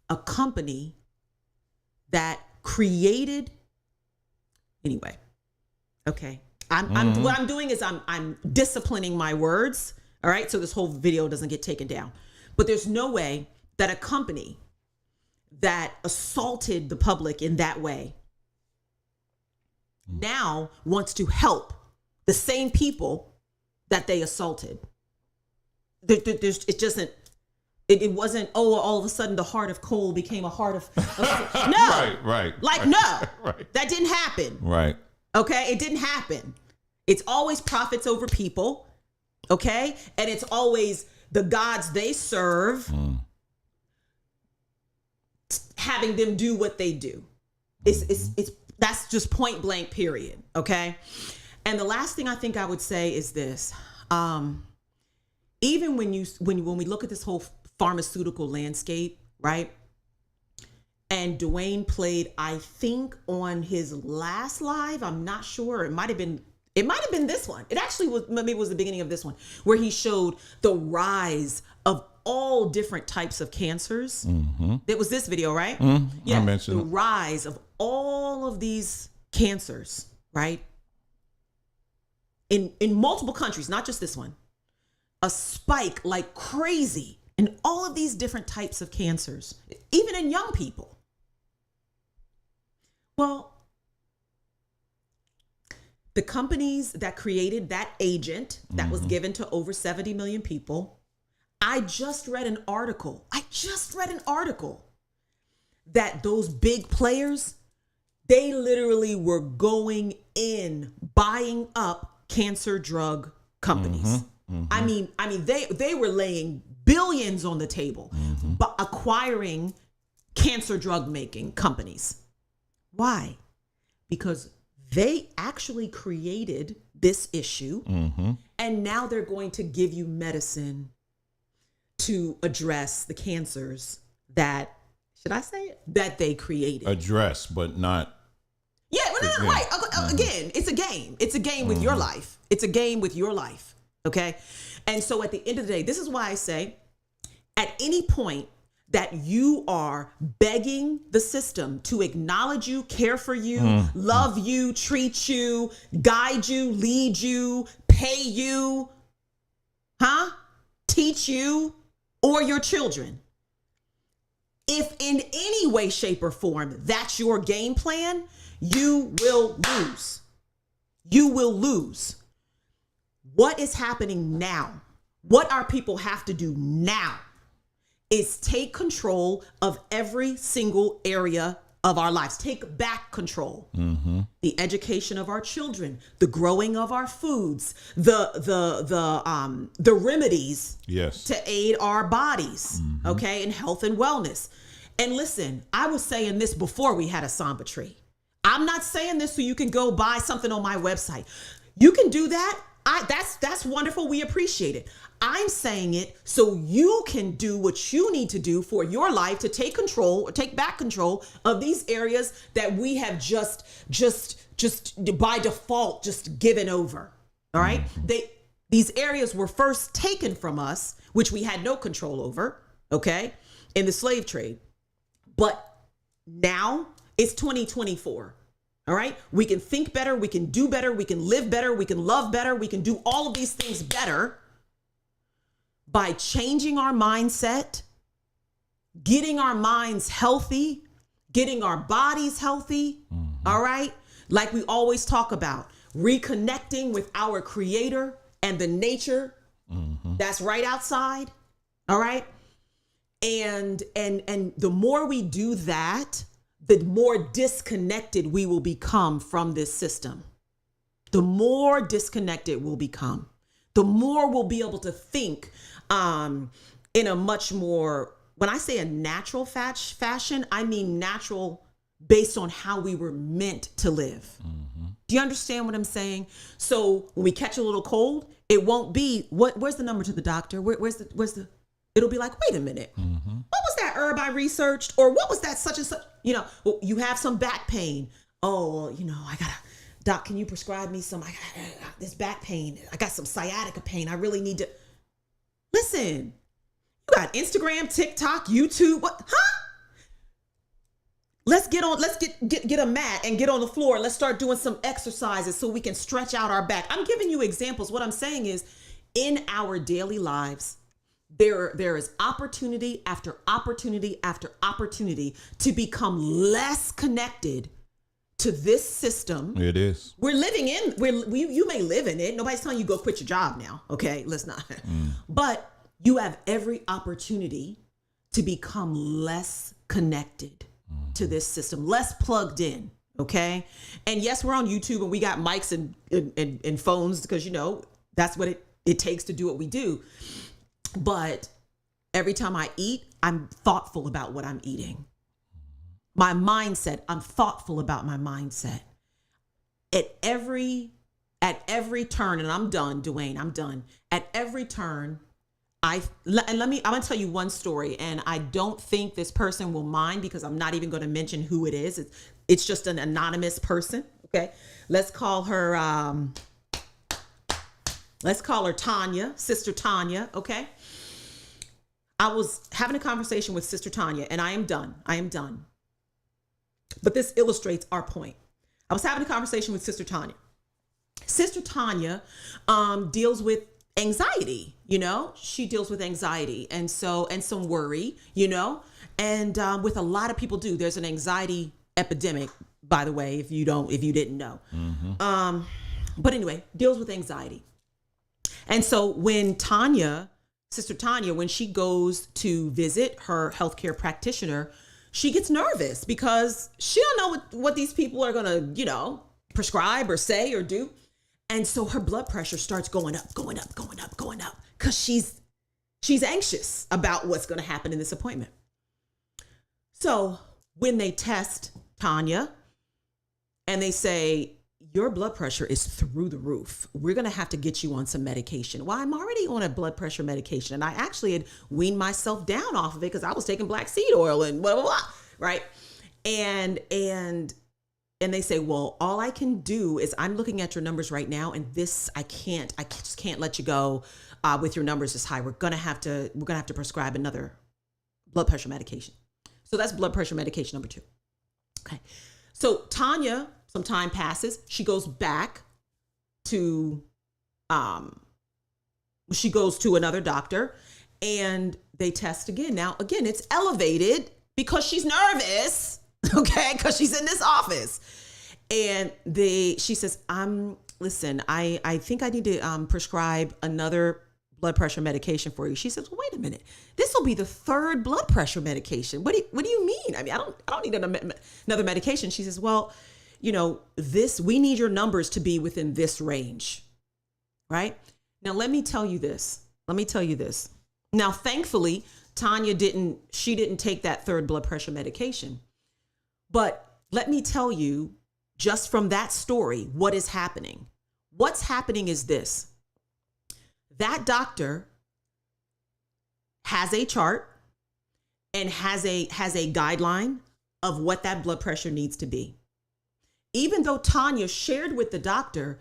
a company that created, anyway, okay. What I'm doing is I'm disciplining my words, all right? So this whole video doesn't get taken down. But there's no way that a company that assaulted the public in that way now wants to help the same people that they assaulted. It It wasn't, oh, all of a sudden the heart of coal became a heart of no. Right. Like, right, no, right. that didn't happen. Right. Okay, it didn't happen. It's always profits over people. Okay, and it's always the gods they serve having them do what they do. It's that's just point blank, period. Okay, and the last thing I think I would say is this: even when we look at this whole pharmaceutical landscape, right? And Dwayne played, I think, on his last live. I'm not sure. It might have been this one. It actually was, maybe it was the beginning of this one, where he showed the rise of all different types of cancers. It was this video, right? Yeah, I mentioned the rise of all of these cancers, right? In multiple countries, not just this one. A spike like crazy in all of these different types of cancers, even in young people. Well, the companies that created that agent that was given to over 70 million people, I just read an article that those big players, they literally were going in, buying up cancer drug companies. I mean, they were laying billions on the table, but acquiring cancer drug making companies. Why? Because they actually created this issue, and now they're going to give you medicine to address the cancers that, should I say it? That they created. Address, but not. Yeah, well, no, right. Again, it's a game. It's a game with your life. It's a game with your life. Okay. And so at the end of the day, this is why I say at any point that you are begging the system to acknowledge you, care for you, love you, treat you, guide you, lead you, pay you, teach you, or your children. If in any way, shape, or form that's your game plan, you will lose. You will lose. What is happening now? What our people have to do now is take control of every single area of our lives. Take back control. The education of our children, the growing of our foods, the remedies to aid our bodies, okay, in health and wellness. And listen, I was saying this before we had a Samba tree. I'm not saying this so you can go buy something on my website. You can do that. That's wonderful. We appreciate it. I'm saying it so you can do what you need to do for your life to take control or take back control of these areas that we have just by default just given over. All right. These areas were first taken from us, which we had no control over. Okay. In the slave trade. But now it's 2024. All right. We can think better. We can do better. We can live better. We can love better. We can do all of these things better by changing our mindset, getting our minds healthy, getting our bodies healthy. All right. Like we always talk about, reconnecting with our creator and the nature that's right outside. All right. And the more we do that, the more disconnected we will become from this system. The more disconnected we'll become, the more we'll be able to think in a much more, when I say a natural fashion, I mean natural based on how we were meant to live. Do you understand what I'm saying? So when we catch a little cold, it won't be, where's the number to the doctor? Where's the, it'll be like, wait a minute. What was that herb I researched? Or what was that such and such? You know, you have some back pain. Oh, well, you know, doc, can you prescribe me some, I got this back pain. I got some sciatica pain. I really need to. Listen, you got Instagram, TikTok, YouTube. What? Let's get a mat and get on the floor. Let's start doing some exercises so we can stretch out our back. I'm giving you examples. What I'm saying is, in our daily lives, there is opportunity after opportunity after opportunity to become less connected to this system. It is. We're living in, you may live in it. Nobody's telling you go quit your job now. Okay, let's not. But you have every opportunity to become less connected to this system, less plugged in. Okay. And yes, we're on YouTube and we got mics and phones because, you know, that's what it takes to do what we do. But every time I eat, I'm thoughtful about what I'm eating. My mindset, I'm thoughtful about my mindset. At every turn, and I'm done, Dwayne, I'm done. At every turn, I'm gonna tell you one story, and I don't think this person will mind because I'm not even gonna mention who it is. It's just an anonymous person, okay? Let's call her Tanya, Sister Tanya, okay? I was having a conversation with Sister Tanya, and I am done. But this illustrates our point. I was having a conversation with Sister Tanya. Sister Tanya deals with anxiety, you know, she deals with anxiety and some worry, you know, and with a lot of people do. There's an anxiety epidemic, by the way, if you didn't know. Mm-hmm. But anyway, deals with anxiety. And so when Sister Tanya, when she goes to visit her healthcare practitioner, she gets nervous because she don't know what these people are gonna, you know, prescribe or say or do. And so her blood pressure starts going up because she's anxious about what's going to happen in this appointment. So when they test Tanya and they say, your blood pressure is through the roof, we're going to have to get you on some medication. Well, I'm already on a blood pressure medication, and I actually had weaned myself down off of it because I was taking black seed oil and blah, blah, blah, right? And they say, well, all I can do is I'm looking at your numbers right now, and this I just can't let you go with your numbers this high. We're gonna have to prescribe another blood pressure medication. So that's blood pressure medication number 2. Okay. So Tanya, some time passes. She goes back to she goes to another doctor, and they test again. Now again, it's elevated because she's nervous. Okay, because she's in this office. And she says, listen, I think I need to prescribe another blood pressure medication for you. She says, well, wait a minute. This will be the 3rd blood pressure medication. What do you mean? I mean, I don't need another medication. She says, well, you know, we need your numbers to be within this range, right? Now, let me tell you this. Now, thankfully, Tanya didn't take that 3rd blood pressure medication. But let me tell you, just from that story, what is happening. What's happening is this. That doctor has a chart and has a guideline of what that blood pressure needs to be. Even though Tanya shared with the doctor,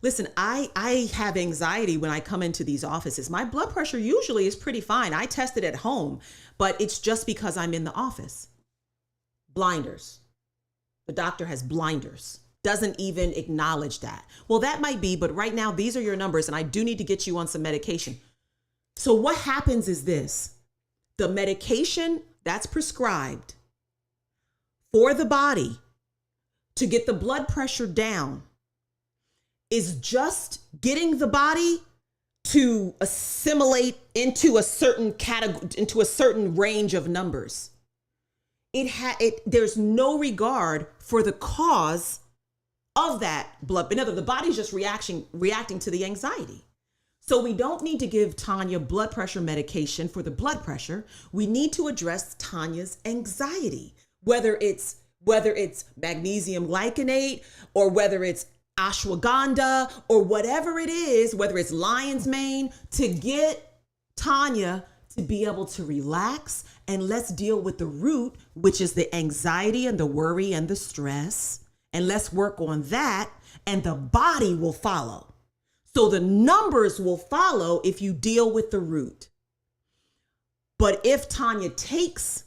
listen, I have anxiety when I come into these offices. My blood pressure usually is pretty fine. I test it at home, but it's just because I'm in the office. Blinders. The doctor has blinders, doesn't even acknowledge that. Well, that might be, but right now, these are your numbers, and I do need to get you on some medication. So what happens is this. The medication that's prescribed for the body to get the blood pressure down is just getting the body to assimilate into a certain category, into a certain range of numbers. There's no regard for the cause of that blood. In other words, the body's just reacting to the anxiety. So we don't need to give Tanya blood pressure medication for the blood pressure. We need to address Tanya's anxiety, whether it's magnesium glycinate or whether it's ashwagandha or whatever it is, whether it's lion's mane, to get Tanya to be able to relax, and let's deal with the root, which is the anxiety and the worry and the stress. And let's work on that, and the body will follow. So the numbers will follow if you deal with the root. But if Tanya keeps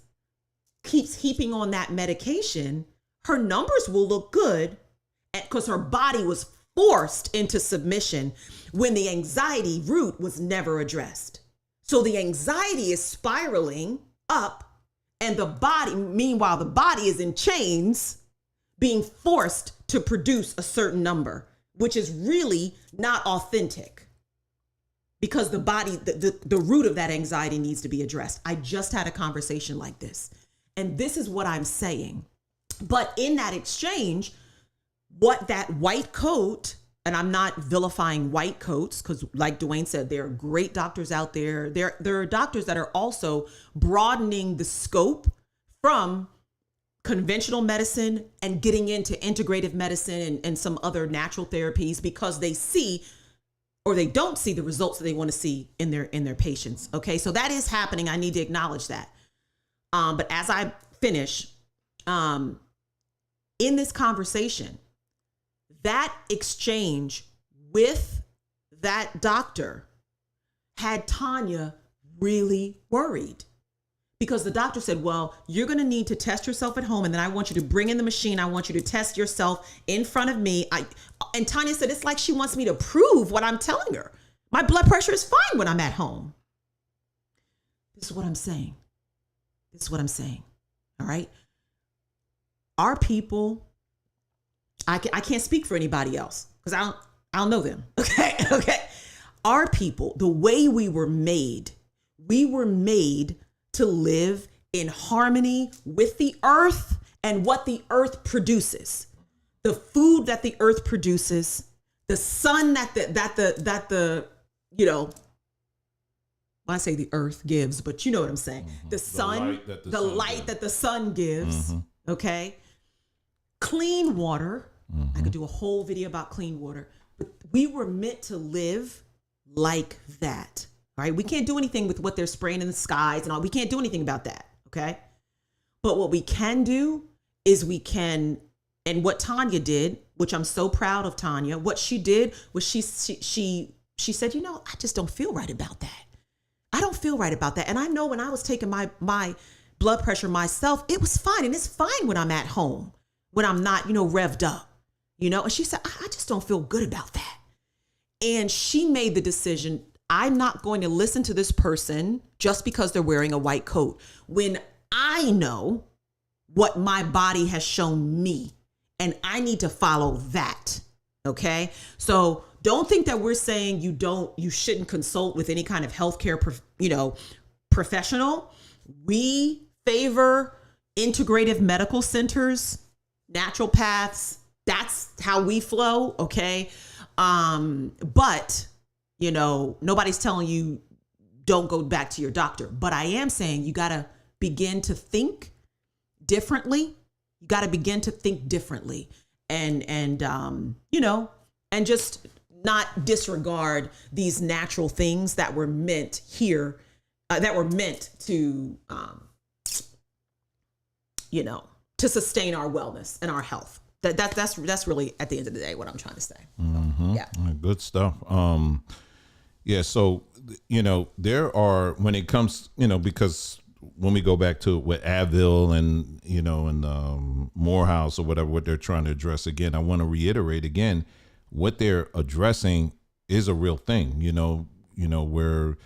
heaping on that medication, her numbers will look good because her body was forced into submission when the anxiety root was never addressed. So the anxiety is spiraling up, and meanwhile, the body is in chains, being forced to produce a certain number, which is really not authentic. because the body, the root of that anxiety needs to be addressed. I just had a conversation like this, and this is what I'm saying. But in that exchange, what that white coat, and I'm not vilifying white coats, because like Dwayne said, there are great doctors out there. There are doctors that are also broadening the scope from conventional medicine and getting into integrative medicine and some other natural therapies, because they see, or they don't see, the results that they want to see in their patients. Okay, so that is happening. I need to acknowledge that. But as I finish, in this conversation, that exchange with that doctor had Tanya really worried, because the doctor said, well, you're going to need to test yourself at home, and then I want you to bring in the machine. I want you to test yourself in front of me. And Tanya said, it's like she wants me to prove what I'm telling her. My blood pressure is fine when I'm at home. This is what I'm saying. This is what I'm saying. All right. Our people, I can't speak for anybody else because I don't know them. Okay. Our people, the way we were made to live in harmony with the earth and what the earth produces. The food that the earth produces, the sun that the when I say the earth gives, but you know what I'm saying. Mm-hmm. The sun, the light that the sun gives. Mm-hmm. Okay. Clean water. Mm-hmm. I could do a whole video about clean water, but we were meant to live like that. Right? We can't do anything with what they're spraying in the skies and all. We can't do anything about that. Okay. But what we can do is and what Tanya did, which I'm so proud of Tanya, what she did was she said, I just don't feel right about that. I don't feel right about that. And I know when I was taking my blood pressure myself, it was fine. And it's fine when I'm at home, when I'm not, revved up, and she said, I just don't feel good about that. And she made the decision, I'm not going to listen to this person just because they're wearing a white coat when I know what my body has shown me, and I need to follow that. Okay. So don't think that we're saying you shouldn't consult with any kind of healthcare, professional. We favor integrative medical centers, naturopaths. That's how we flow. Okay. But nobody's telling you don't go back to your doctor, but I am saying you got to begin to think differently. You got to begin to think differently and just not disregard these natural things that were meant here, that were meant to, to sustain our wellness and our health. That's really at the end of the day what I'm trying to say. Mm-hmm. Yeah. Good stuff. So, there are, when it comes, because when we go back to what Advil and Morehouse or whatever, what they're trying to address again, I want to reiterate again, what they're addressing is a real thing, where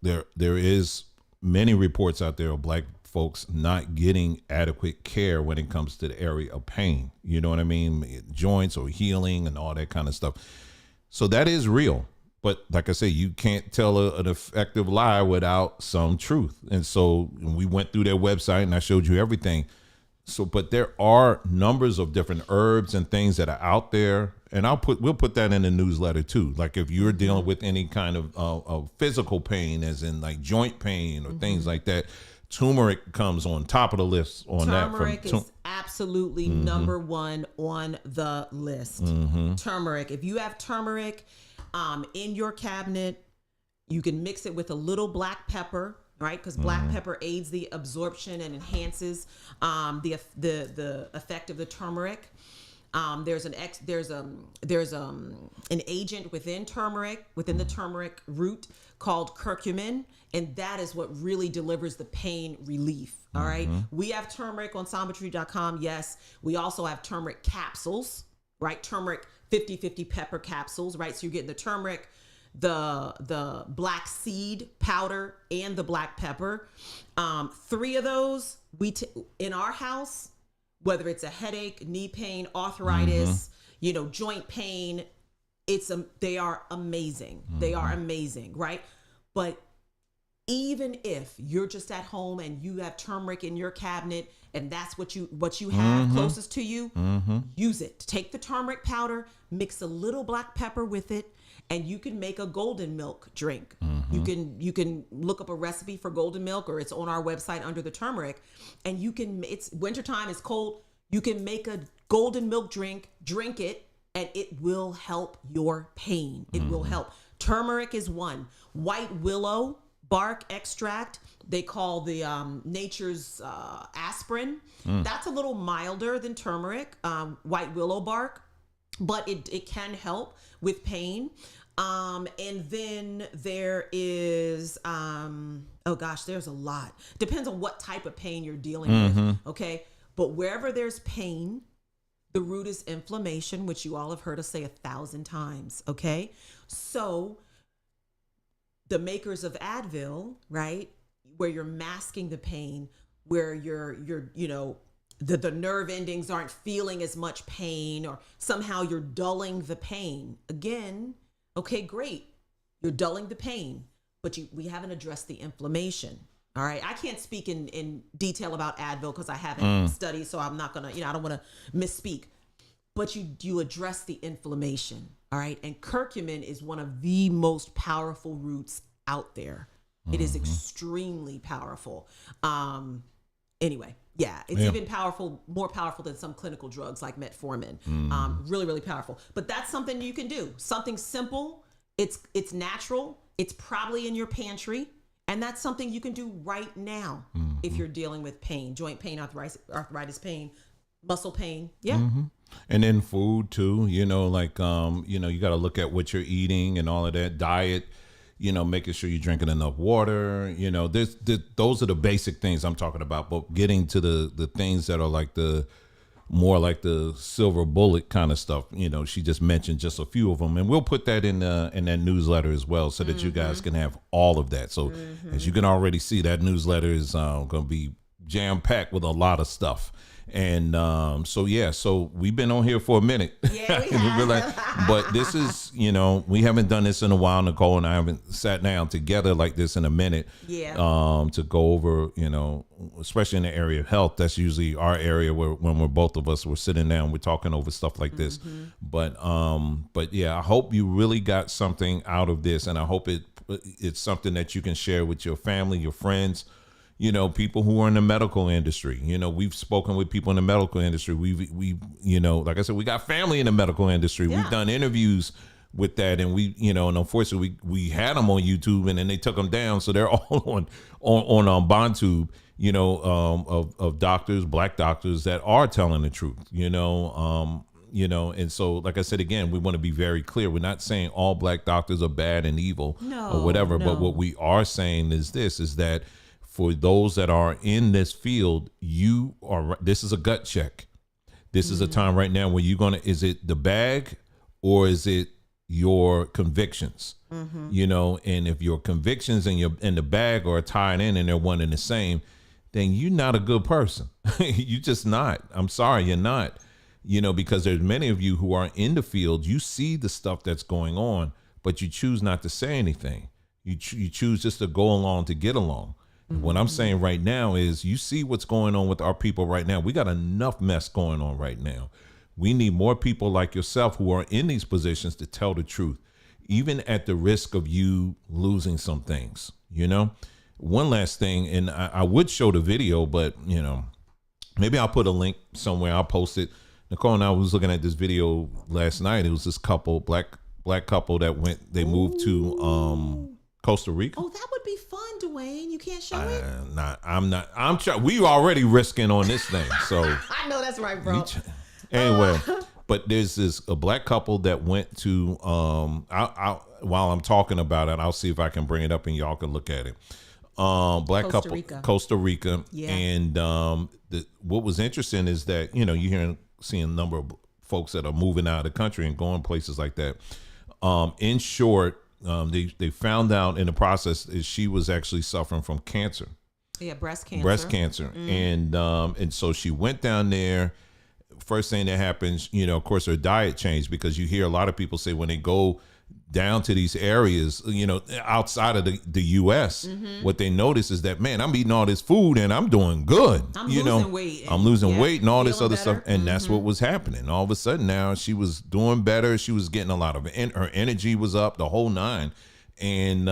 there is many reports out there of Black folks not getting adequate care when it comes to the area of pain, you know what I mean? Joints or healing and all that kind of stuff. So that is real. But like I say, you can't tell an effective lie without some truth. And so we went through their website and I showed you everything. So, but there are numbers of different herbs and things that are out there. And we'll put that in the newsletter too. Like if you're dealing with any kind of physical pain, as in like joint pain or things like that, turmeric comes on top of the list on that. Turmeric is absolutely number one on the list. Turmeric. If you have turmeric in your cabinet, you can mix it with a little black pepper, right? Because black pepper aids the absorption and enhances the effect of the turmeric. There's an agent within the turmeric root called curcumin, and that is what really delivers the pain relief. All right. We have turmeric on Symbolism.com. Yes. We also have turmeric capsules, right? Turmeric 50/50 pepper capsules, right? So you're getting the turmeric, the black seed powder, and the black pepper. 3 of those in our house, whether it's a headache, knee pain, arthritis, joint pain, they are amazing. They are amazing, right? But even if you're just at home and you have turmeric in your cabinet and that's what you have closest to you, use it. Take the turmeric powder, mix a little black pepper with it, and you can make a golden milk drink. You can look up a recipe for golden milk, or it's on our website under the turmeric. And it's wintertime, it's cold. You can make a golden milk drink it, and it will help your pain. It will help. Turmeric is one. White willow bark extract, they call the nature's aspirin. That's a little milder than turmeric, white willow bark, but it can help with pain. And then there is, oh gosh, there's a lot. Depends on what type of pain you're dealing with, okay? But wherever there's pain, the root is inflammation, which you all have heard us say 1,000 times, okay? So the makers of Advil, right, where you're masking the pain, where you're the nerve endings aren't feeling as much pain, or somehow you're dulling the pain. Again, okay, great. You're dulling the pain, but we haven't addressed the inflammation. All right. I can't speak in detail about Advil because I haven't studied, so I'm not going to, I don't want to misspeak. But you address the inflammation. All right. And curcumin is one of the most powerful roots out there. It is extremely powerful. Anyway, yeah, it's even more powerful than some clinical drugs like metformin. Really, really powerful. But that's something you can do. Something simple. It's natural. It's probably in your pantry. And that's something you can do right now if you're dealing with pain, joint pain, arthritis pain, muscle pain. Yeah. And then food too, you got to look at what you're eating and all of that diet, making sure you're drinking enough water, those are the basic things I'm talking about, but getting to the things that are like more like the silver bullet kind of stuff. She just mentioned just a few of them, and we'll put that in that newsletter as well, so that you guys can have all of that. So as you can already see, that newsletter is going to be jam packed with a lot of stuff. And so we've been on here for a minute. Yeah, we have. But this is, we haven't done this in a while. Nicole and I haven't sat down together like this in a minute. Yeah. To go over, especially in the area of health. That's usually our area when we're both of us, we're sitting down, we're talking over stuff like this. But yeah, I hope you really got something out of this, and I hope it's something that you can share with your family, your friends. People who are in the medical industry. We've spoken with people in the medical industry. We like I said, we got family in the medical industry. Yeah. We've done interviews with that, and and unfortunately we had them on YouTube, and then they took them down, so they're all on BondTube. Of doctors, Black doctors that are telling the truth. And so, like I said, again, we want to be very clear. We're not saying all Black doctors are bad and evil or whatever, but what we are saying is that for those that are in this field, this is a gut check. This is a time right now where is it the bag or is it your convictions? And if your convictions and the bag are tied in and they're one and the same, then you're not a good person. You're just not. I'm sorry, you're not. Because there's many of you who are in the field, you see the stuff that's going on, but you choose not to say anything. You choose just to go along to get along. What I'm saying right now is you see what's going on with our people right now. We got enough mess going on right now. We need more people like yourself who are in these positions to tell the truth, even at the risk of you losing some things, One last thing, and I would show the video, but, maybe I'll put a link somewhere. I'll post it. Nicole and I was looking at this video last night. It was this couple, black couple that they moved to Costa Rica. Oh, that would be fun, Dwayne. You can't show it? I'm trying. We already risking on this thing. So I know that's right, bro. Anyway, but there's a Black couple that went to while I'm talking about it, I'll see if I can bring it up and y'all can look at it. Black couple, Costa Rica. Yeah. And what was interesting is that, you're seeing a number of folks that are moving out of the country and going places like that. In short, they found out in the process that she was actually suffering from cancer. Yeah, breast cancer. And so she went down there first thing that happens, you know, of course, her diet changed, because you hear a lot of people say when they go down to these areas, you know, outside of the U.S., what they notice is that, man, I'm eating all this food and I'm doing good. I'm you losing know, weight. I'm losing weight and all this feeling other stuff. better. And that's what was happening. All of a sudden now she was doing better. She was getting a lot of, her energy was up, the whole nine. And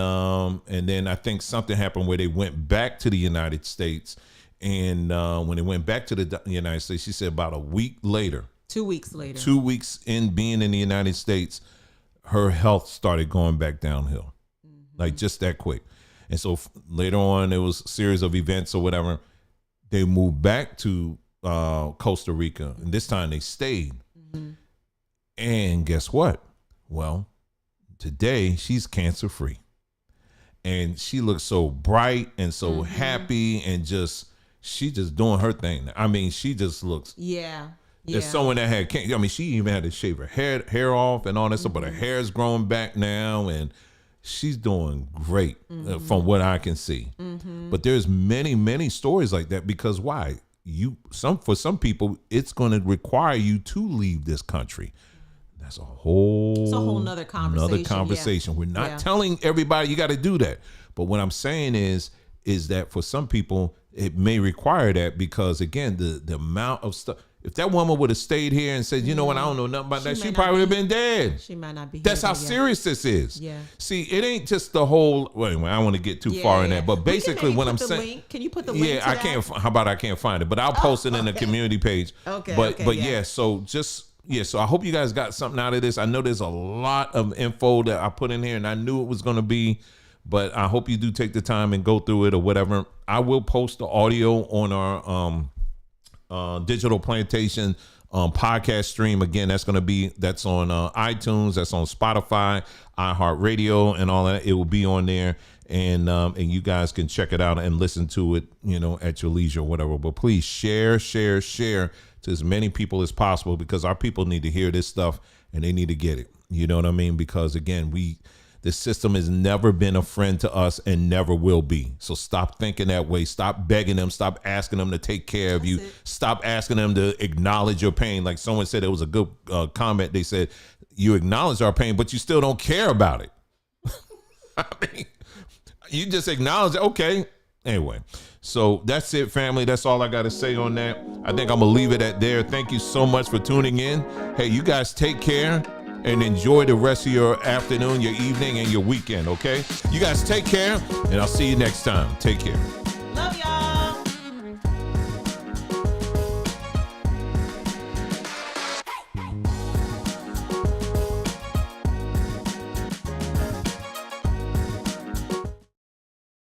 then I think something happened where they went back to the United States. And when they went back to the United States, she said about a week later, 2 weeks later, 2 weeks in being in the United States, her health started going back downhill, like just that quick. And so later on, there was a series of events or whatever. They moved back to Costa Rica, and this time they stayed. And guess what? Well, today she's cancer free, and she looks so bright and so happy, and she just doing her thing. I mean, she just looks. Yeah. There's someone that had cancer. I mean, she even had to shave her hair off and all that stuff, but her hair's growing back now, and she's doing great from what I can see. But there's many stories like that, because why? For some people, it's going to require you to leave this country. That's a whole nother conversation. We're not telling everybody you got to do that. But what I'm saying is that for some people, it may require that, because again, the amount of stuff. If that woman would have stayed here and said, you know what, I don't know nothing about that, she probably would have been dead. She might not be. That's how serious this is. Yeah. See, it ain't just the whole. Well, anyway, I don't want to get too far in that, but basically, what I'm saying. Can you put the link? Yeah, I can't. How about I can't find it? But I'll post it in the community page. Okay. But yeah. So so I hope you guys got something out of this. I know there's a lot of info that I put in here, and I knew it was going to be. But I hope you do take the time and go through it or whatever. I will post the audio on our Digital Plantation podcast stream. Again, that's on iTunes, that's on Spotify, iHeartRadio, and all that. It will be on there, and you guys can check it out and listen to it, you know, at your leisure or whatever. But please share to as many people as possible, because our people need to hear this stuff and they need to get it. You know what I mean? Because again, the system has never been a friend to us and never will be. So stop thinking that way. Stop begging them. Stop asking them to take care of you. Stop asking them to acknowledge your pain. Like someone said, it was a good comment. They said, you acknowledge our pain, but you still don't care about it. I mean, you just acknowledge it. Okay. Anyway, so that's it, family. That's all I got to say on that. I think I'm going to leave it at there. Thank you so much for tuning in. Hey, you guys take care. And enjoy the rest of your afternoon, your evening, and your weekend, okay? You guys take care, and I'll see you next time. Take care.